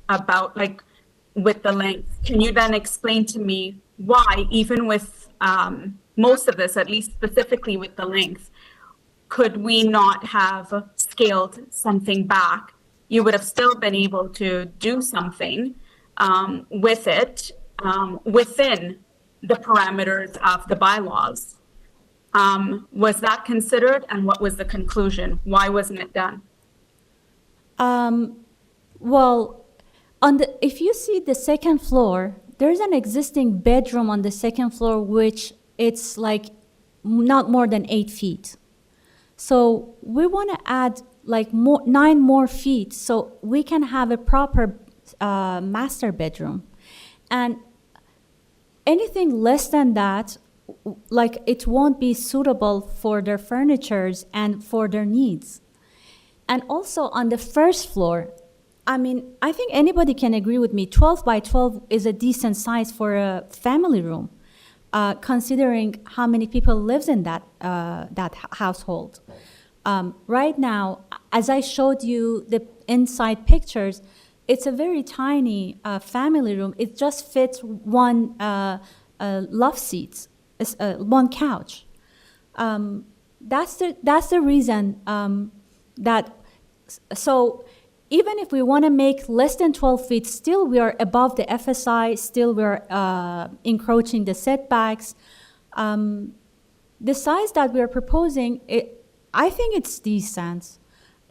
about, like with the length. Can you then explain to me why, even with most of this, at least specifically with the length, could we not have scaled something back? You would have still been able to do something with it within the parameters of the bylaws. Was that considered, and what was the conclusion? Why wasn't it done? Well, if you see the second floor, there's an existing bedroom on the second floor, which it's like not more than 8 feet. So we want to add like 9 more feet so we can have a proper master bedroom. And anything less than that, like it won't be suitable for their furnitures and for their needs. And also on the first floor, I mean, I think anybody can agree with me, 12 by 12 is a decent size for a family room, considering how many people lives in that household. Right now, as I showed you the inside pictures, it's a very tiny family room. It just fits one love seat, one couch. That's the reason that, so even if we want to make less than 12 feet, still we are above the FSI, still we're encroaching the setbacks. The size that we are proposing, I think it's decent.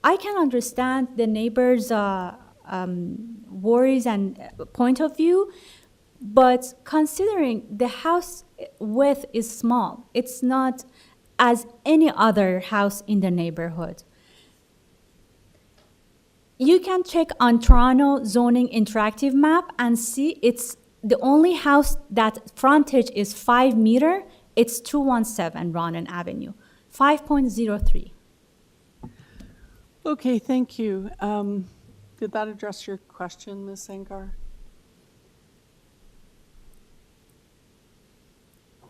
I can understand the neighbors' worries and point of view, but considering the house width is small, it's not as any other house in the neighborhood. You can check on Toronto zoning interactive map and see it's the only house that frontage is 5 meter. It's 217 Ronan Avenue, 5.03. Okay, thank you. Did that address your question, Ms. Sangar?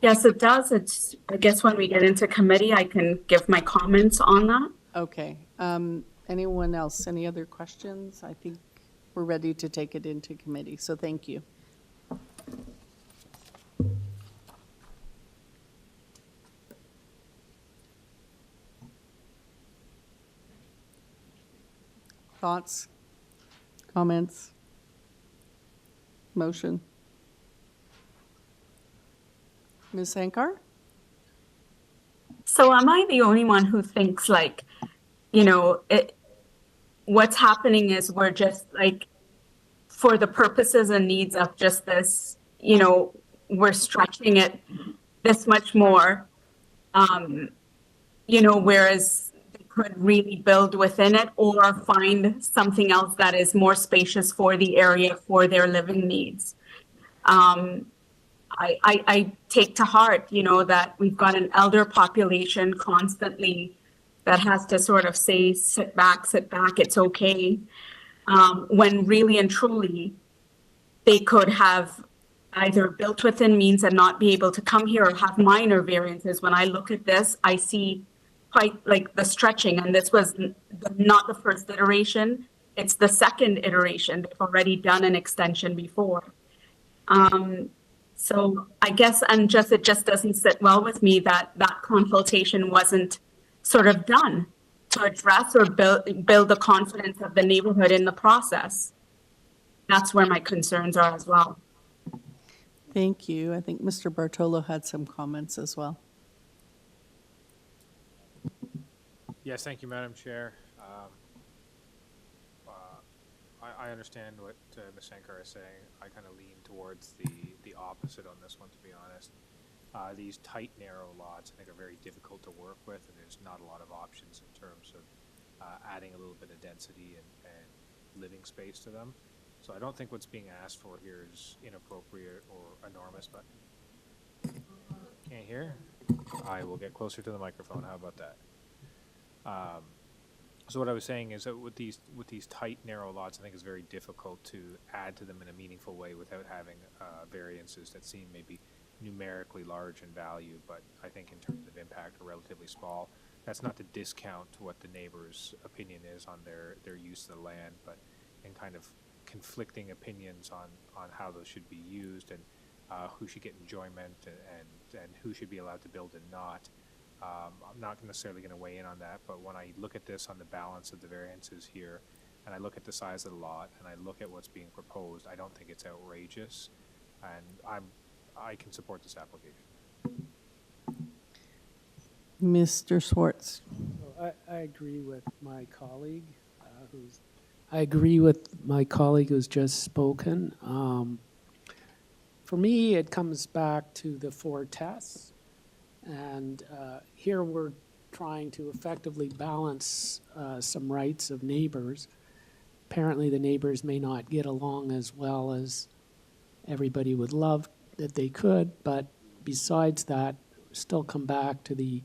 Yes, it does. It's, I guess when we get into committee, I can give my comments on that. Okay. Anyone else? Any other questions? I think we're ready to take it into committee, so thank you. Thoughts? Comments? Motion? Ms. Sankar? So am I the only one who thinks like, you know, what's happening is we're just like, for the purposes and needs of just this, you know, we're stretching it this much more, you know, whereas they could really build within it or find something else that is more spacious for the area for their living needs. I take to heart, you know, that we've got an elder population constantly that has to sort of say, sit back, it's okay. When really and truly, they could have either built within means and not be able to come here or have minor variances. When I look at this, I see quite like the stretching, and this was not the first iteration, it's the second iteration. They've already done an extension before. So I guess, and just it just doesn't sit well with me that that consultation wasn't sort of done to address or build the confidence of the neighborhood in the process. That's where my concerns are as well. Thank you. I think Mr. Bartolo had some comments as well. Yes, thank you, Madam Chair. I understand what Ms. Sankar is saying. I kind of lean towards the opposite on this one, to be honest. These tight, narrow lots, I think, are very difficult to work with, and there's not a lot of options in terms of adding a little bit of density and living space to them. So I don't think what's being asked for here is inappropriate or enormous, but can't hear? I will get closer to the microphone. How about that? So what I was saying is that with these tight, narrow lots, I think it's very difficult to add to them in a meaningful way without having variances that seem maybe numerically large in value, but I think in terms of impact are relatively small. That's not to discount what the neighbor's opinion is on their use of the land, but in kind of conflicting opinions on how those should be used and who should get enjoyment and who should be allowed to build and not. I'm not necessarily going to weigh in on that, but when I look at this on the balance of the variances here, and I look at the size of the lot, and I look at what's being proposed, I don't think it's outrageous, and I can support this application. Mr. Schwartz. I agree with my colleague who's just spoken. For me, it comes back to the 4 tests. And here we're trying to effectively balance some rights of neighbors. Apparently the neighbors may not get along as well as everybody would love that they could, but besides that, still come back to the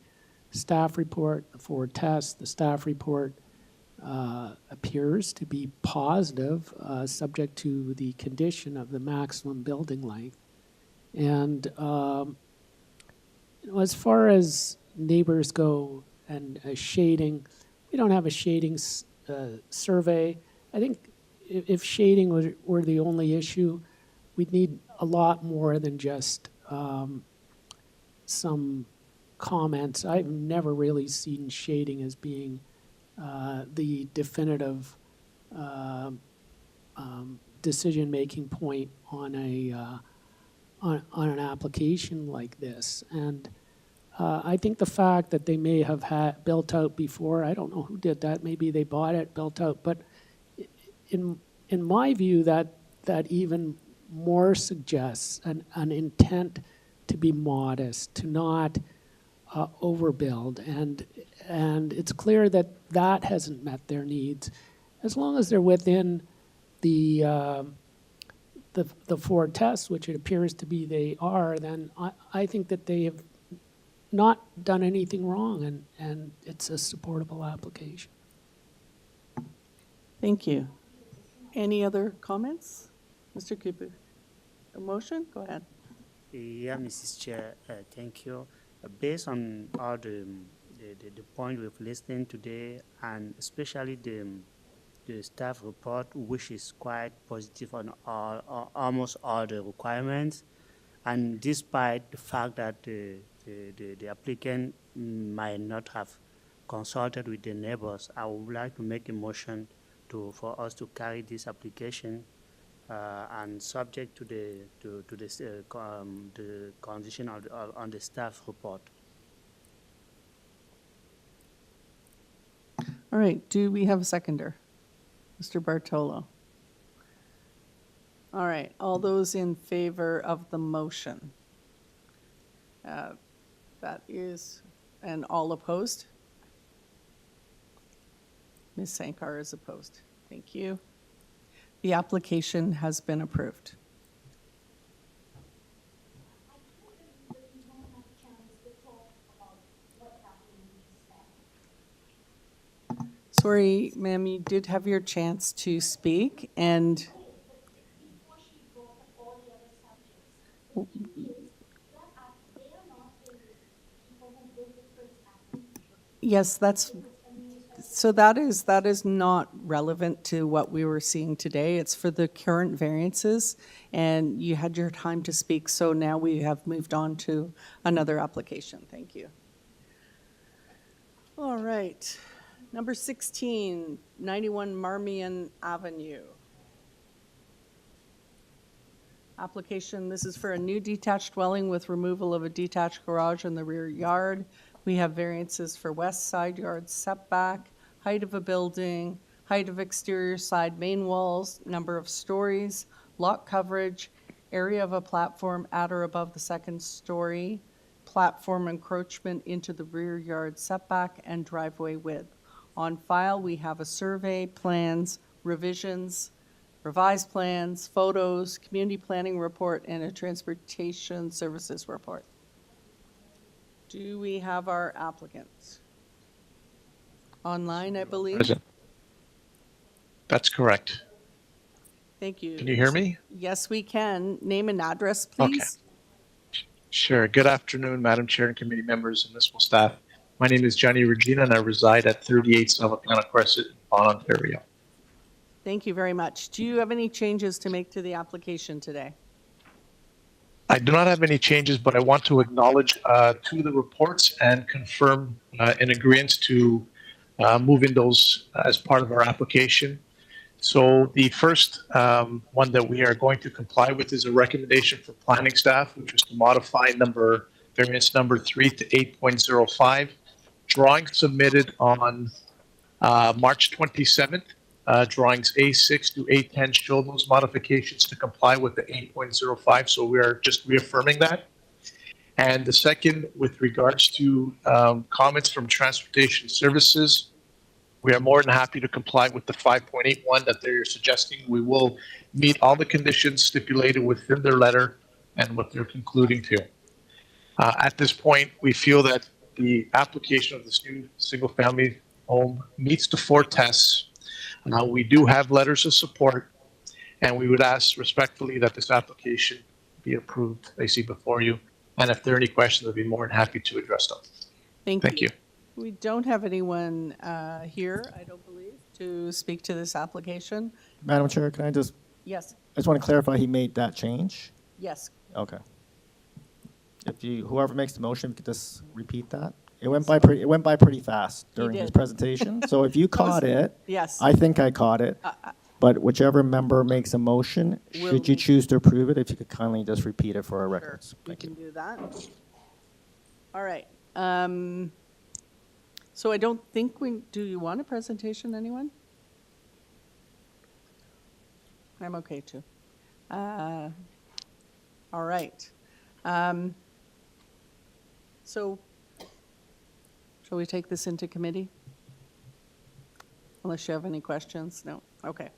staff report, the 4 tests. The staff report appears to be positive, subject to the condition of the maximum building length. And as far as neighbors go and shading, we don't have a shading survey. I think if shading were the only issue, we'd need a lot more than just some comments. I've never really seen shading as being the definitive decision-making point on on an application like this. And I think the fact that they may have had built out before, I don't know who did that, maybe they bought it, built out, but in my view, that even more suggests an intent to be modest, to not overbuild, and it's clear that that hasn't met their needs. As long as they're within the four tests, which it appears to be they are, then I think that they have not done anything wrong, and it's a supportable application. Thank you. Any other comments? Mr. Cooper, a motion? Go ahead. Yeah, Mrs. Chair, thank you. Based on all the point we've listened today, and especially the staff report, which is quite positive on almost all the requirements, and despite the fact that the applicant might not have consulted with the neighbors, I would like to make a motion for us to carry this application and subject to the condition on the staff report. All right, do we have a seconder? Mr. Bartolo. All right, all those in favor of the motion? That is, and all opposed? Ms. Sankar is opposed. Thank you. The application has been approved. Sorry, ma'am, you did have your chance to speak, and yes, that is not relevant to what we were seeing today. It's for the current variances, and you had your time to speak, so now we have moved on to another application. Thank you. All right. Number 16, 91 Marmian Avenue. Application, this is for a new detached dwelling with removal of a detached garage in the rear yard. We have variances for west side yard setback, height of a building, height of exterior side main walls, number of stories, lot coverage, area of a platform at or above the second story, platform encroachment into the rear yard setback, and driveway width. On file, we have a survey, plans, revisions, revised plans, photos, community planning report, and a transportation services report. Do we have our applicants? Online, I believe. Present. That's correct. Thank you. Can you hear me? Yes, we can. Name and address, please. Okay. Sure. Good afternoon, Madam Chair and committee members and municipal staff. My name is Johnny Regina, and I reside at 38 Savapana Crescent in Vaughan, Ontario. Thank you very much. Do you have any changes to make to the application today? I do not have any changes, but I want to acknowledge two of the reports and confirm in agreement to move in those as part of our application. So the first one that we are going to comply with is a recommendation for planning staff, which was to modify variance number 3 to 8.05. Drawings submitted on March 27th. Drawings A6 to A10 show those modifications to comply with the 8.05, so we are just reaffirming that. And the second, with regards to comments from transportation services, we are more than happy to comply with the 5.81 that they're suggesting. We will meet all the conditions stipulated within their letter and what they're concluding to. At this point, we feel that the application of this new single-family home meets the 4 tests. We do have letters of support, and we would ask respectfully that this application be approved. I see before you. And if there are any questions, I'd be more than happy to address them. Thank you. We don't have anyone here, I don't believe, to speak to this application. Madam Chair, can I just? Yes. I just want to clarify, he made that change? Yes. Okay. If whoever makes the motion, could just repeat that? It went by pretty fast during his did. presentation. So if you caught it, Yes. I think I caught it. But whichever member makes a motion, Will should you make- choose to approve it, if you could kindly just repeat it for our records. We Thank you. can do that. All right. So I don't think do you want a presentation, anyone? I'm okay too. All right. So shall we take this into committee? Unless you have any questions? No? Okay.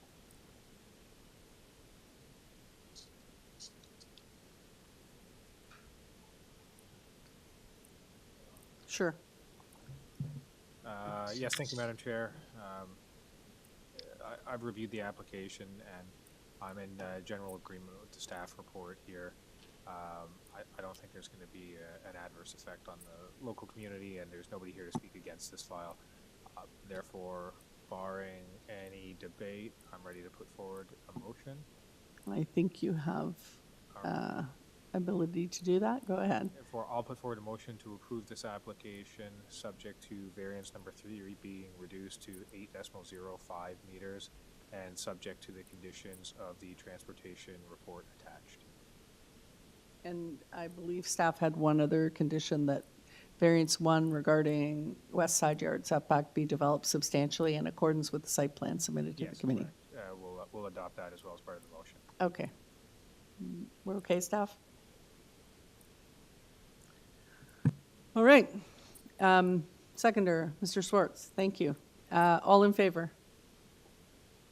Sure. Yes, thank you, Madam Chair. I've reviewed the application, and I'm in general agreement with the staff report here. I don't think there's going to be an adverse effect on the local community, and there's nobody here to speak against this file. Therefore, barring any debate, I'm ready to put forward a motion. I think you have ability to do that. Go ahead. Therefore, I'll put forward a motion to approve this application, subject to variance number 3 being reduced to 8.05 meters, and subject to the conditions of the transportation report attached. And I believe staff had one other condition, that variance 1 regarding west side yard setback be developed substantially in accordance with the site plan submitted to the committee. Correct. We'll adopt that as well as part of the motion. Okay. We're okay, staff? All right. Seconder, Mr. Swartz, thank you. All in favor?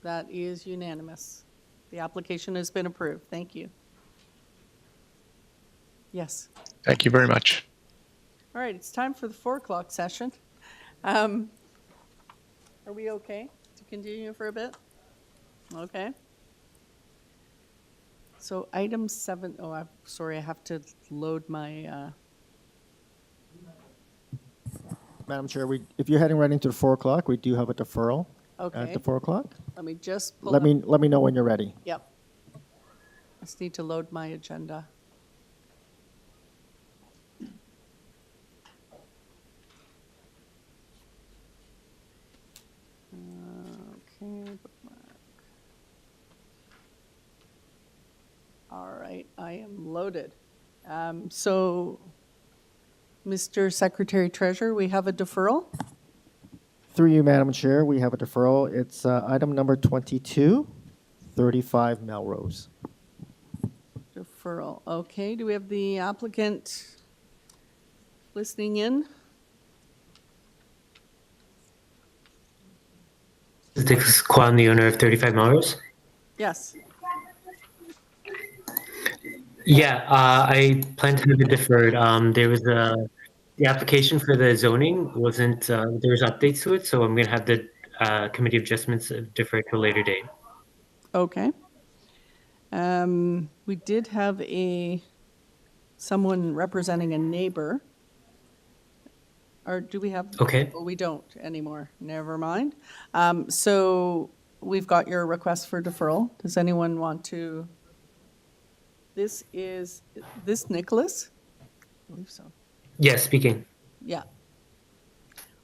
That is unanimous. The application has been approved. Thank you. Yes. Thank you very much. All right, it's time for the 4 o'clock session. Are we okay to continue for a bit? Okay. So item 7, I'm sorry, I have to load my, Madam Chair, if you're heading right into the 4 o'clock, we do have a deferral Okay. at the 4 o'clock. let me just pull Let up. me know when you're ready. Yep. Just need to load my agenda. Okay, bookmark. All right, I am loaded. So, Mr. Secretary Treasurer, we have a deferral. Through you, Madam Chair, we have a deferral. It's item number 22, 35 Melrose. Deferral, okay. Do we have the applicant listening in? This is Kwan, the owner of 35 Melrose. Yes. Yeah, I plan to have it deferred. There was the application for the zoning wasn't, there was updates to it, so I'm going to have the committee of adjustments defer to a later date. Okay. We did have someone representing a neighbor. Or do we have? Okay. Oh, we don't anymore. Never mind. So we've got your request for deferral. Does anyone want to? This Nicholas? I believe so. Yes, speaking. Yeah.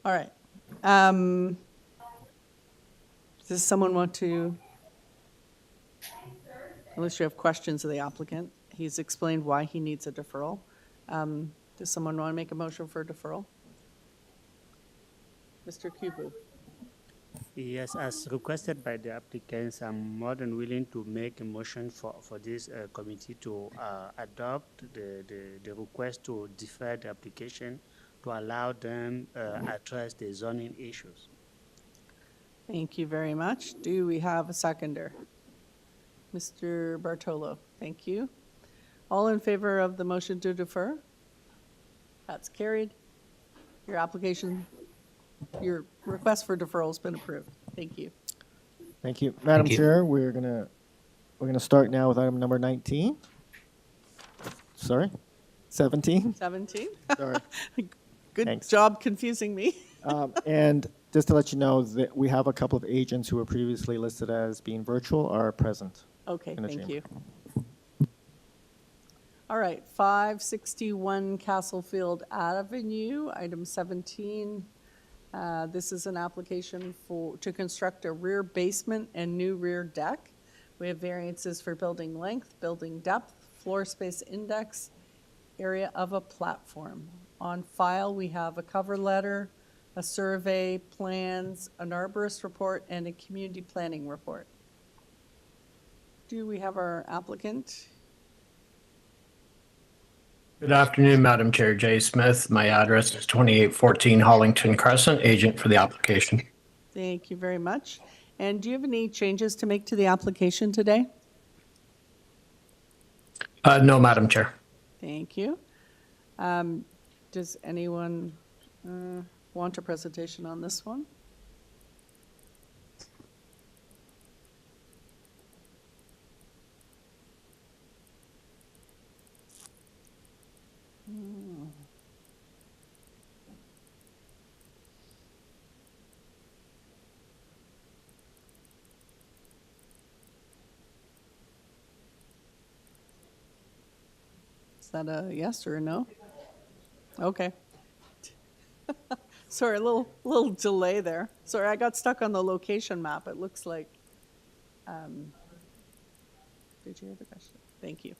All right. Does someone want to? Unless you have questions of the applicant, he's explained why he needs a deferral. Does someone want to make a motion for deferral? Mr. Kubu. Yes, as requested by the applicants, I'm more than willing to make a motion for this committee to adopt the request to defer the application to allow them address the zoning issues. Thank you very much. Do we have a seconder? Mr. Bartolo, thank you. All in favor of the motion to defer? That's carried. Your request for deferral has been approved. Thank you. Thank you. Madam Thank you. Chair, we're gonna start now with item number 19. Sorry, 17. 17? Sorry. Good Thanks. job confusing me. And just to let you know that we have a couple of agents who were previously listed as being virtual are present. Okay, in the thank chamber. you. All right, 561 Castlefield Avenue, item 17. This is an application to construct a rear basement and new rear deck. We have variances for building length, building depth, floor space index, area of a platform. On file, we have a cover letter, a survey, plans, an arborist report, and a community planning report. Do we have our applicant? Good afternoon, Madam Chair. Jay Smith. My address is 2814 Hollington Crescent, agent for the application. Thank you very much. And do you have any changes to make to the application today? No, Madam Chair. Thank you. Does anyone want a presentation on this one? Is that a yes or a no? Okay. Sorry, a little delay there. Sorry, I got stuck on the location map. It looks like. Did you hear the question? Thank you.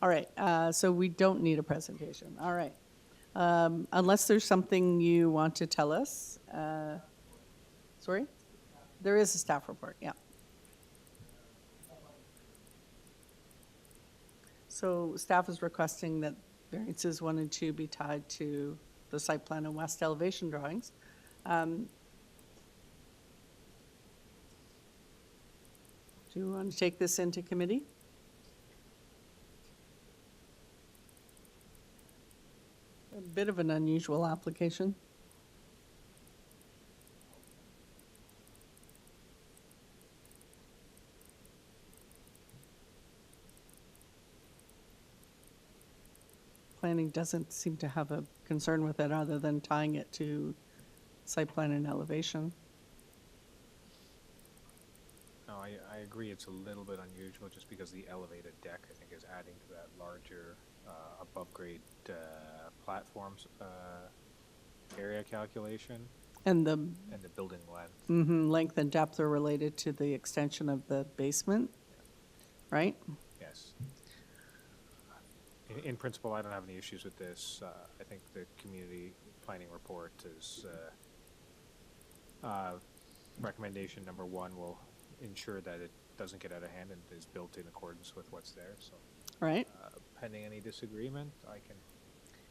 All right, so we don't need a presentation. All right. Unless there's something you want to tell us. Sorry? There is a staff report, yeah. So staff is requesting that variances 1 and 2 be tied to the site plan and west elevation drawings. Do you want to take this into committee? A bit of an unusual application. Planning doesn't seem to have a concern with it other than tying it to site plan and elevation. No, I agree it's a little bit unusual just because the elevated deck, I think, is adding to that larger above grade platforms area calculation. And the building length. Length and depth are related to the extension of the basement, right? Yes. In principle, I don't have any issues with this. I think the community planning report is recommendation number 1 will ensure that it doesn't get out of hand and is built in accordance with what's there. So, right. Pending any disagreement, I can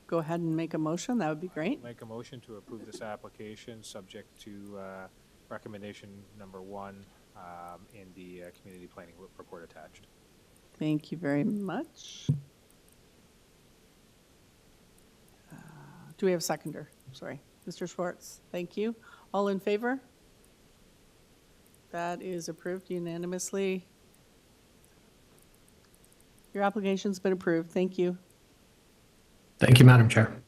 go ahead and make a motion. That would be great. make a motion to approve this application subject to recommendation number 1 in the community planning report attached. Thank you very much. Do we have a seconder? Sorry. Mr. Schwartz, thank you. All in favor? That is approved unanimously. Your application's been approved. Thank you. Thank you, Madam Chair.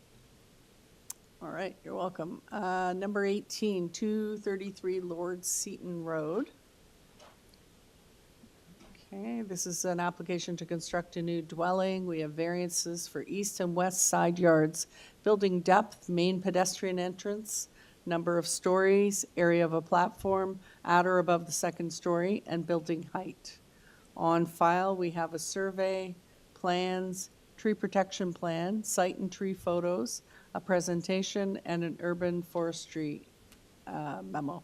All right, you're welcome. Number 18, 233 Lord Seaton Road. Okay, this is an application to construct a new dwelling. We have variances for east and west side yards, building depth, main pedestrian entrance, number of stories, area of a platform, at or above the second story, and building height. On file, we have a survey, plans, tree protection plan, site and tree photos, a presentation, and an urban forestry memo.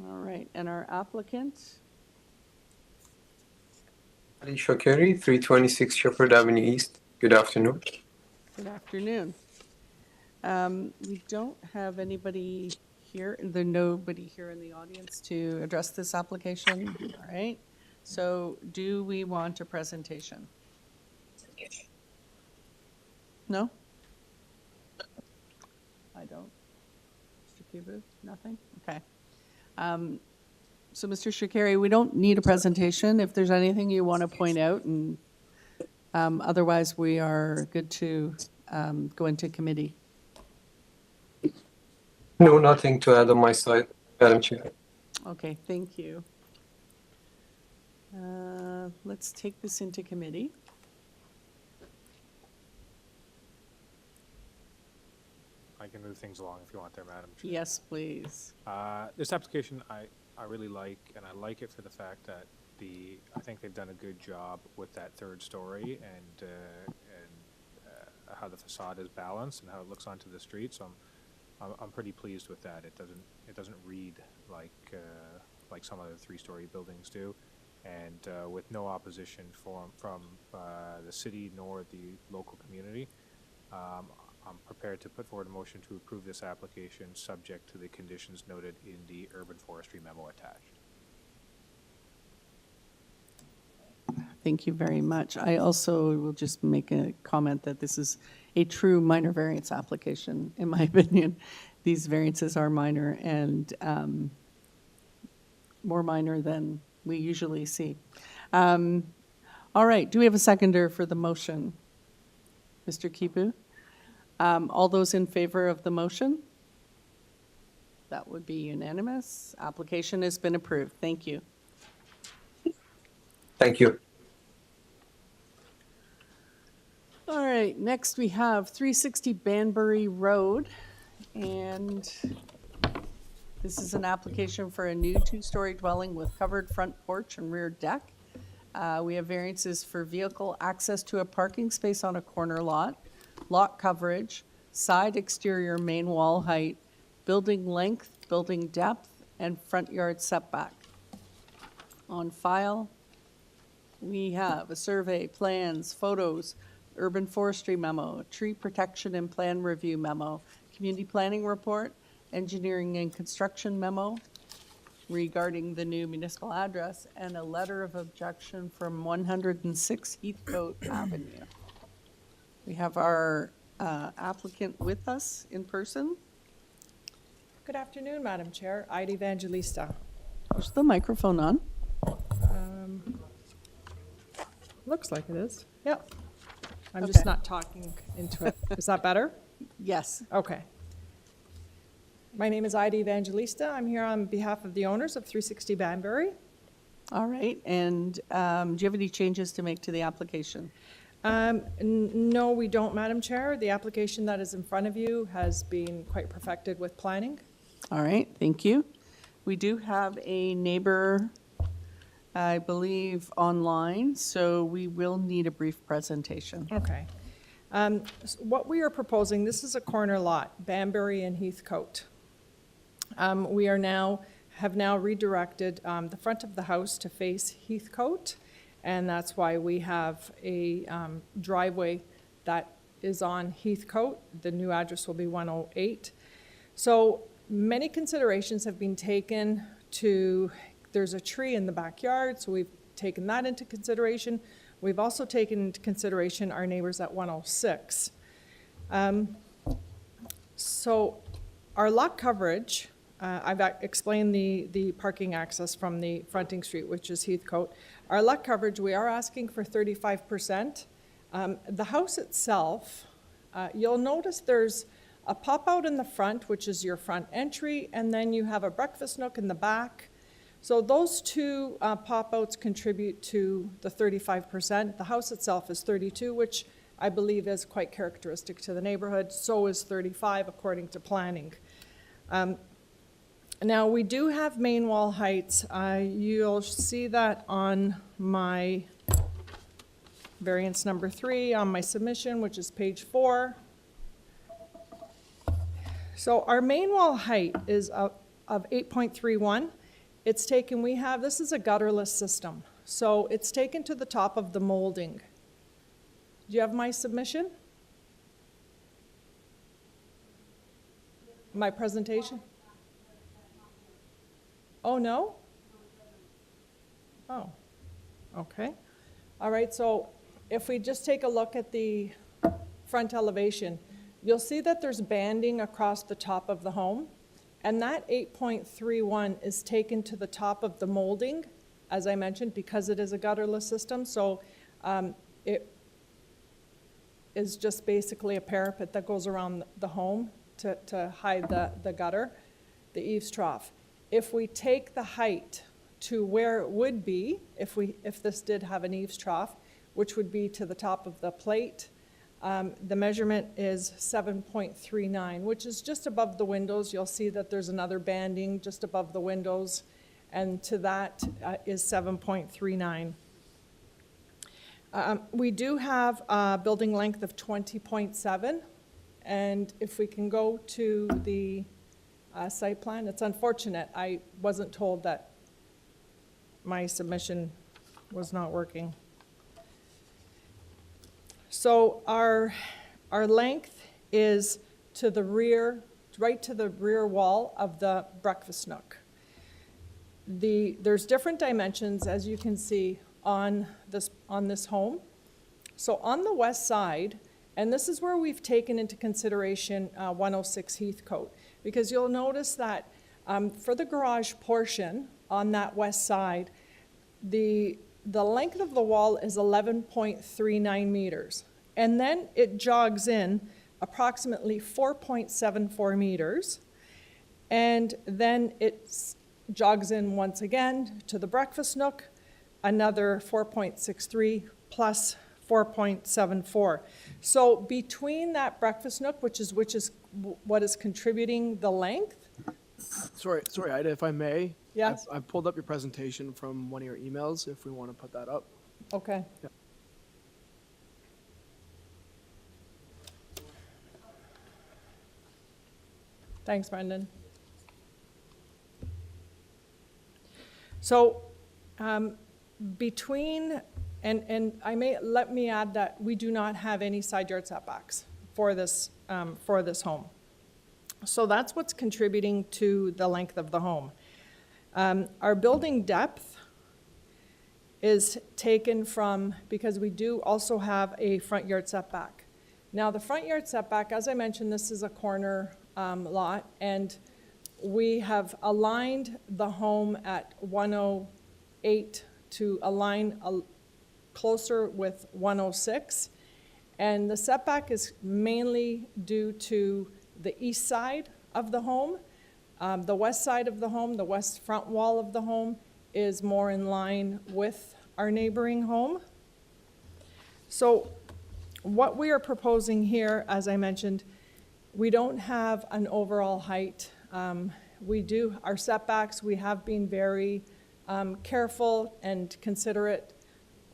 All right, and our applicant? Ali Shokeri, 326 Sheppard Avenue East. Good afternoon. Good afternoon. We don't have anybody here, there's nobody here in the audience to address this application, all right? So do we want a presentation? No? I don't. Mr. Kibu, nothing? Okay. So Mr. Shakari, we don't need a presentation. If there's anything you want to point out, and otherwise we are good to go into committee. No, nothing to add on my side, Madam Chair. Okay, thank you. Let's take this into committee. I can move things along if you want there, Madam Chair. Yes, please. This application I really like, and I like it for the fact that I think they've done a good job with that third story and how the facade is balanced and how it looks onto the street. So I'm pretty pleased with that. It doesn't read like some other three-story buildings do, and with no opposition from the city nor the local community. I'm prepared to put forward a motion to approve this application subject to the conditions noted in the urban forestry memo attached. Thank you very much. I also will just make a comment that this is a true minor variance application, in my opinion. These variances are minor and more minor than we usually see. All right, do we have a seconder for the motion? Mr. Kipu? All those in favor of the motion? That would be unanimous. Application has been approved. Thank you. Thank you. All right, next we have 360 Banbury Road, and this is an application for a new two-story dwelling with covered front porch and rear deck. We have variances for vehicle access to a parking space on a corner lot, lot coverage, side exterior main wall height, building length, building depth, and front yard setback. On file, we have a survey, plans, photos, urban forestry memo, tree protection and plan review memo, community planning report, engineering and construction memo regarding the new municipal address, and a letter of objection from 106 Heathcote Avenue. We have our applicant with us in person. Good afternoon, Madam Chair. Ida Evangelista. Is the microphone on? Looks like it is. Yep. I'm Okay. just not talking into it. Is that better? Yes. Okay. My name is Ida Evangelista. I'm here on behalf of the owners of 360 Banbury. All right, and do you have any changes to make to the application? No, we don't, Madam Chair. The application that is in front of you has been quite perfected with planning. All right, thank you. We do have a neighbor, I believe, online, so we will need a brief presentation. Okay. What we are proposing, this is a corner lot, Banbury and Heathcote. We have now redirected the front of the house to face Heathcote, and that's why we have a driveway that is on Heathcote. The new address will be 108. So many considerations have been taken to, there's a tree in the backyard, so we've taken that into consideration. We've also taken into consideration our neighbors at 106. So our lot coverage, I've explained the parking access from the fronting street, which is Heathcote. Our lot coverage, we are asking for 35%. The house itself, you'll notice there's a pop-out in the front, which is your front entry, and then you have a breakfast nook in the back. So those two pop-outs contribute to the 35%. The house itself is 32, which I believe is quite characteristic to the neighborhood. So is 35 according to planning. Now we do have main wall heights. You'll see that on my variance number 3 on my submission, which is page 4. So our main wall height is of 8.31. It's taken, this is a gutterless system. So it's taken to the top of the molding. Do you have my submission? My presentation? Oh, no? Oh, okay. All right, so if we just take a look at the front elevation, you'll see that there's banding across the top of the home. And that 8.31 is taken to the top of the molding, as I mentioned, because it is a gutterless system. So it is just basically a parapet that goes around the home to hide the gutter, the eaves trough. if we take the height to where it would be if this did have an eaves trough, which would be to the top of the plate, the measurement is 7.39, which is just above the windows. You'll see that there's another banding just above the windows, and to that is 7.39. We do have a building length of 20.7, and if we can go to the site plan, it's unfortunate. I wasn't told that my submission was not working. So our length is to the rear, right to the rear wall of the breakfast nook. There's different dimensions, as you can see, on this home. So on the west side, and this is where we've taken into consideration 106 Heathcote, because you'll notice that for the garage portion on that west side, the length of the wall is 11.39 meters, and then it jogs in approximately 4.74 meters, and then it jogs in once again to the breakfast nook, another 4.63 plus 4.74. So between that breakfast nook, which is what is contributing the length. Sorry, Ida, if I may. Yes. I pulled up your presentation from one of your emails, if we want to put that up. Okay. Yeah. Thanks, Brendan. So between, and let me add that we do not have any side yard setbacks for this home. So that's what's contributing to the length of the home. Our building depth is taken from, because we do also have a front yard setback. Now the front yard setback, as I mentioned, this is a corner lot, and we have aligned the home at 108 to align closer with 106. And the setback is mainly due to the east side of the home. The west side of the home, the west front wall of the home, is more in line with our neighboring home. So what we are proposing here, as I mentioned, we don't have an overall height. Our setbacks, we have been very careful and considerate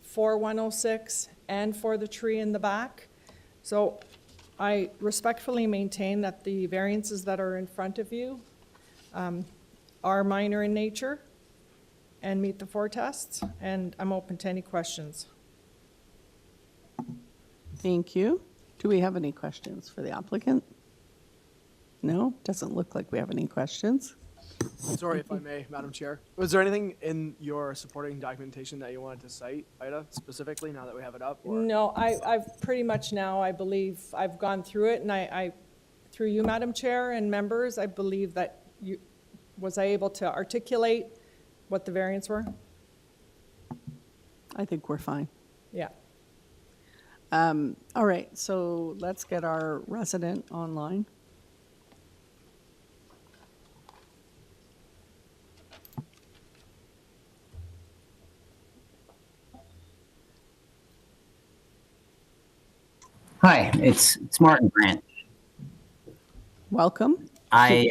for 106 and for the tree in the back. So I respectfully maintain that the variances that are in front of you are minor in nature and meet the 4 tests, and I'm open to any questions. Thank you. Do we have any questions for the applicant? No, doesn't look like we have any questions. Sorry, if I may, Madam Chair. Was there anything in your supporting documentation that you wanted to cite, Ida, specifically, now that we have it up? Or? No, I've pretty much now, I believe, I've gone through it, and I through you, Madam Chair, and members, I believe that was I able to articulate what the variants were? I think we're fine. Yeah. All right, so let's get our resident online. Hi, it's Martin Grant. Welcome. Hi.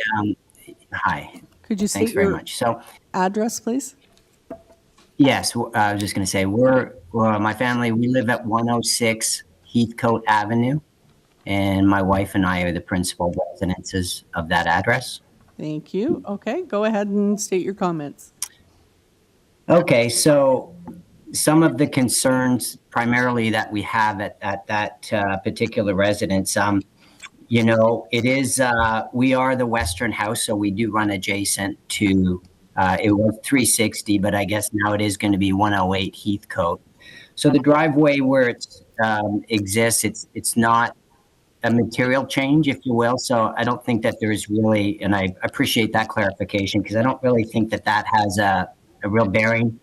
Could you Thanks state very your much. So, address, please? yes, I was just going to say my family. We live at 106 Heathcote Avenue, and my wife and I are the principal residences of that address. Thank you. Okay, go ahead and state your comments. Okay, so some of the concerns primarily that we have at that particular residence, it is, we are the western house, so we do run adjacent to, it was 360, but I guess now it is going to be 108 Heathcote. So the driveway where it exists, it's not a material change, if you will. So I don't think that there's really, and I appreciate that clarification, because I don't really think that has a real bearing.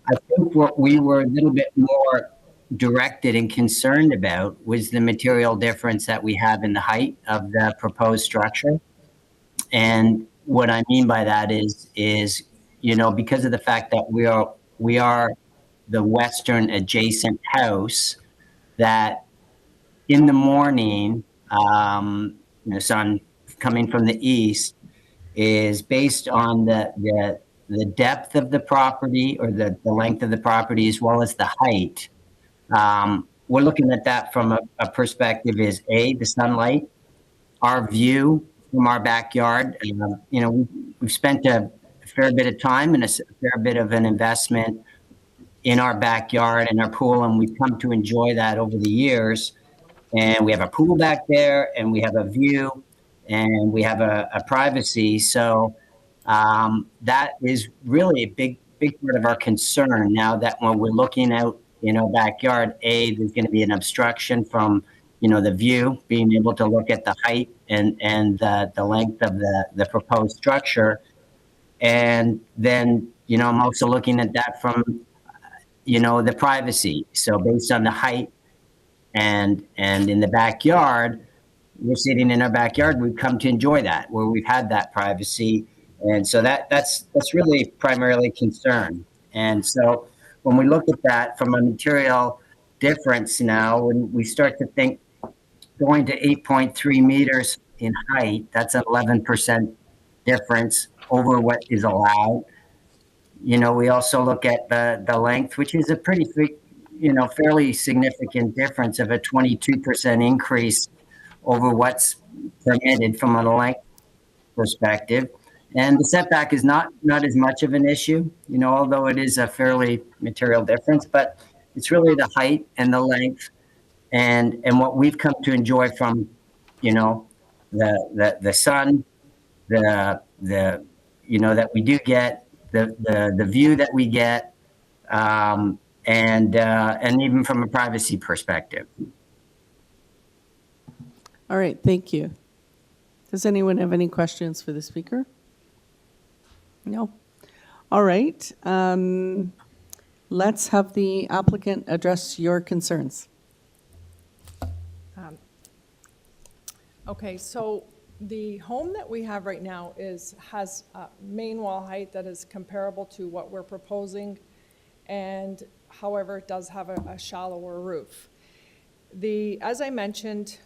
I think what we were a little bit more directed and concerned about was the material difference that we have in the height of the proposed structure. And what I mean by that is, because of the fact that we are the western adjacent house, that in the morning, sun coming from the east is based on the depth of the property, or the length of the property, as well as the height. We're looking at that from a perspective is the sunlight, our view from our backyard. We've spent a fair bit of time and a fair bit of an investment in our backyard and our pool, and we've come to enjoy that over the years. And we have a pool back there, and we have a view, and we have a privacy. So that is really a big part of our concern now, that when we're looking out in our backyard, there's going to be an obstruction from the view, being able to look at the height and the length of the proposed structure. And then, I'm also looking at that from, the privacy. So based on the height and in the backyard, we're sitting in our backyard, we've come to enjoy that, where we've had that privacy. And so that's really primarily concern. And so when we look at that from a material difference now, when we start to think going to 8.3 meters in height, that's an 11% difference over what is allowed. We also look at the length, which is a pretty, fairly significant difference of a 22% increase over what's permitted from a length perspective. And the setback is not as much of an issue, although it is a fairly material difference, but it's really the height and the length and what we've come to enjoy from, the sun, that we do get, the view that we get, and even from a privacy perspective. All right, thank you. Does anyone have any questions for the speaker? No? All right. Let's have the applicant address your concerns. Okay, so the home that we have right now has a main wall height that is comparable to what we're proposing, and however, it does have a shallower roof. As I mentioned,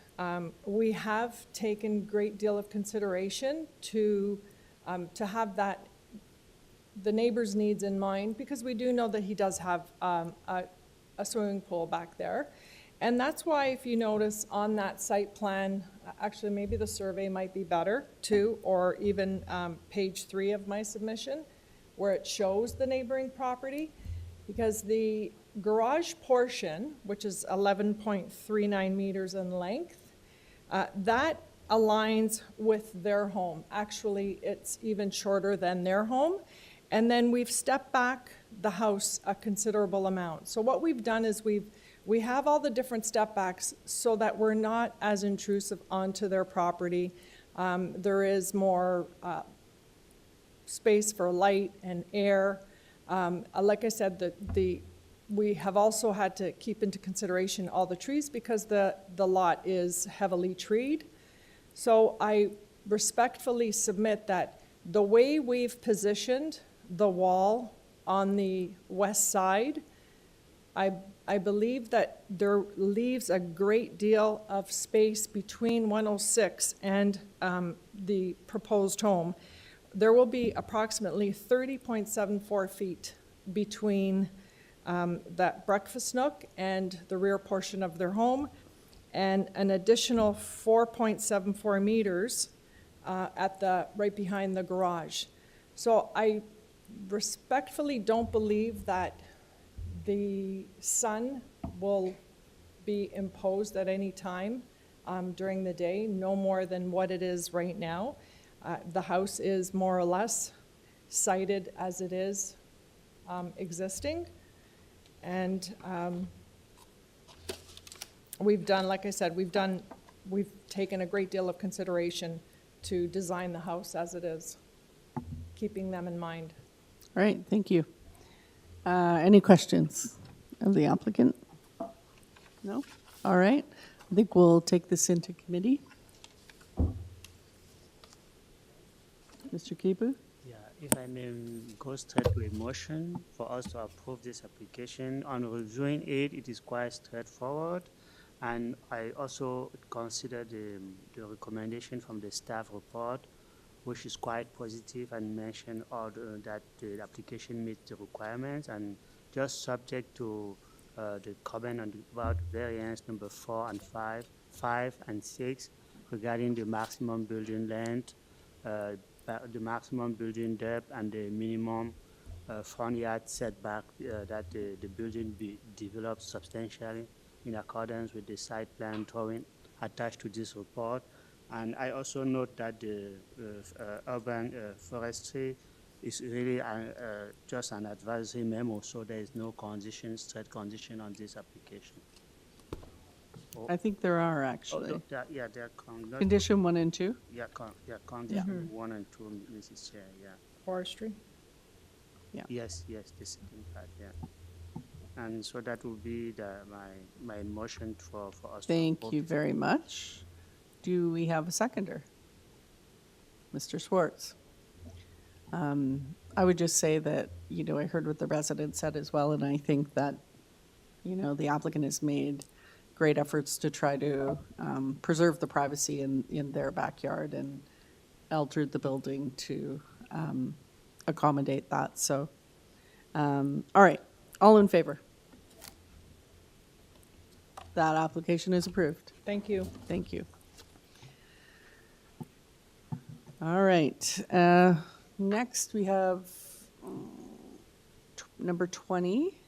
we have taken great deal of consideration to have the neighbor's needs in mind, because we do know that he does have a swimming pool back there. And that's why, if you notice on that site plan, actually maybe the survey might be better too, or even page 3 of my submission, where it shows the neighboring property, because the garage portion, which is 11.39 meters in length, that aligns with their home. Actually, it's even shorter than their home. And then we've stepped back the house a considerable amount. So what we've done is we have all the different step backs so that we're not as intrusive onto their property. There is more space for light and air. Like I said, we have also had to keep into consideration all the trees, because the lot is heavily treed. So I respectfully submit that the way we've positioned the wall on the west side, I believe that there leaves a great deal of space between 106 and the proposed home. There will be approximately 30.74 feet between that breakfast nook and the rear portion of their home, and an additional 4.74 meters right behind the garage. So I respectfully don't believe that the sun will be imposed at any time during the day, no more than what it is right now. The house is more or less sited as it is existing. And we've done, like I said, we've taken a great deal of consideration to design the house as it is, keeping them in mind. All right, thank you. Any questions of the applicant? No? All right. I think we'll take this into committee. Mr. Kipu? Yeah, if I may go straight to a motion for us to approve this application. On reviewing it, it is quite straightforward. And I also consider the recommendation from the staff report, which is quite positive and mentioned that the application meets the requirements and just subject to the comment about variance number 4 and 5 and 6 regarding the maximum building length, the maximum building depth, and the minimum front yard setback that the building be developed substantially in accordance with the site plan drawing attached to this report. And I also note that the urban forestry is really just an advisory memo, so there is no straight condition on this application. I think there are actually. Yeah, there are Condition 1 and 2? Yeah, condition 1 and 2, Mrs. Chair, yeah. Forestry? Yeah. Yes, the second part, yeah. And so that will be my motion for us. Thank you very much. Do we have a seconder? Mr. Schwartz. I would just say that, I heard what the resident said as well, and I think that, the applicant has made great efforts to try to preserve the privacy in their backyard and altered the building to accommodate that. So, all right, all in favor? That application is approved. Thank you. Thank you. All right. Next, we have number 20,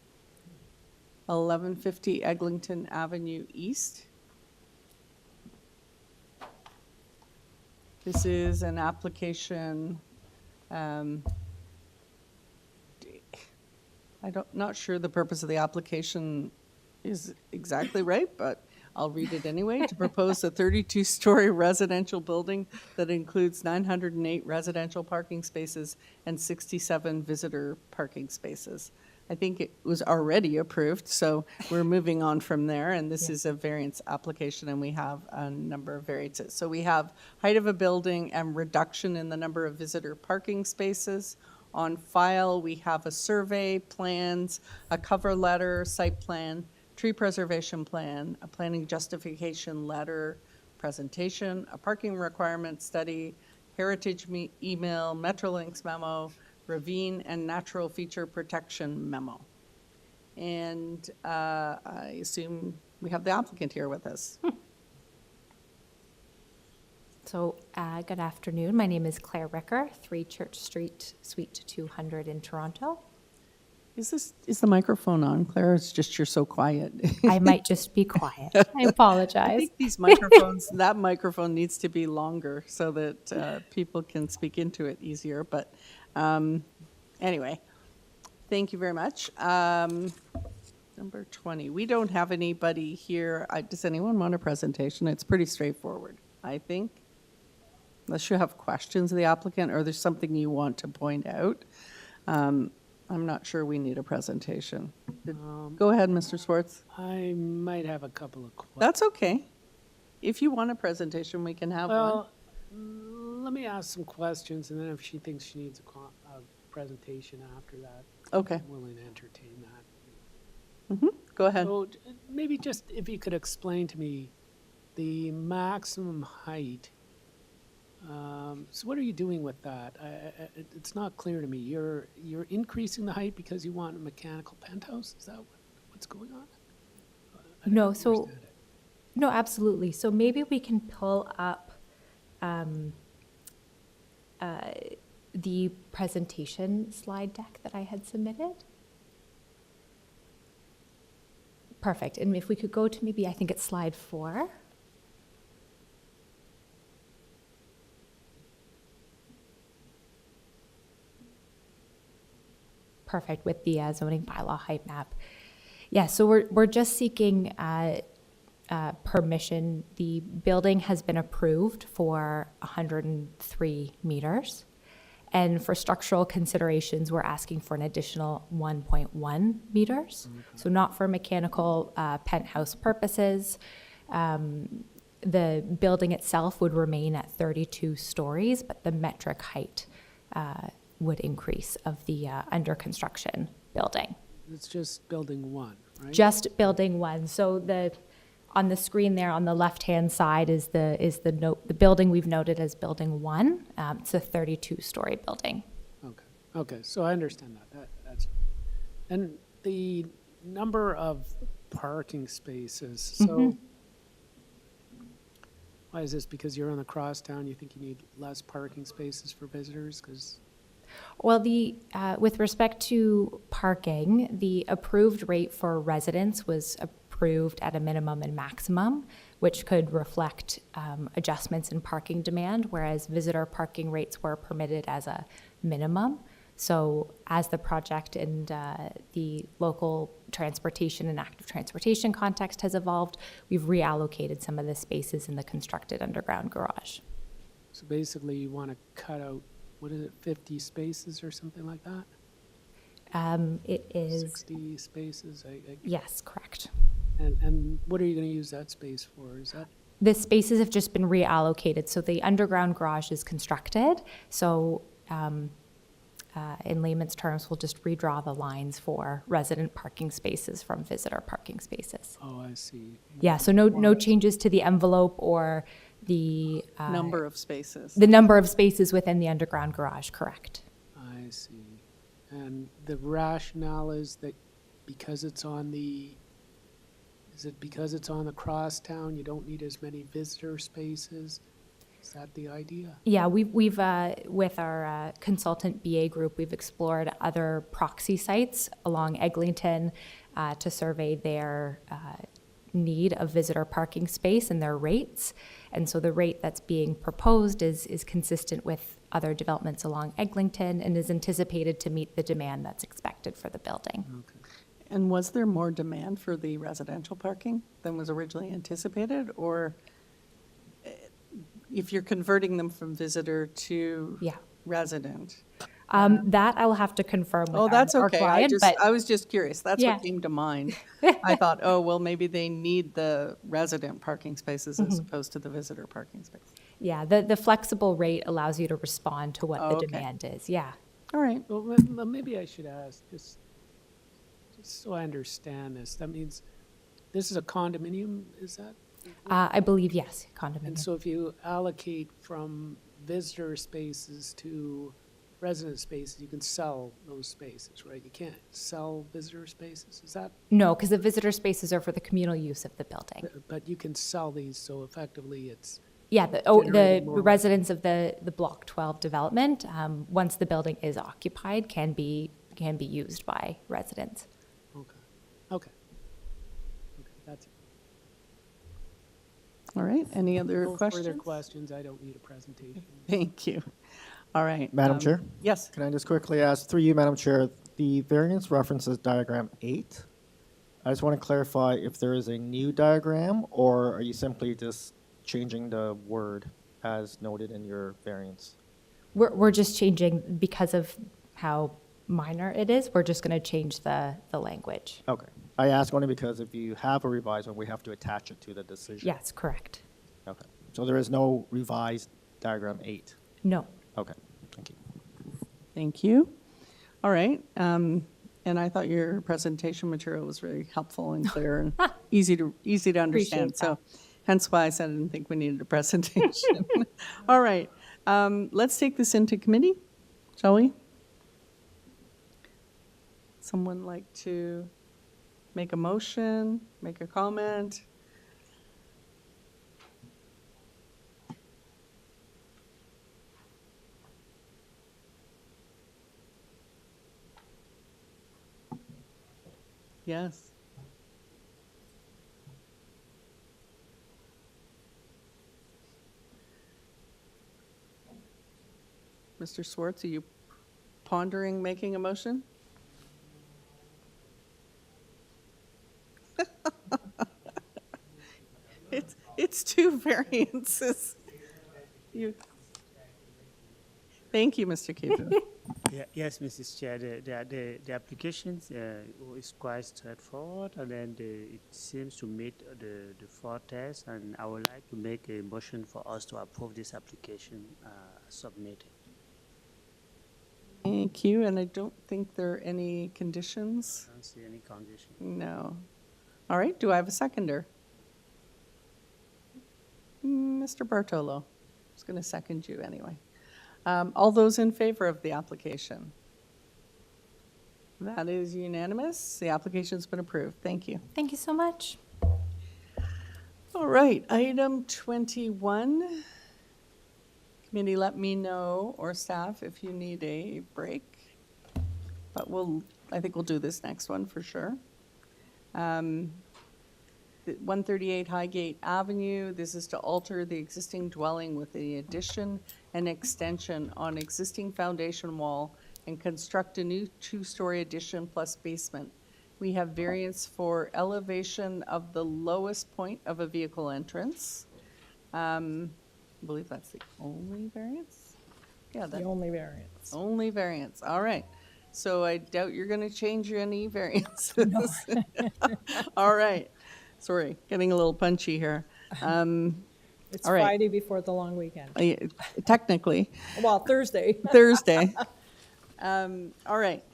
1150 Eglinton Avenue East. This is an application. Not sure the purpose of the application is exactly right, but I'll read it anyway. To propose a 32-story residential building that includes 908 residential parking spaces and 67 visitor parking spaces. I think it was already approved, so we're moving on from there, and this is a variance application, and we have a number of variances. So we have height of a building and reduction in the number of visitor parking spaces. On file, we have a survey, plans, a cover letter, site plan, tree preservation plan, a planning justification letter, presentation, a parking requirement study, heritage email, Metrolinx memo, ravine and natural feature protection memo. And I assume we have the applicant here with us. So good afternoon. My name is Claire Ricker, 3 Church Street, Suite 200 in Toronto. Is the microphone on, Claire? It's just you're so quiet. I might just be quiet. I apologize. I think these microphones, that microphone needs to be longer so that people can speak into it easier. But anyway, thank you very much. Number 20. We don't have anybody here. Does anyone want a presentation? It's pretty straightforward, I think. Unless you have questions of the applicant or there's something you want to point out. I'm not sure we need a presentation. Go ahead, Mr. Schwartz. I might have a couple of questions. That's okay. If you want a presentation, we can have one. Let me ask some questions, and then if she thinks she needs a presentation after that, okay, I'm willing to entertain that. Mm-hmm. Go ahead. So maybe just if you could explain to me the maximum height. So what are you doing with that? It's not clear to me. You're increasing the height because you want a mechanical penthouse? Is that what's going on? No, absolutely. So maybe we can pull up the presentation slide deck that I had submitted. Perfect. And if we could go to maybe, I think it's slide 4. Perfect, with the zoning bylaw height map. Yeah, so we're just seeking permission. The building has been approved for 103 meters. And for structural considerations, we're asking for an additional 1.1 meters. So not for mechanical penthouse purposes. The building itself would remain at 32 stories, but the metric height would increase of the under construction building. It's just building one, right? Just building one. So on the screen there on the left-hand side is the building we've noted as building one. It's a 32-story building. Okay, so I understand that. That's, and the number of parking spaces. So why is this? Because you're on the crosstown, you think you need less parking spaces for visitors? Because well, with respect to parking, the approved rate for residents was approved at a minimum and maximum, which could reflect adjustments in parking demand, whereas visitor parking rates were permitted as a minimum. So as the project and the local transportation and active transportation context has evolved, we've reallocated some of the spaces in the constructed underground garage. so basically you want to cut out, what is it, 50 spaces or something like that? It is 60 spaces. Yes, correct. And what are you going to use that space for? Is that the spaces have just been reallocated. So the underground garage is constructed. So in layman's terms, we'll just redraw the lines for resident parking spaces from visitor parking spaces. Oh, I see. Yeah, so no changes to the envelope or the number of spaces. The number of spaces within the underground garage, correct. I see. And the rationale is that because it's on the, is it because it's on the crosstown, you don't need as many visitor spaces? Is that the idea? Yeah, we've with our consultant BA group, we've explored other proxy sites along Eglinton to survey their need of visitor parking space and their rates. And so the rate that's being proposed is consistent with other developments along Eglinton and is anticipated to meet the demand that's expected for the building. Okay. And was there more demand for the residential parking than was originally anticipated? Or if you're converting them from visitor to resident? That I'll have to confirm with that's our okay. client. I was just curious. That's what came to mind. I thought, oh, well, maybe they need the resident parking spaces as opposed to the visitor parking space. Yeah, the flexible rate allows you to respond to what the demand is. Yeah. All right. Well, maybe I should ask, just so I understand this. That means this is a condominium, is that? I believe, yes, condominium. And so if you allocate from visitor spaces to resident spaces, you can sell those spaces, right? You can't sell visitor spaces, is that? No, because the visitor spaces are for the communal use of the building. But you can sell these, so effectively it's. Yeah, the residents of the Block 12 development, once the building is occupied, can be used by residents. Okay, that's it. All right. Any other No questions? further questions. I don't need a presentation. Thank you. All right. Madam Chair? Yes. Can I just quickly ask, through you, Madam Chair, the variance references diagram 8. I just want to clarify if there is a new diagram, or are you simply just changing the word as noted in your variance? We're just changing, because of how minor it is, we're just going to change the language. Okay. I ask only because if you have a revised one, we have to attach it to the decision. Yes, correct. Okay. So there is no revised diagram 8? No. Okay. Thank you. Thank you. All right. And I thought your presentation material was very helpful and clear and easy to understand. Appreciate So hence why I said I didn't think we needed a presentation. All right. Let's take this into committee, shall we? Someone like to make a motion, make a comment? Yes. Mr. Swartz, are you pondering making a motion? It's two variances. Thank you, Mr. Cooper. Yes, Mrs. Chair, the application is quite straightforward, and then it seems to meet the 4 tests, and I would like to make a motion for us to approve this application submitted. Thank you, and I don't think there are any conditions. I don't see any condition. No. All right, do I have a seconder? Mr. Bartolo. I was going to second you anyway. All those in favor of the application? That is unanimous. The application's been approved. Thank you. Thank you so much. All right, item 21. Committee, let me know, or staff, if you need a break. But I think we'll do this next one for sure. 138 Highgate Avenue. This is to alter the existing dwelling with the addition and extension on existing foundation wall and construct a new 2-story addition plus basement. We have variance for elevation of the lowest point of a vehicle entrance. I believe that's the only variance? Yeah, The only variance. only variance. All right. So I doubt you're going to change any variances. All right. Sorry, getting a little punchy here. It's all right. Friday before the long weekend. Technically. Well, Thursday. Thursday. All right.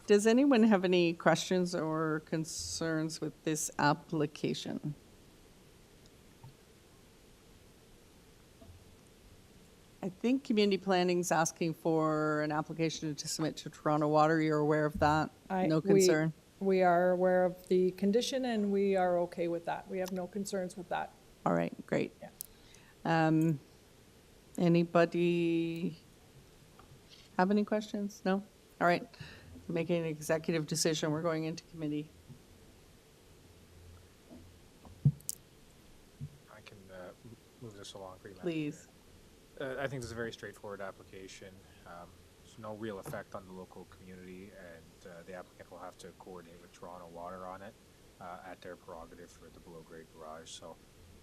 Does anyone have any questions or concerns with this application? I think community planning's asking for an application to submit to Toronto Water. You're aware of that? No concern? We are aware of the condition and we are okay with that. We have no concerns with that. All right, great. Anybody have any questions? No? All right. Making an executive decision. We're going into committee. I can move this along for you, Madam Please. Chair. I think this is a very straightforward application. There's no real effect on the local community, and the applicant will have to coordinate with Toronto Water on it at their prerogative for the below-grade garage. So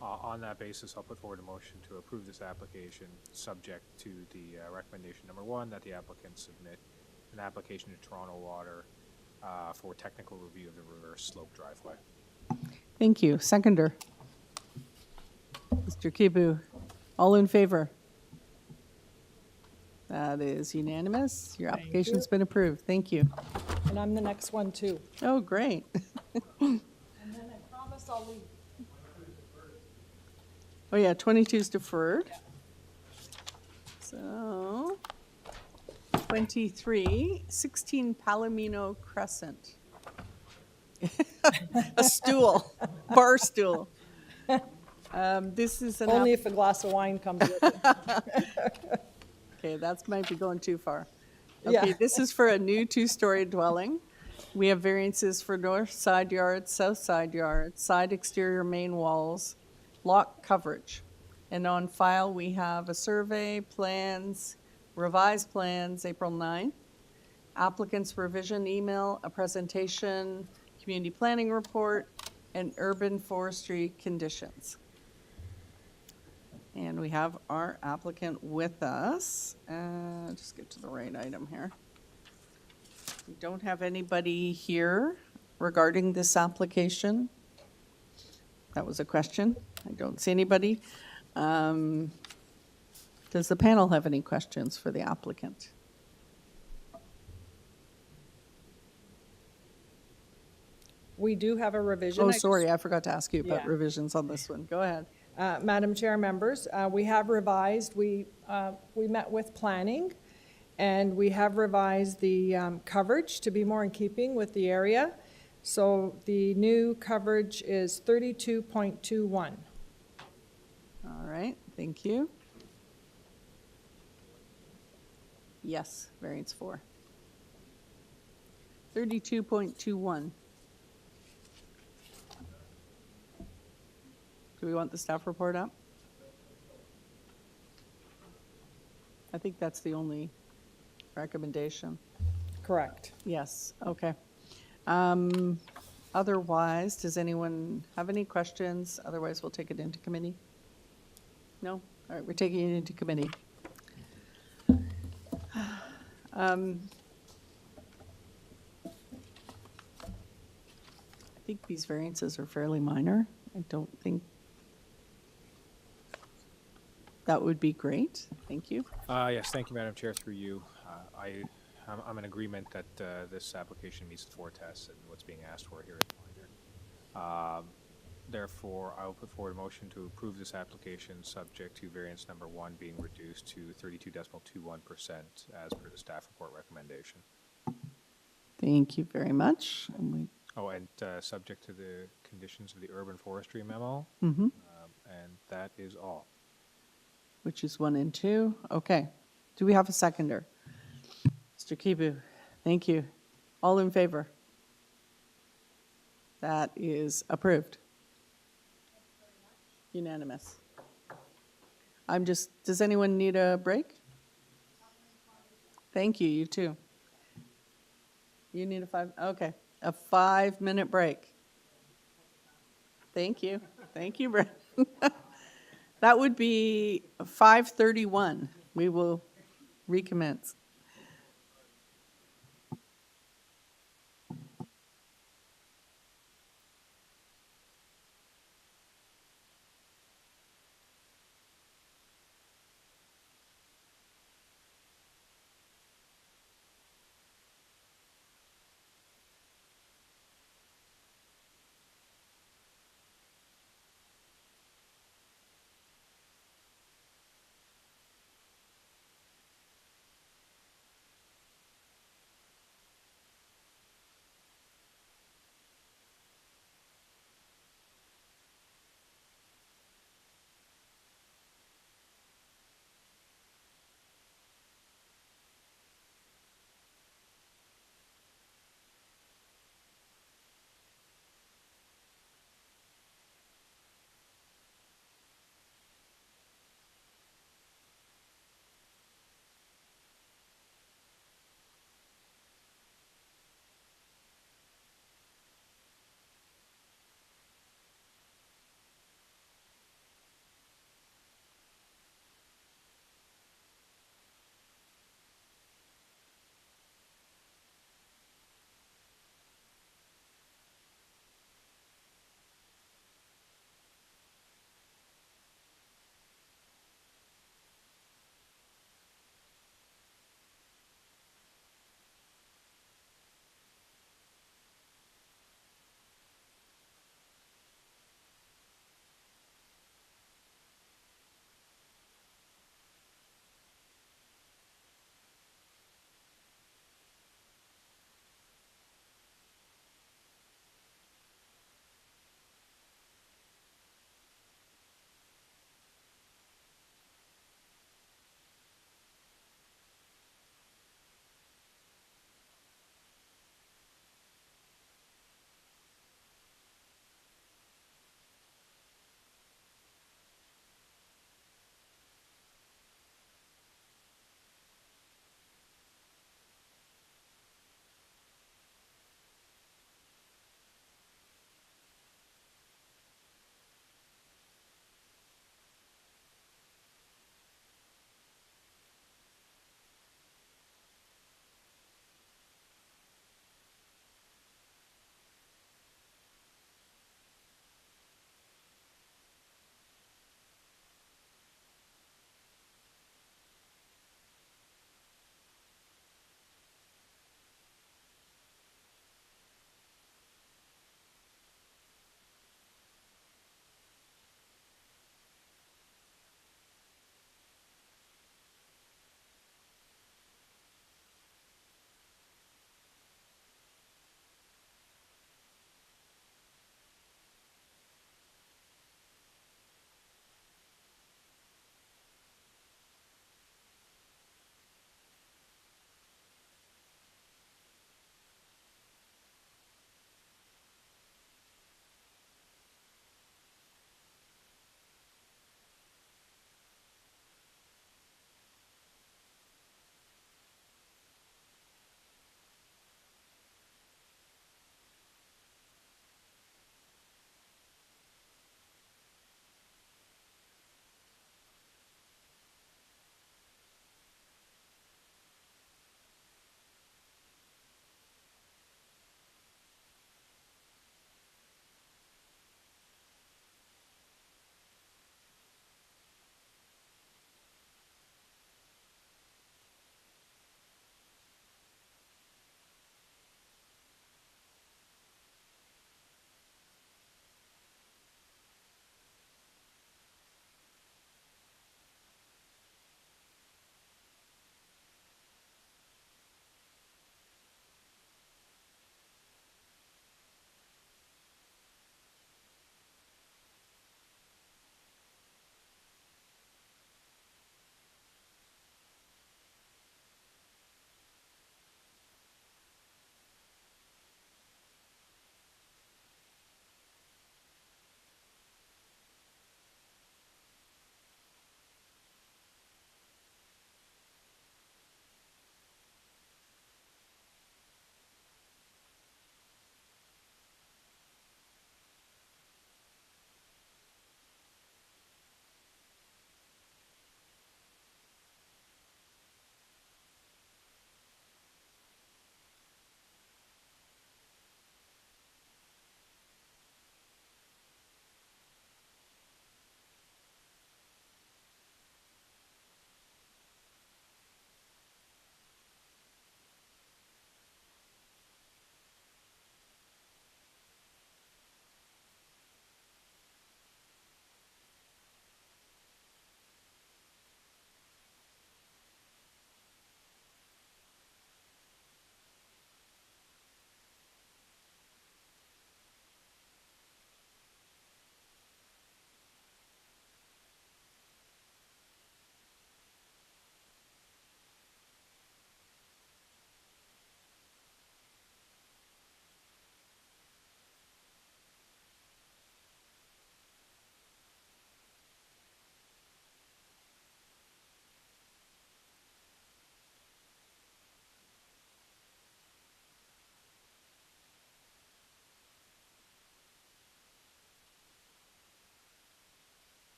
on that basis, I'll put forward a motion to approve this application, subject to the recommendation number 1, that the applicant submit an application to Toronto Water for technical review of the reverse slope driveway. Thank you. Seconder. Mr. Kibu. All in favor? That is unanimous. Your application's been approved. Thank you. And I'm the next one too. Oh, great. And then I promise I'll leave. Oh, yeah, 22 is deferred. So, 23, 16 Palomino Crescent. A stool, bar stool. This is an Only if a glass of wine comes with it. Okay, that might be going too far. Yeah. Okay, this is for a new 2-story dwelling. We have variances for north side yard, south side yard, side exterior main walls, lot coverage. And on file, we have a survey, plans, revised plans, April 9. Applicant's revision email, a presentation, community planning report, and urban forestry conditions. And we have our applicant with us. Just get to the right item here. We don't have anybody here regarding this application. That was a question. I don't see anybody. Does the panel have any questions for the applicant? We do have a revision. Oh, sorry, I forgot to ask you about Yeah. revisions on this one. Go ahead. Madam Chair, members, we have revised, we met with planning, and we have revised the coverage to be more in keeping with the area. So the new coverage is 32.21. All right, thank you. Yes, variance 4. 32.21. Do we want the staff report up? I think that's the only recommendation. Correct. Yes, okay. Otherwise, does anyone have any questions? Otherwise, we'll take it into committee. No? All right, we're taking it into committee. I think these variances are fairly minor. I don't think that would be great. Thank you. Yes, thank you, Madam Chair, through you. I I'm in agreement that this application meets the 4 tests and what's being asked for here is minor. Therefore, I will put forward a motion to approve this application subject to variance number 1 being reduced to 32.21% as per the staff report recommendation. Thank you very much. And Subject to the conditions of the urban forestry memo. Mhm. And that is all. Which is 1 and 2. Okay. Do we have a seconder? Mr. Kibu, thank you. All in favor? That is approved. Unanimous. Does anyone need a break? Thank you, you too. You need a 5-minute break. Thank you. Thank you, Brent. That would be 5:31. We will recommence.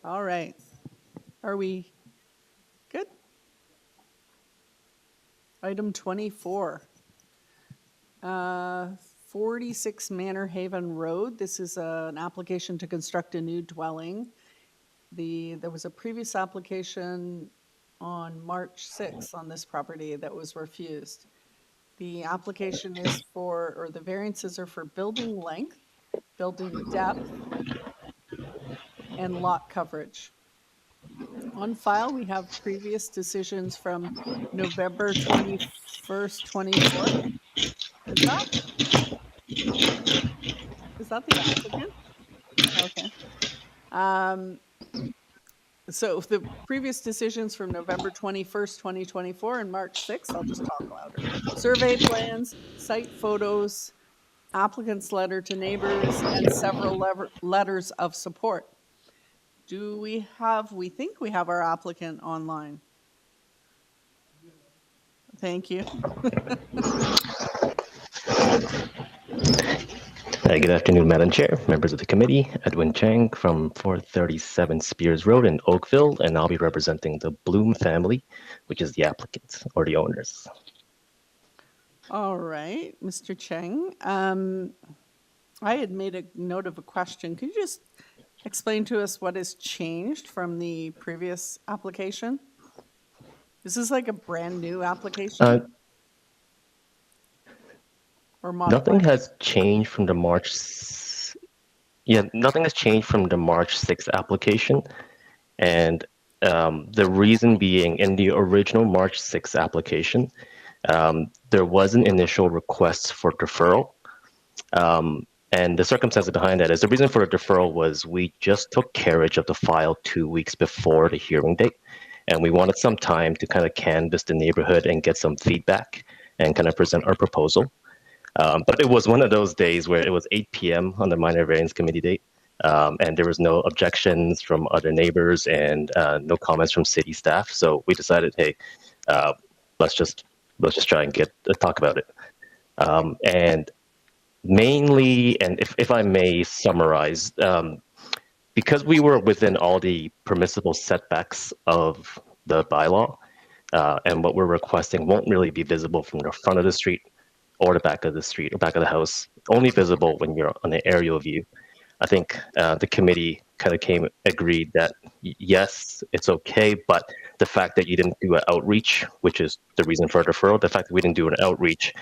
All right. Are we good? Item 24. 46 Manor Haven Road. This is an application to construct a new dwelling. There was a previous application on March 6th on this property that was refused. The application is for, or the variances are for building length, building depth, and lot coverage. On file, we have previous decisions from November 21st, 24. Is that the applicant? Okay. So the previous decisions from November 21st, 2024 and March 6th, I'll just talk louder. Survey plans, site photos, applicant's letter to neighbors, and several letters of support. Do we think we have our applicant online? Thank you. Good afternoon, Madam Chair, members of the committee. Edwin Chang from 437 Spears Road in Oakville, and I'll be representing the Bloom family, which is the applicants or the owners. All right, Mr. Chang. I had made a note of a question. Could you just explain to us what has changed from the previous application? This is like a brand new application? Or nothing has changed from the nothing has changed from the March 6th application. And the reason being, in the original March 6th application, there was an initial request for deferral. And the circumstances behind that is the reason for the deferral was we just took carriage of the file 2 weeks before the hearing date. And we wanted some time to kind of canvass the neighborhood and get some feedback and kind of present our proposal. But it was one of those days where it was 8 p.m. on the minor variance committee date. And there was no objections from other neighbors and no comments from city staff. So we decided, hey, let's just try and talk about it. And mainly, and if I may summarize, because we were within all the permissible setbacks of the bylaw, and what we're requesting won't really be visible from the front of the street or the back of the street or back of the house, only visible when you're on the aerial view. I think the committee kind of agreed that yes, it's okay, but the fact that you didn't do an outreach, which is the reason for a deferral, the fact that we didn't do an outreach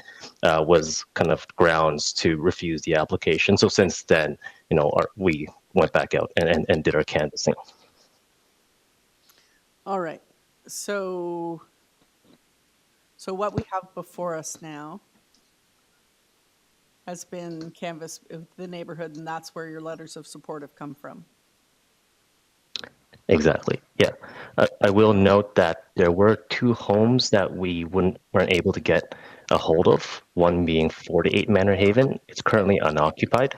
was kind of grounds to refuse the application. So since then, we went back out and did our canvassing. All right. So what we have before us now has been canvassed with the neighborhood, and that's where your letters of support have come from. Exactly. Yeah. I will note that there were 2 homes that we weren't able to get a hold of, one being 48 Manor Haven. It's currently unoccupied.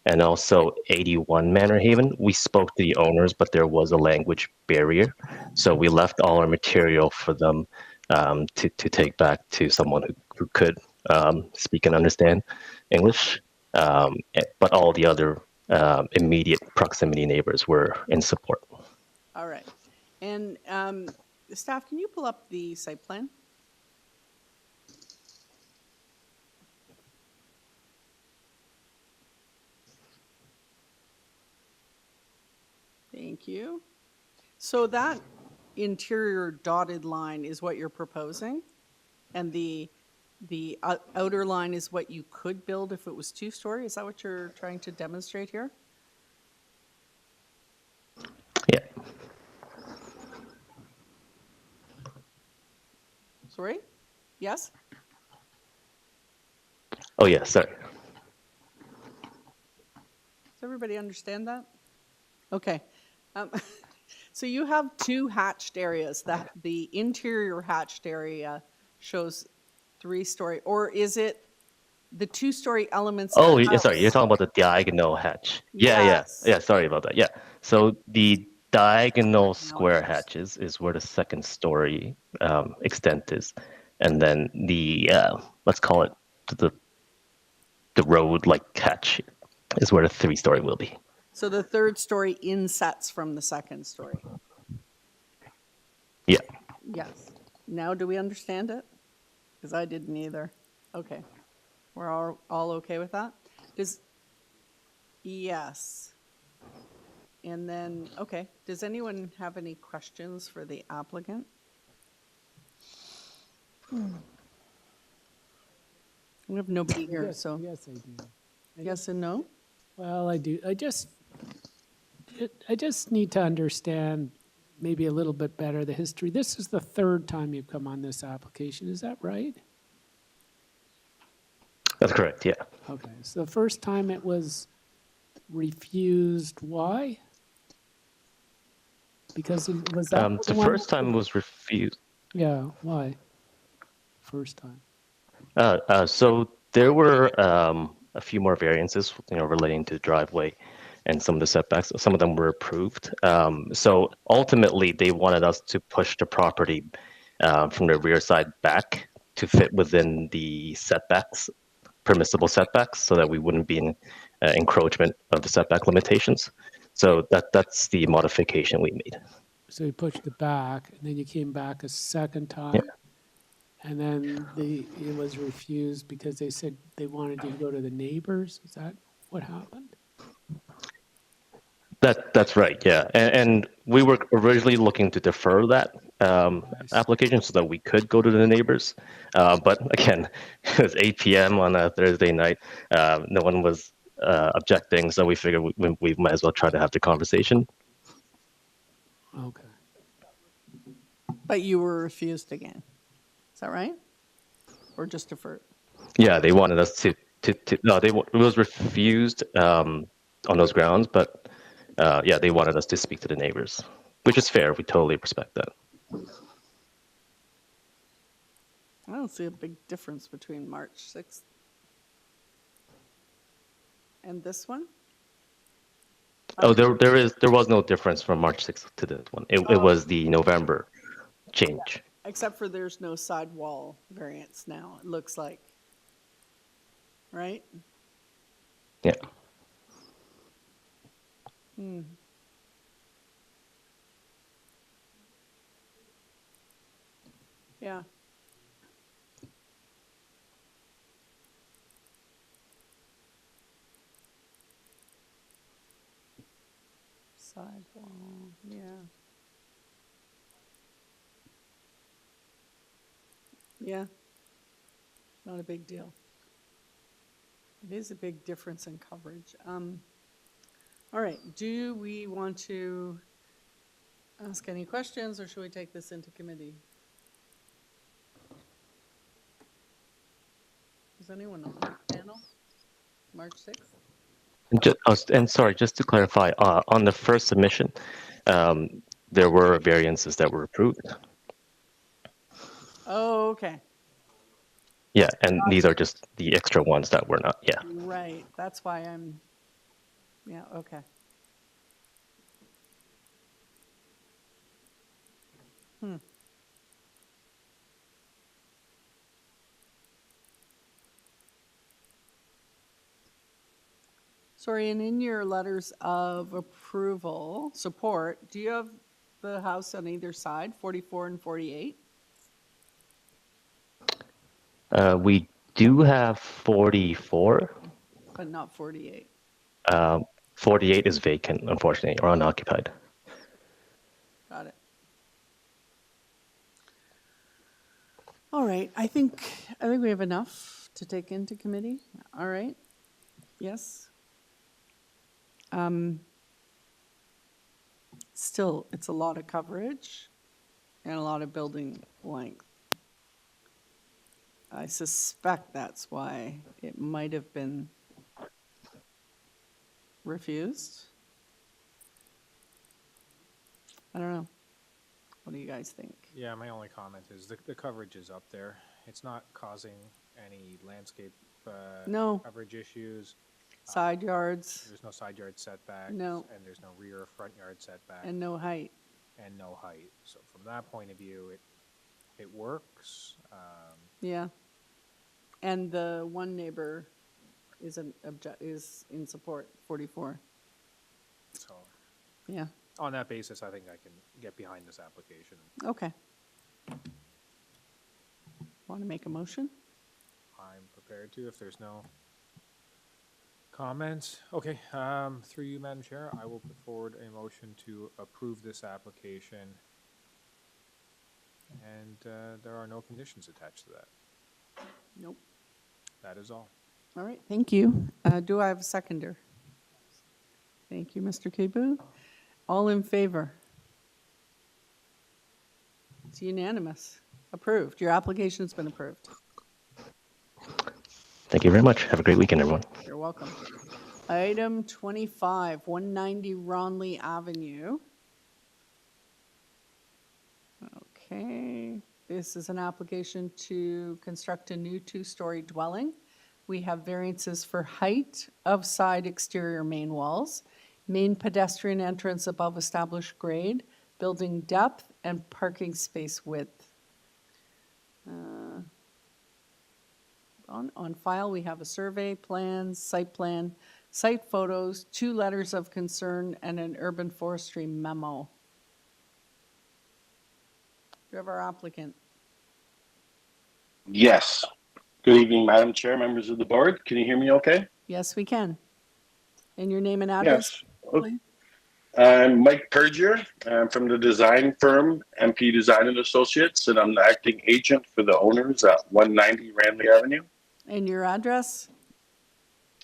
And also 81 Manor Haven. We spoke to the owners, but there was a language barrier. So we left all our material for them to take back to someone who could speak and understand English. But all the other immediate proximity neighbors were in support. All right. And staff, can you pull up the site plan? Thank you. So that interior dotted line is what you're proposing, and the outer line is what you could build if it was 2-story. Is that what you're trying to demonstrate here? Yeah. Sorry? Yes? Oh, yeah, sorry. Does everybody understand that? Okay. So you have 2 hatched areas. The interior hatched area shows 3-story, or is it the 2-story elements? Oh, yeah, sorry, you're talking about the diagonal hatch. Yes. Yeah, sorry about that. Yeah, so the diagonal square hatches is where the 2nd story extent is, and then the let's call it the road like hatch is where the 3-story will be. So the third story insets from the second story. Yeah. Yes. Now do we understand it? Because I didn't either. Okay. We're all okay with that? Yes. And then, okay, does anyone have any questions for the applicant? We have nobody here, so. Yes, I do. Yes and no? Well, I do. I just need to understand maybe a little bit better the history. This is the third time you've come on this application, is that right? That's correct, yeah. Okay, so the first time it was refused, why? Because it was that The one- first time was refused. Yeah, why? First time. So there were a few more variances, relating to driveway and some of the setbacks. Some of them were approved. So ultimately, they wanted us to push the property from the rear side back to fit within the setbacks, permissible setbacks, so that we wouldn't be in encroachment of the setback limitations. So that's the modification we made. So you pushed it back, and then you came back a second time. Yeah. And then it was refused because they said they wanted you to go to the neighbors. Is that what happened? That's right, yeah. And we were originally looking to defer that application so that we could go to the neighbors. But again, it was 8 p.m. on a Thursday night. No one was objecting, so we figured we might as well try to have the conversation. Okay. But you were refused again. Is that right? Or just deferred? Yeah, they wanted us to no, it was refused on those grounds, but yeah, they wanted us to speak to the neighbors, which is fair. We totally respect that. I don't see a big difference between March 6th and this one. Oh, there was no difference from March 6th to this one. It was the November change. Except for there's no sidewall variance now, it looks like. Right? Yeah. Yeah. Sidewall, yeah. Yeah. Not a big deal. It is a big difference in coverage. All right, do we want to ask any questions, or should we take this into committee? Is anyone on the panel? March 6th? And sorry, just to clarify, on the first submission, there were variances that were approved. Oh, okay. Yeah, and these are just the extra ones that were not. Yeah. Right, that's why yeah, okay. Sorry, and in your letters of approval, support, do you have the house on either side, 44 and 48? We do have 44. But not 48. 48 is vacant, unfortunately, or unoccupied. Got it. All right, I think we have enough to take into committee. All right. Yes. Still, it's a lot of coverage and a lot of building length. I suspect that's why it might have been refused. I don't know. What do you guys think? Yeah, my only comment is the coverage is up there. It's not causing any landscape No. coverage issues. Side yards. There's no side yard setbacks. No. And there's no rear or front yard setback. And no height. And no height. So from that point of view, it works. Yeah. And the one neighbor is in support, 44. So Yeah, on that basis, I think I can get behind this application. okay. Want to make a motion? I'm prepared to if there's no comments. Okay, through you, Madam Chair, I will put forward a motion to approve this application. And there are no conditions attached to that. Nope. That is all. All right, thank you. Do I have a seconder? Thank you, Mr. Kibu. All in favor? It's unanimous. Approved. Your application's been approved. Thank you very much. Have a great weekend, everyone. You're welcome. Item 25, 190 Ranleigh Avenue. Okay, this is an application to construct a new two-story dwelling. We have variances for height of side exterior main walls, main pedestrian entrance above established grade, building depth, and parking space width. On file, we have a survey, plans, site photos, 2 letters of concern, and an urban forestry memo. Do you have our applicant? Yes. Good evening, Madam Chair, members of the board. Can you hear me okay? Yes, we can. And your name and address, please? I'm Mike Pergier. I'm from the design firm MP Design and Associates, and I'm the acting agent for the owners at 190 Ranleigh Avenue, And your address?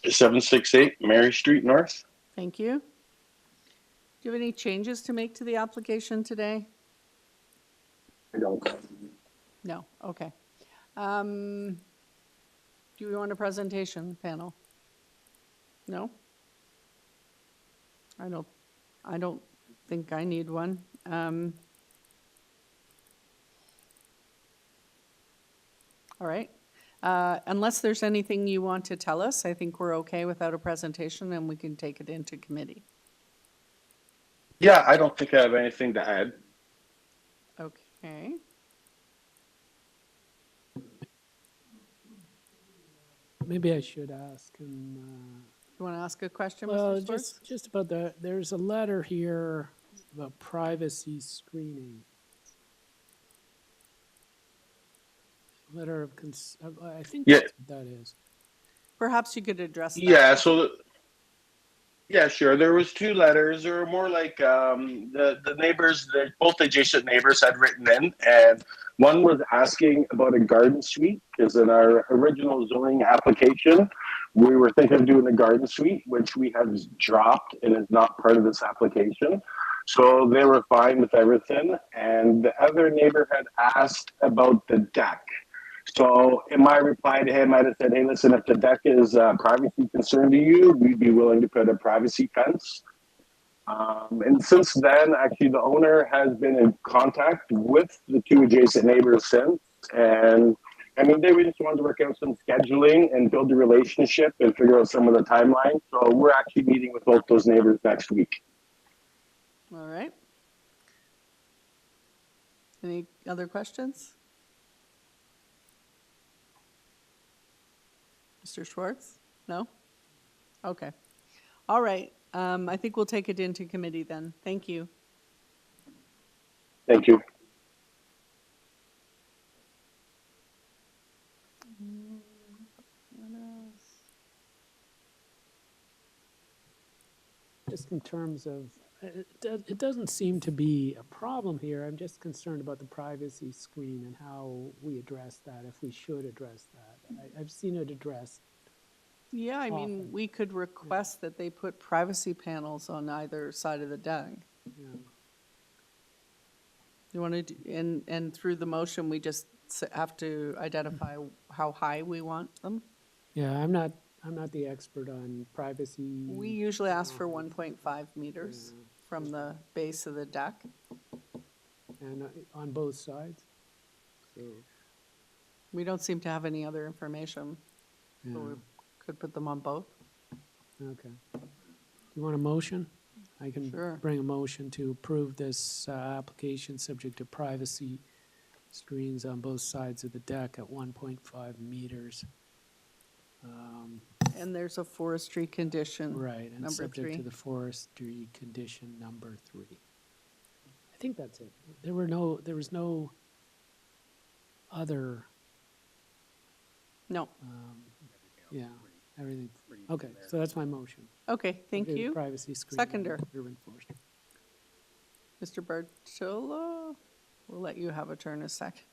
768 Mary Street North. Thank you. Do you have any changes to make to the application today? I don't. No, okay. Do you want a presentation, panel? No? I don't think I need one. All right. Unless there's anything you want to tell us, I think we're okay without a presentation and we can take it into committee. Yeah, I don't think I have anything to add. Okay. Maybe I should ask him. You want to ask a question, Well, Mr. Schwartz? just about there's a letter here about privacy screening. Letter of I think Yeah. that's what that is. Perhaps you could address that. Yeah, so yeah, sure. There was 2 letters, or more like the neighbors, both adjacent neighbors had written in, and one was asking about a garden suite, because in our original zoning application, we were thinking of doing a garden suite, which we have dropped and is not part of this application. So they were fine with everything, and the other neighbor had asked about the deck. So in my reply to him, I had said, hey, listen, if the deck is a privacy concern to you, we'd be willing to put a privacy fence. And since then, actually, the owner has been in contact with the 2 adjacent neighbors since. And I mean, we just wanted to work out some scheduling and build a relationship and figure out some of the timeline. So we're actually meeting with both those neighbors next week. All right. Any other questions? Mr. Schwartz? No? Okay. All right. I think we'll take it into committee then. Thank you. Thank you. Just in terms of, it doesn't seem to be a problem here. I'm just concerned about the privacy screen and how we address that, if we should address that. I've seen it addressed. Yeah, I mean, we could request that they put privacy panels on either side of the deck. Yeah. You want to, and through the motion, we just have to identify how high we want them? Yeah, I'm not the expert on privacy. We usually ask for 1.5 meters from the base of the deck. And on both sides? So, We don't seem to have any other information. yeah. So we could put them on both. Okay. Do you want a motion? I can Sure. bring a motion to approve this application subject to privacy screens on both sides of the deck at 1.5 meters. And there's a forestry condition. Right, and Number subject 3. to the forestry condition number 3. I think that's it. There was no other. No. Yeah, everything. Okay, so that's my motion. Okay, thank Okay, the you. Privacy screen. Seconder. Urban forestry. Mr. Bartola, we'll let you have a turn a second.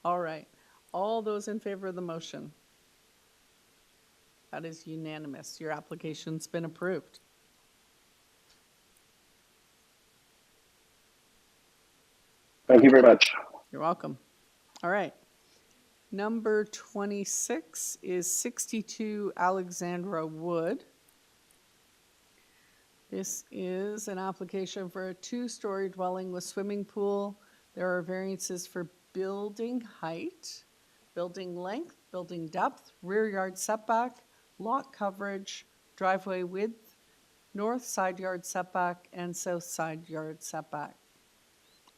All right. All those in favor of the motion? That is unanimous. Your application's been approved. Thank you very much. You're welcome. All right. Number 26 is 62 Alexandra Wood. This is an application for a 2-story dwelling with swimming pool. There are variances for building height, building length, building depth, rear yard setback, lot coverage, driveway width, north side yard setback, and south side yard setback.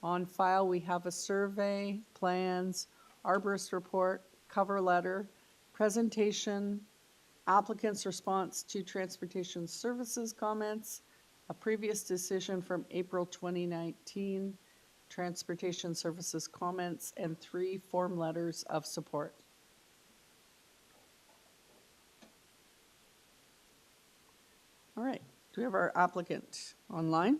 On file, we have a survey, plans, arborist report, cover letter, presentation, applicant's response to transportation services comments, a previous decision from April 2019, transportation services comments, and 3 form letters of support. All right, do we have our applicant online?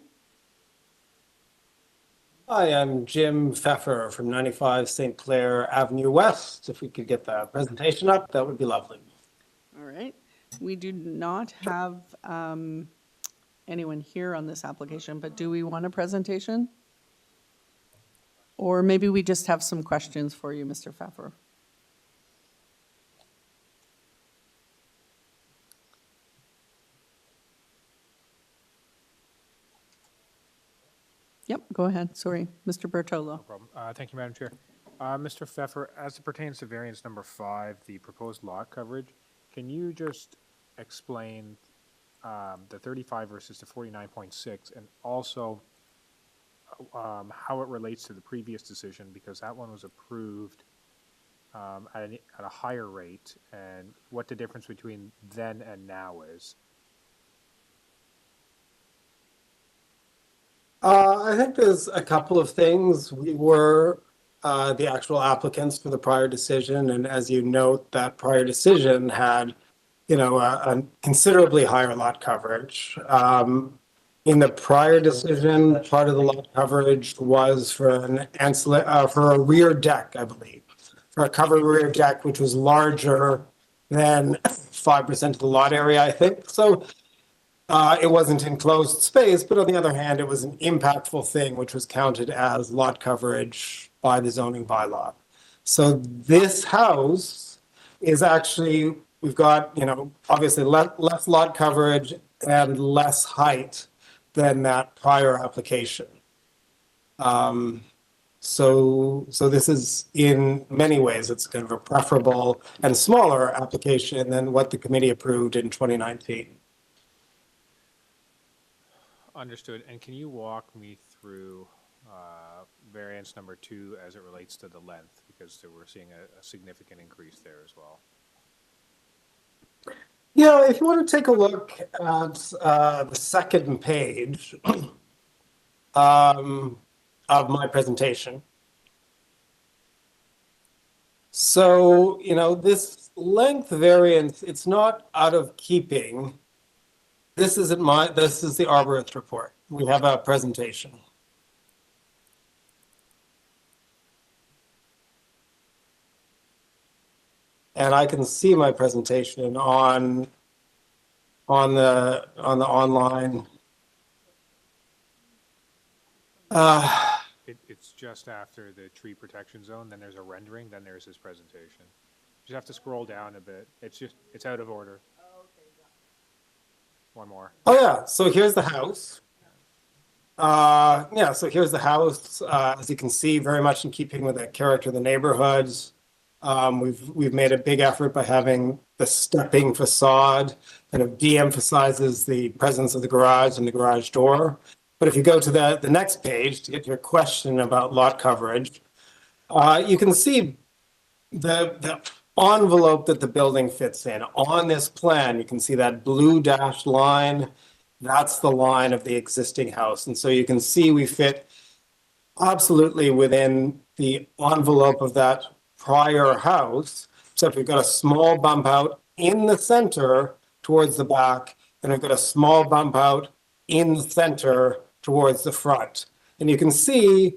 Hi, I'm Jim Pfeffer from 95 St. Clair Avenue West. If we could get the presentation up, that would be lovely. All right. We do not have anyone here on this application, but do we want a presentation? Or maybe we just have some questions for you, Mr. Pfeffer. Yep, go ahead. Sorry, Mr. Bertolo. No problem. Thank you, Madam Chair. Mr. Pfeffer, as it pertains to variance number 5, the proposed lot coverage, can you just explain the 35 versus the 49.6, and also how it relates to the previous decision, because that one was approved at a higher rate, and what the difference between then and now is? I think there's a couple of things. We were the actual applicants for the prior decision, and as you note, that prior decision had, a considerably higher lot coverage. In the prior decision, part of the lot coverage was for for a rear deck, I believe, for a covered rear deck, which was larger than 5% of the lot area, I think. So it wasn't enclosed space, but on the other hand, it was an impactful thing, which was counted as lot coverage by the zoning bylaw. So this house is actually, we've got, obviously less lot coverage and less height than that prior application. So this is, in many ways, it's kind of a preferable and smaller application than what the committee approved in 2019. Understood. And can you walk me through variance number 2 as it relates to the length? Because we're seeing a significant increase there as well. Yeah, if you want to take a look at the second page of my presentation. So, this length variance, it's not out of keeping. This is the arborist report. We have a presentation. And I can see my presentation on the online. It's just after the tree protection zone, then there's a rendering, then there's his presentation. You just have to scroll down a bit. It's out of order. One more. Oh yeah, so here's the house. So here's the house. As you can see, very much in keeping with the character of the neighborhoods. We've made a big effort by having the stepping facade, kind of de-emphasizes the presence of the garage and the garage door. But if you go to the next page to get to your question about lot coverage, you can see the envelope that the building fits in. On this plan, you can see that blue dashed line. That's the line of the existing house. And so you can see we fit absolutely within the envelope of that prior house, except we've got a small bump out in the center towards the back, and we've got a small bump out in the center towards the front. And you can see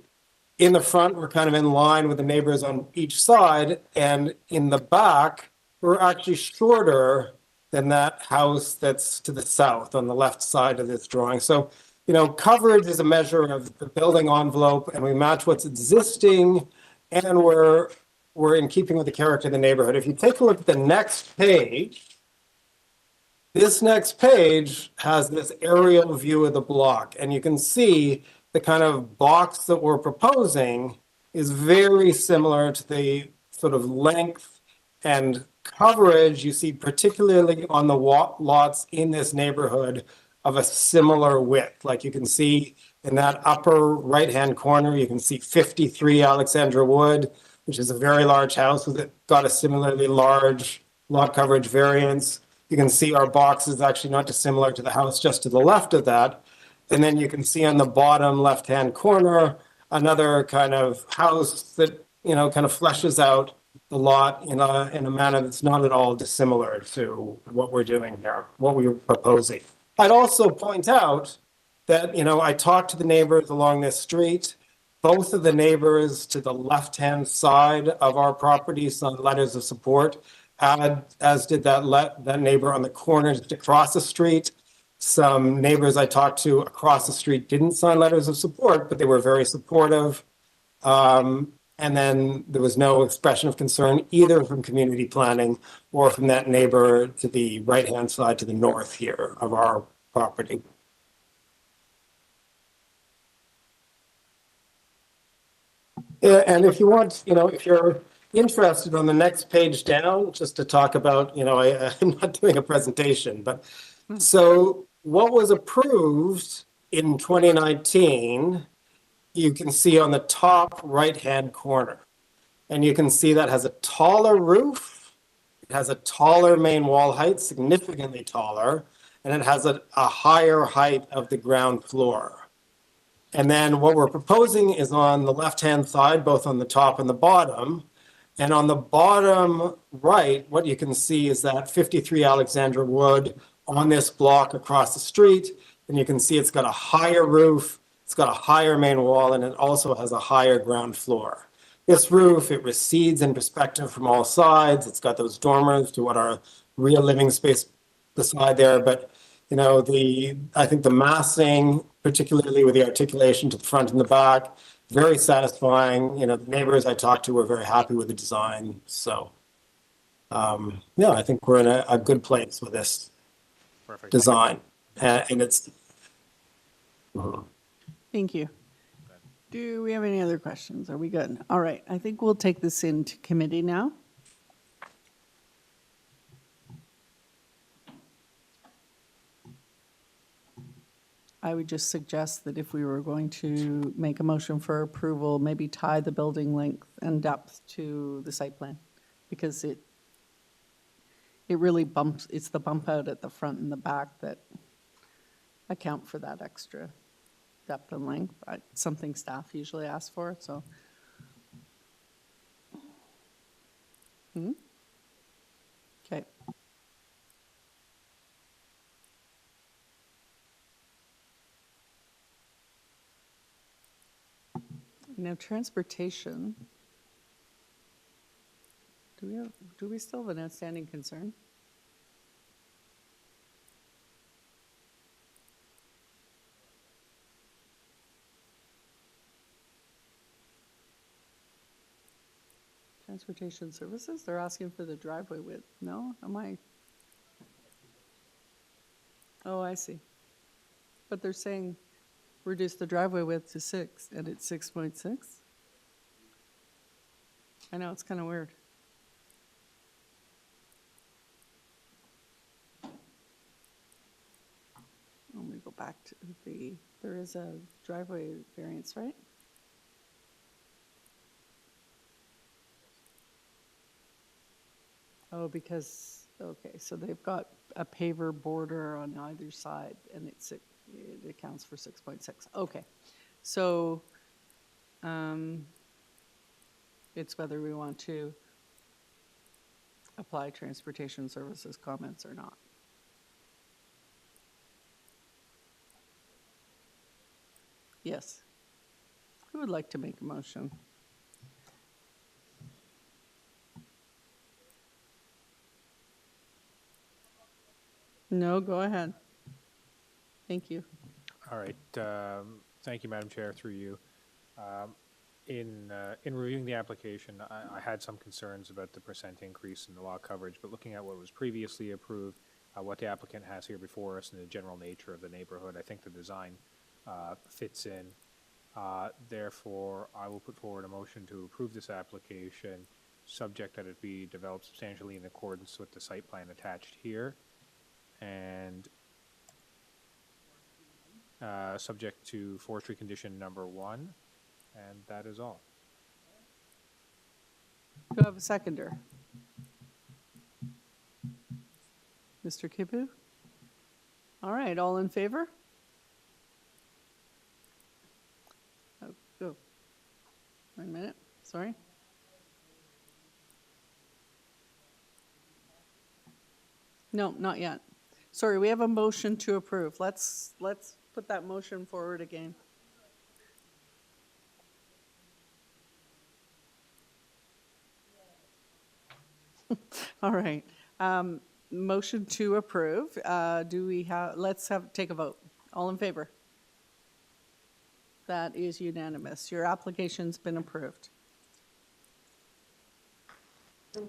in the front, we're kind of in line with the neighbors on each side, and in the back, we're actually shorter than that house that's to the south on the left side of this drawing. So, you know, coverage is a measure of the building envelope, and we match what's existing, and we're in keeping with the character of the neighborhood. If you take a look at the next page, this next page has this aerial view of the block, and you can see the kind of box that we're proposing is very similar to the sort of length and coverage you see, particularly on the lots in this neighborhood of a similar width. Like you can see in that upper right-hand corner, you can see 53 Alexandra Wood, which is a very large house with got a similarly large lot coverage variance. You can see our box is actually not dissimilar to the house just to the left of that. And then you can see on the bottom left-hand corner, another kind of house that, you know, kind of fleshes out the lot in a manner that's not at all dissimilar to what we're doing here, what we were proposing. I'd also point out that, you know, I talked to the neighbors along this street. Both of the neighbors to the left-hand side of our property signed letters of support, as did that neighbor on the corner across the street. Some neighbors I talked to across the street didn't sign letters of support, but they were very supportive. And then there was no expression of concern either from community planning or from that neighbor to the right-hand side to the north here of our property. Yeah, and if you want, you know, if you're interested on the next page down, just to talk about, you know, I'm not doing a presentation, but so what was approved in 2019, you can see on the top right-hand corner. And you can see that has a taller roof, it has a taller main wall height, significantly taller, and it has a higher height of the ground floor. And then what we're proposing is on the left-hand side, both on the top and the bottom. And on the bottom right, what you can see is that 53 Alexandra Wood on this block across the street. And you can see it's got a higher roof, it's got a higher main wall, and it also has a higher ground floor. This roof, it recedes in perspective from all sides. It's got those dormers to what are real living space beside there. But, you know, I think the massing, particularly with the articulation to the front and the back, very satisfying. You know, the neighbors I talked to were very happy with the design. So, yeah, I think we're in a good place with this design. And it's... Thank you. Do we have any other questions? Are we good? All right, I think we'll take this into committee now. I would just suggest that if we were going to make a motion for approval, maybe tie the building length and depth to the site plan, because it really bumps, it's the bump out at the front and the back that account for that extra depth and length. Something staff usually ask for, so. Okay. Now, transportation. Do we still have an outstanding concern? Transportation services, they're asking for the driveway width. No, am I? Oh, I see. But they're saying reduce the driveway width to 6, and it's 6.6? I know, it's kind of weird. Let me go back to there is a driveway variance, right? Oh, because, okay, so they've got a paver border on either side, and it accounts for 6.6. Okay, so it's whether we want to apply transportation services comments or not. Yes. Who would like to make a motion? No, go ahead. Thank you. All right. Thank you, Madam Chair, through you. In reviewing the application, I had some concerns about the percent increase in the lot coverage, but looking at what was previously approved, what the applicant has here before us and the general nature of the neighborhood, I think the design fits in. Therefore, I will put forward a motion to approve this application, subject that it be developed substantially in accordance with the site plan attached here, and subject to forestry condition number 1, and that is all. Do I have a seconder? Mr. Kipu? All right, all in favor? Oh, go. 1 minute, sorry. No, not yet. Sorry, we have a motion to approve. Let's put that motion forward again. All right. Motion to approve. Do we have, take a vote. All in favor? That is unanimous. Your application's been approved.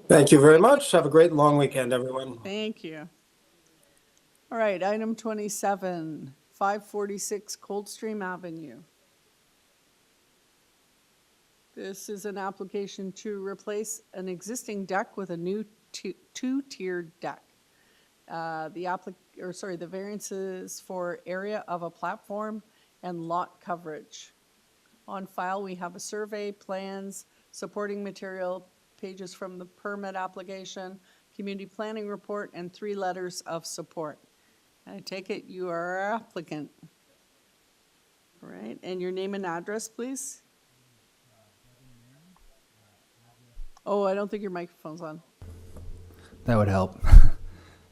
Thank you very much. Have a great long weekend, everyone. Thank you. All right, item 27, 546 Coldstream Avenue. This is an application to replace an existing deck with a new two-tiered deck. The variances for area of a platform and lot coverage. On file, we have a survey, plans, supporting material, pages from the permit application, community planning report, and 3 letters of support. I take it you are our applicant. All right, and your name and address, please. Oh, I don't think your microphone's on. That would help.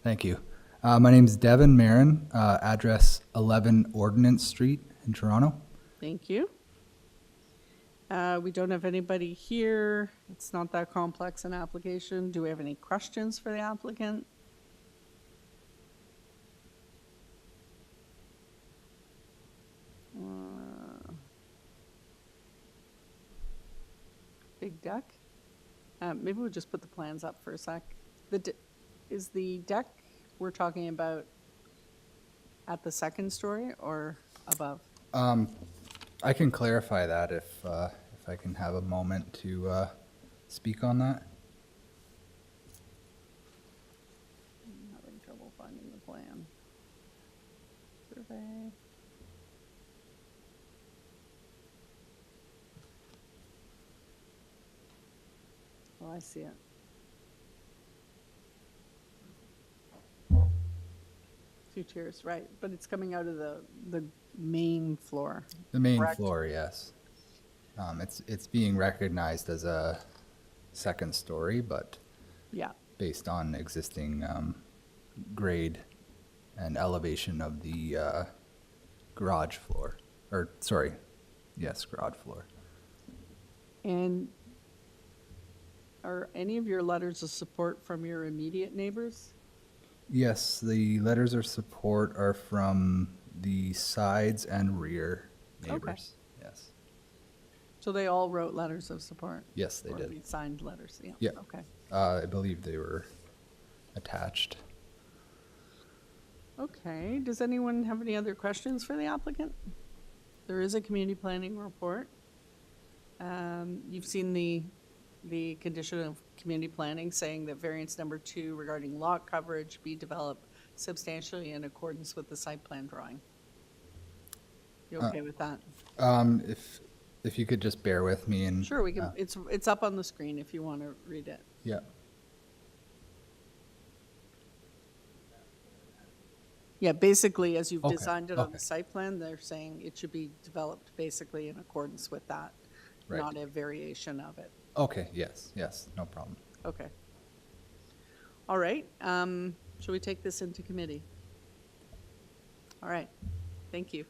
Thank you. My name is Devin Marin, address 11 Ordnance Street in Toronto. Thank you. We don't have anybody here. It's not that complex an application. Do we have any questions for the applicant? Big deck. Maybe we'll just put the plans up for a sec. Is the deck we're talking about at the second story or above? I can clarify that if I can have a moment to speak on that. I'm having trouble finding the plan. Survey. Oh, I see it. Two tiers, right, but it's coming out of the main floor. The main correct? floor, yes. It's being recognized as a second story, but yeah, based on existing grade and elevation of the garage floor, garage floor. And are any of your letters of support from your immediate neighbors? Yes, the letters of support are from the sides and rear neighbors. Okay. Yes. So they all wrote letters of support? Yes, they did. Or signed letters, yeah. Yeah. Okay. I believe they were attached. Okay, does anyone have any other questions for the applicant? There is a community planning report. You've seen the condition of community planning saying that variance number 2 regarding lot coverage be developed substantially in accordance with the site plan drawing. You okay with that? If you could just bear with me and sure, we can. It's up on the screen if you want to read it. Yeah. Yeah, basically, as you've Okay, designed it on okay. the site plan, they're saying it should be developed basically in accordance with that, Right. not a variation of it. Okay, yes, no problem. Okay. All right, shall we take this into committee? All right, thank you.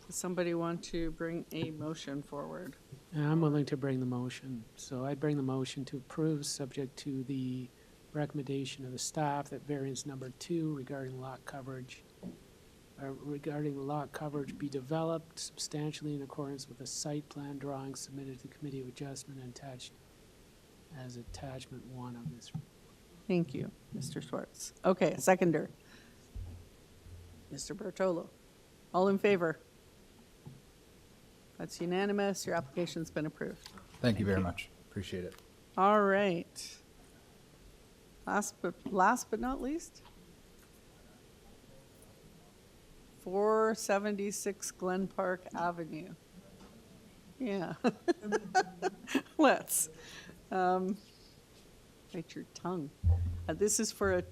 Does somebody want to bring a motion forward? I'm willing to bring the motion. So I'd bring the motion to approve, subject to the recommendation of the staff that variance number 2 regarding lot coverage be developed substantially in accordance with the site plan drawing submitted to the Committee of Adjustment and attached as attachment 1 of this. Thank you, Mr. Schwartz. Okay, seconder. Mr. Bertolo. All in favor? That's unanimous. Your application's been approved. Thank you very much. Appreciate it. All right. Last but not least, 476 Glen Park Avenue. Yeah. Let's bite your tongue. This is for a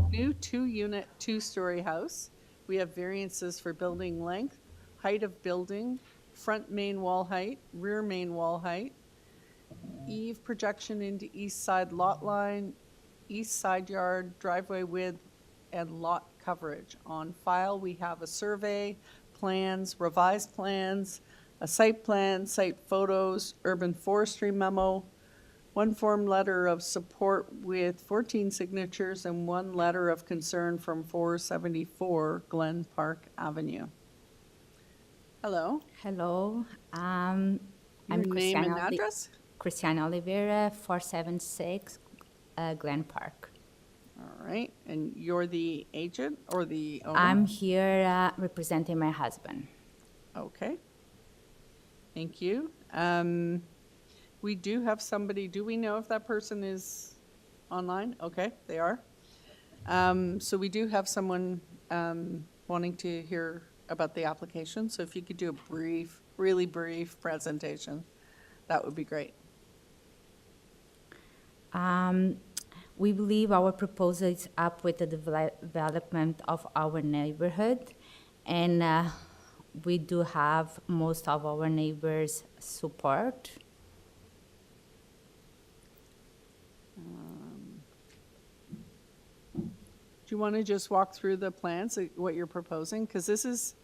new two-unit, two-story house. We have variances for building length, height of building, front main wall height, rear main wall height, eave projection into east side lot line, east side yard, driveway width, and lot coverage. On file, we have a survey, plans, revised plans, a site plan, site photos, urban forestry memo, one form letter of support with 14 signatures, and one letter of concern from 474 Glen Park Avenue. Hello. Hello. I'm Your name and Cristiano address? Cristiano Oliveira, 476 Glen Park. All right, and you're the agent or the owner? I'm here representing my husband. Okay. Thank you. We do have somebody, do we know if that person is online? Okay, they are. So we do have someone wanting to hear about the application. So if you could do a brief, really brief presentation, that would be great. We believe our proposal is up with the development of our neighborhood, and we do have most of our neighbors' support. Do you want to just walk through the plans, what you're proposing? Because is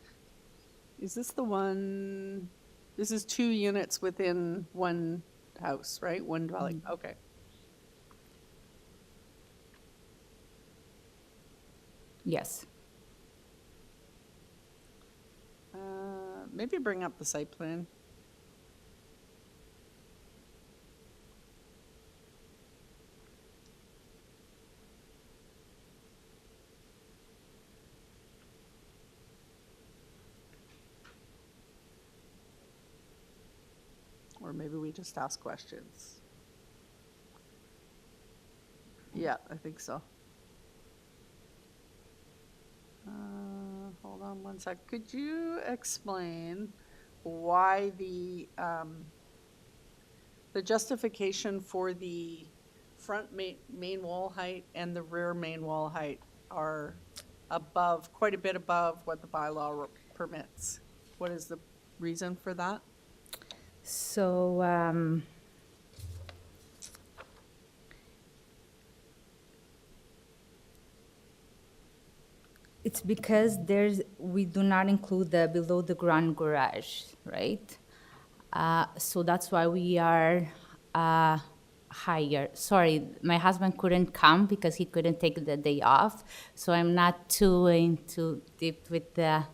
this the one, this is 2 units within one house, right? One dwelling, okay. Yes. Maybe bring up the site plan. Or maybe we just ask questions. Yeah, I think so. Hold on one sec. Could you explain why the justification for the front main wall height and the rear main wall height are above, quite a bit above what the bylaw permits? What is the reason for that? So, it's because we do not include the below the ground garage, right? So that's why we are higher. Sorry, my husband couldn't come because he couldn't take the day off. So I'm not too deep with the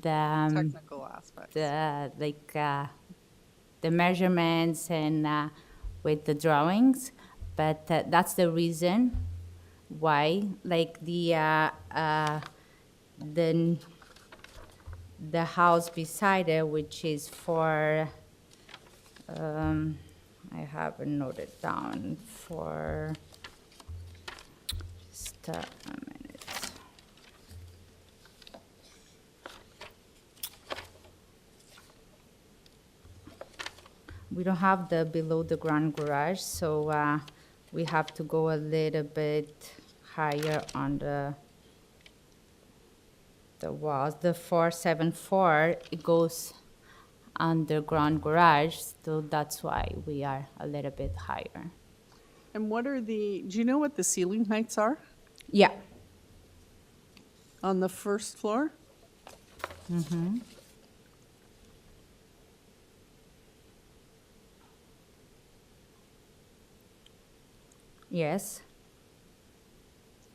technical aspects. The measurements and with the drawings, but that's the reason why, like the house beside it, which is for I haven't noted down for just a minute. We don't have the below the ground garage, so we have to go a little bit higher on the the walls. The 474, it goes underground garage, so that's why we are a little bit higher. And do you know what the ceiling heights are Yeah. on the first floor? Mm-hmm. Yes.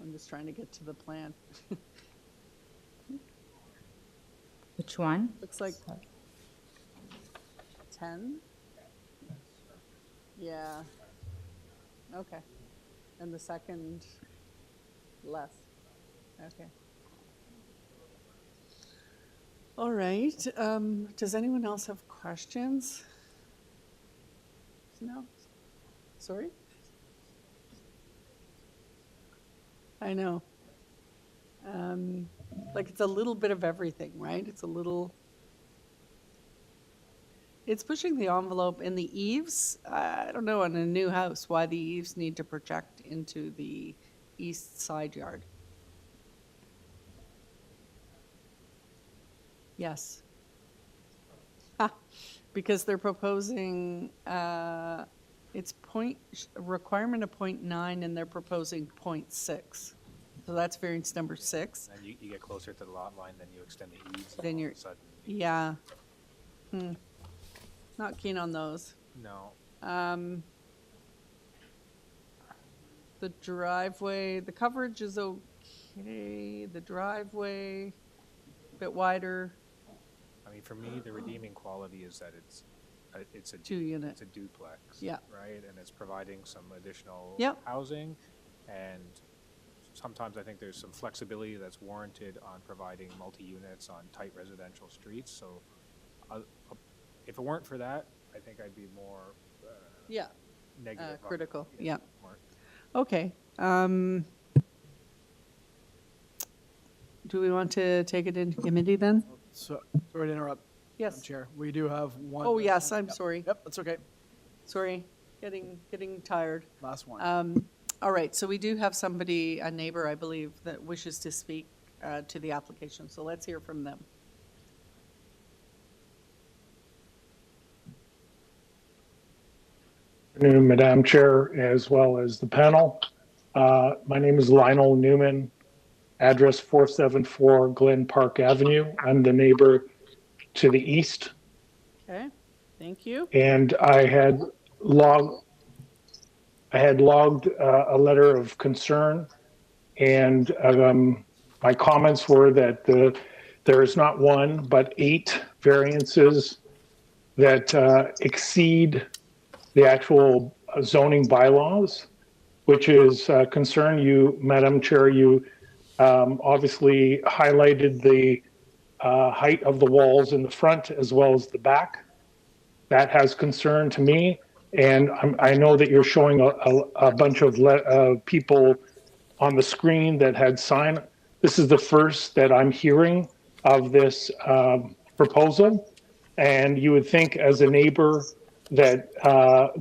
I'm just trying to get to the plan. Which one? Looks like 10? Yeah. Okay. And the second, less. Okay. All right. Does anyone else have questions? No? Sorry? I know. Like it's a little bit of everything, right? It's pushing the envelope in the eaves. I don't know, on a new house, why the eaves need to project into the east side yard. Yes. Because they're proposing, it's requirement of 0.9 and they're proposing 0.6. So that's variance number 6. And you get closer to the lot line, then you extend the eaves. Then you're, yeah. Not keen on those. No. The driveway, the coverage is okay. The driveway, a bit wider. I mean, for me, the redeeming quality is that it's a 2-unit. It's a duplex. Yeah. Right, and it's providing some additional Yep. housing, and sometimes I think there's some flexibility that's warranted on providing multi-units on tight residential streets. So, if it weren't for that, I think I'd be more negative. Critical. On, Yeah. more. Okay. Do we want to take it into committee then? So, sorry to interrupt. Yes. Madam Chair, we do have one. Oh, yes, I'm sorry. Yep, that's okay. Sorry, getting tired. Last one. All right, so we do have somebody, a neighbor, I believe, that wishes to speak to the application. So let's hear from them. Good afternoon, Madam Chair, as well as the panel. My name is Lionel Newman, address 474 Glen Park Avenue. I'm the neighbor to the east. Okay, thank you. And I had logged a letter of concern, and my comments were that there is not one, but 8 variances that exceed the actual zoning bylaws, which is a concern. You, Madam Chair, you obviously highlighted the height of the walls in the front as well as the back. That has concern to me. And I know that you're showing a bunch of people on the screen that had signed. This is the first that I'm hearing of this proposal. And you would think as a neighbor that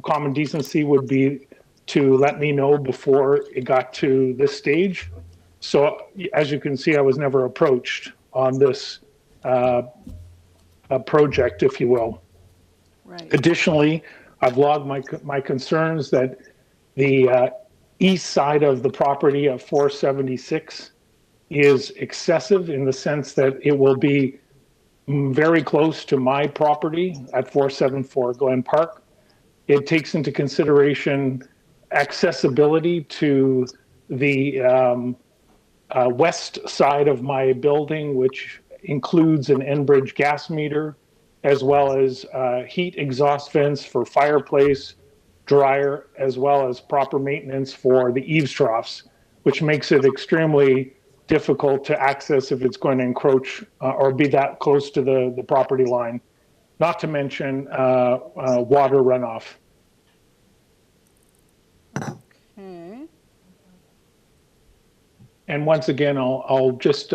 common decency would be to let me know before it got to this stage. So as you can see, I was never approached on this project, if you will. Right. Additionally, I've logged my concerns that the east side of the property of 476 is excessive in the sense that it will be very close to my property at 474 Glen Park. It takes into consideration accessibility to the west side of my building, which includes an Enbridge gas meter, as well as heat exhaust vents for fireplace, dryer, as well as proper maintenance for the eaves troughs, which makes it extremely difficult to access if it's going to encroach or be that close to the property line, not to mention water runoff. Okay. And once again, I'll just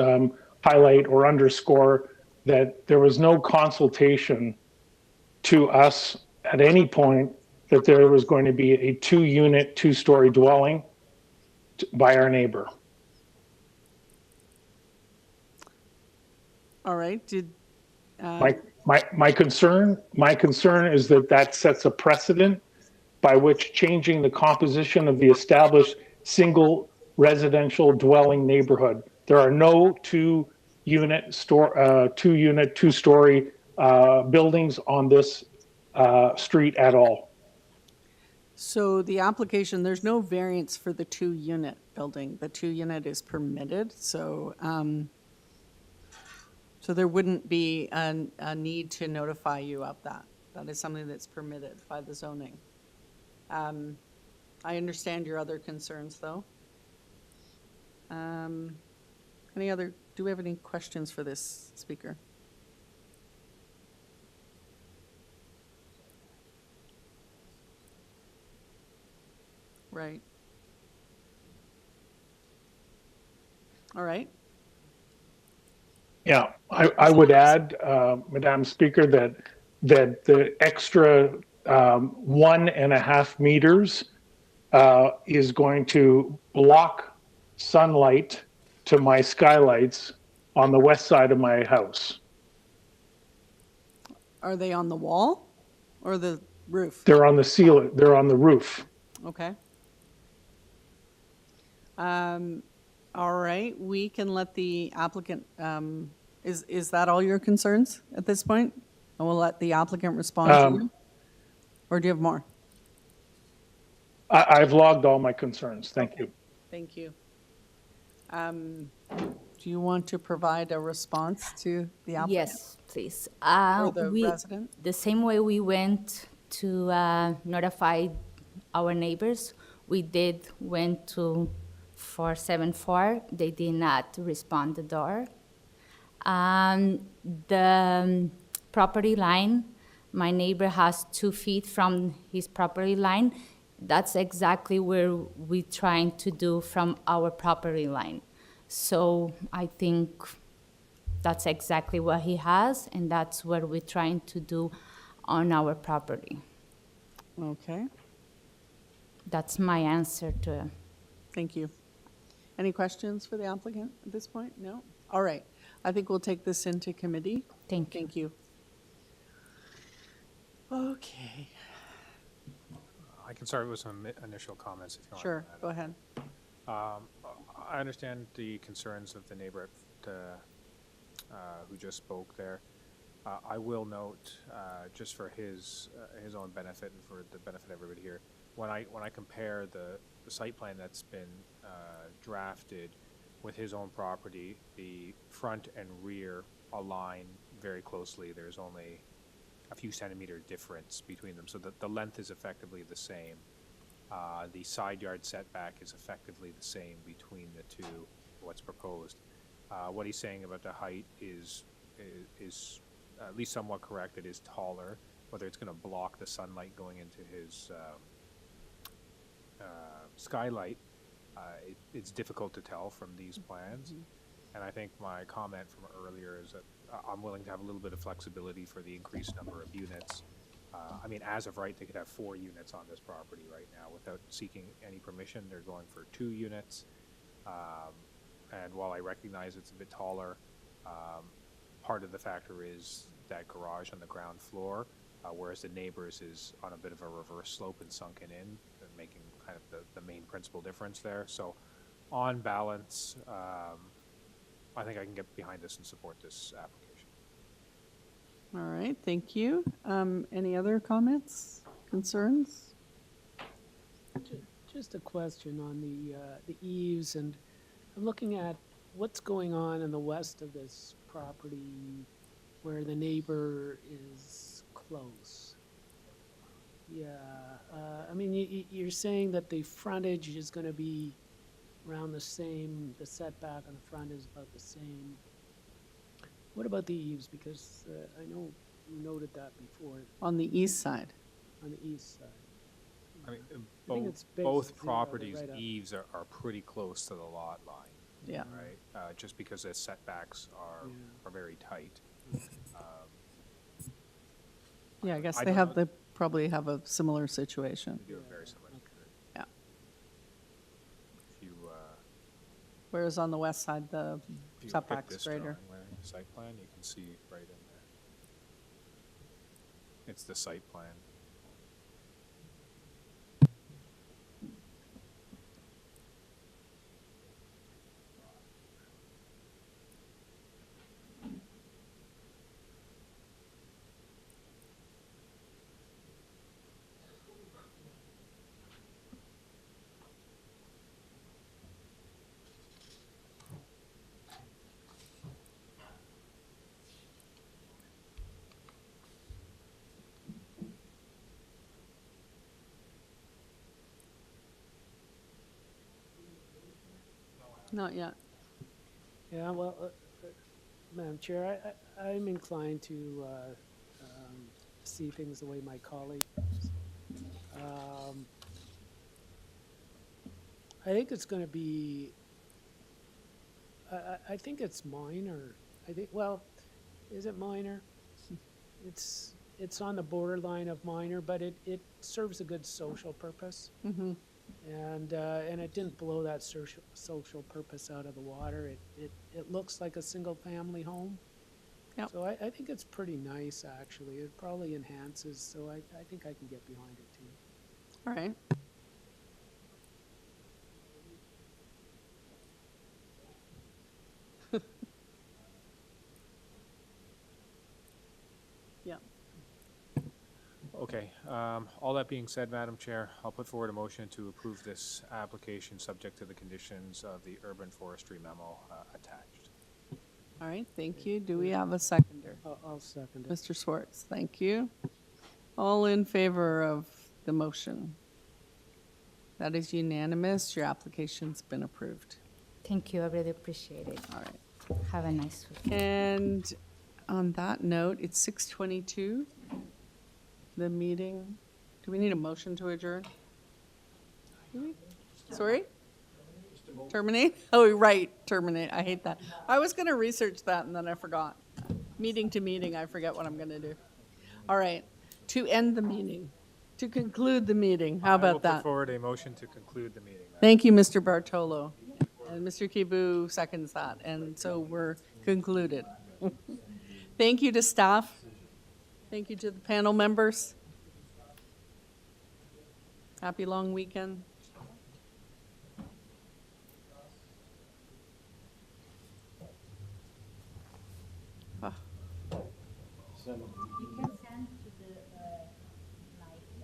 highlight or underscore that there was no consultation to us at any point that there was going to be a 2-unit, 2-story dwelling by our neighbor. All right, My concern is that that sets a precedent by which changing the composition of the established single residential dwelling neighborhood. There are no two-story buildings on this street at all. so the application, there's no variance for the 2-unit building. The 2-unit is permitted, so there wouldn't be a need to notify you of that. That is something that's permitted by the zoning. I understand your other concerns, though. Do we have any questions for this speaker? Right. All right. Yeah, I would add, Madam Speaker, that the extra 1.5 meters is going to block sunlight to my skylights on the west side of my house. Are they on the wall or the roof? They're on the ceiling. They're on the roof. Okay. All right, we can let the applicant, is that all your concerns at this point? And we'll let the applicant respond to you? Or do you have more? I've logged all my concerns. Thank you. Thank you. Do you want to provide a response to the applicant? Yes, please. Or the resident? The same way we went to notify our neighbors, we went to 474. They did not respond the door. The property line, my neighbor has 2 feet from his property line. That's exactly where we're trying to do from our property line. So I think that's exactly what he has, and that's what we're trying to do on our property. Okay. That's my answer to. Thank you. Any questions for the applicant at this point? No? All right. I think we'll take this into committee. Thank you. Thank you. Okay. I can start with some initial comments if you want. Sure, go ahead. I understand the concerns of the neighbor who just spoke there. I will note, just for his own benefit and for the benefit of everybody here, when I compare the site plan that's been drafted with his own property, the front and rear align very closely. There's only a few centimeter difference between them, so that the length is effectively the same. The side yard setback is effectively the same between the two, what's proposed. What he's saying about the height is at least somewhat correct. It is taller. Whether it's going to block the sunlight going into his skylight, it's difficult to tell from these plans. Mm-hmm. And I think my comment from earlier is that I'm willing to have a little bit of flexibility for the increased number of units. I mean, as of right, they could have 4 units on this property right now without seeking any permission. They're going for 2 units. And while I recognize it's a bit taller, part of the factor is that garage on the ground floor, whereas the neighbors is on a bit of a reverse slope and sunken in, making kind of the main principal difference there. So on balance, I think I can get behind this and support this application. All right, thank you. Any other comments, concerns? Just a question on the eaves, and I'm looking at what's going on in the west of this property where the neighbor is close. Yeah, I mean, you're saying that the frontage is going to be around the same, the setback on the front is about the same. What about the eaves? Because I know you noted that before. On the east side. On the east side. I mean, both properties' eaves are pretty close to the lot line. Yeah. Right. Just because the setbacks are very tight. Yeah, I guess they probably have a similar situation. They do a very similar. Yeah. If you, whereas on the west side, the setback's greater. site plan, you can see right in there. It's the site plan. Not yet. Yeah, well, Madam Chair, I'm inclined to see things the way my colleague does. I think it's going to be, I think it's minor. I think, well, is it minor? It's on the borderline of minor, but it serves a good social purpose. Mm-hmm. And it didn't blow that social purpose out of the water. It looks like a single family home. Yep. So I think it's pretty nice, actually. It probably enhances, so I think I can get behind it too. All right. Yeah. Okay, all that being said, Madam Chair, I'll put forward a motion to approve this application subject to the conditions of the urban forestry memo attached. All right, thank you. Do we have a seconder? I'll second it. Mr. Schwartz, thank you. All in favor of the motion? That is unanimous. Your application's been approved. Thank you. I really appreciate it. All right. Have a nice weekend. And on that note, it's 6:22. The meeting, do we need a motion to adjourn? Do we? Sorry? Terminate? Oh, right, terminate. I hate that. I was going to research that and then I forgot. Meeting to meeting, I forget what I'm going to do. All right, to end the meeting, to conclude the meeting. How I will about that? put forward a motion to conclude the meeting. Thank you, Mr. Bartolo. And Mr. Kibu seconds that. And so we're concluded. Thank you to staff. Thank you to the panel members. Happy long weekend. Ah.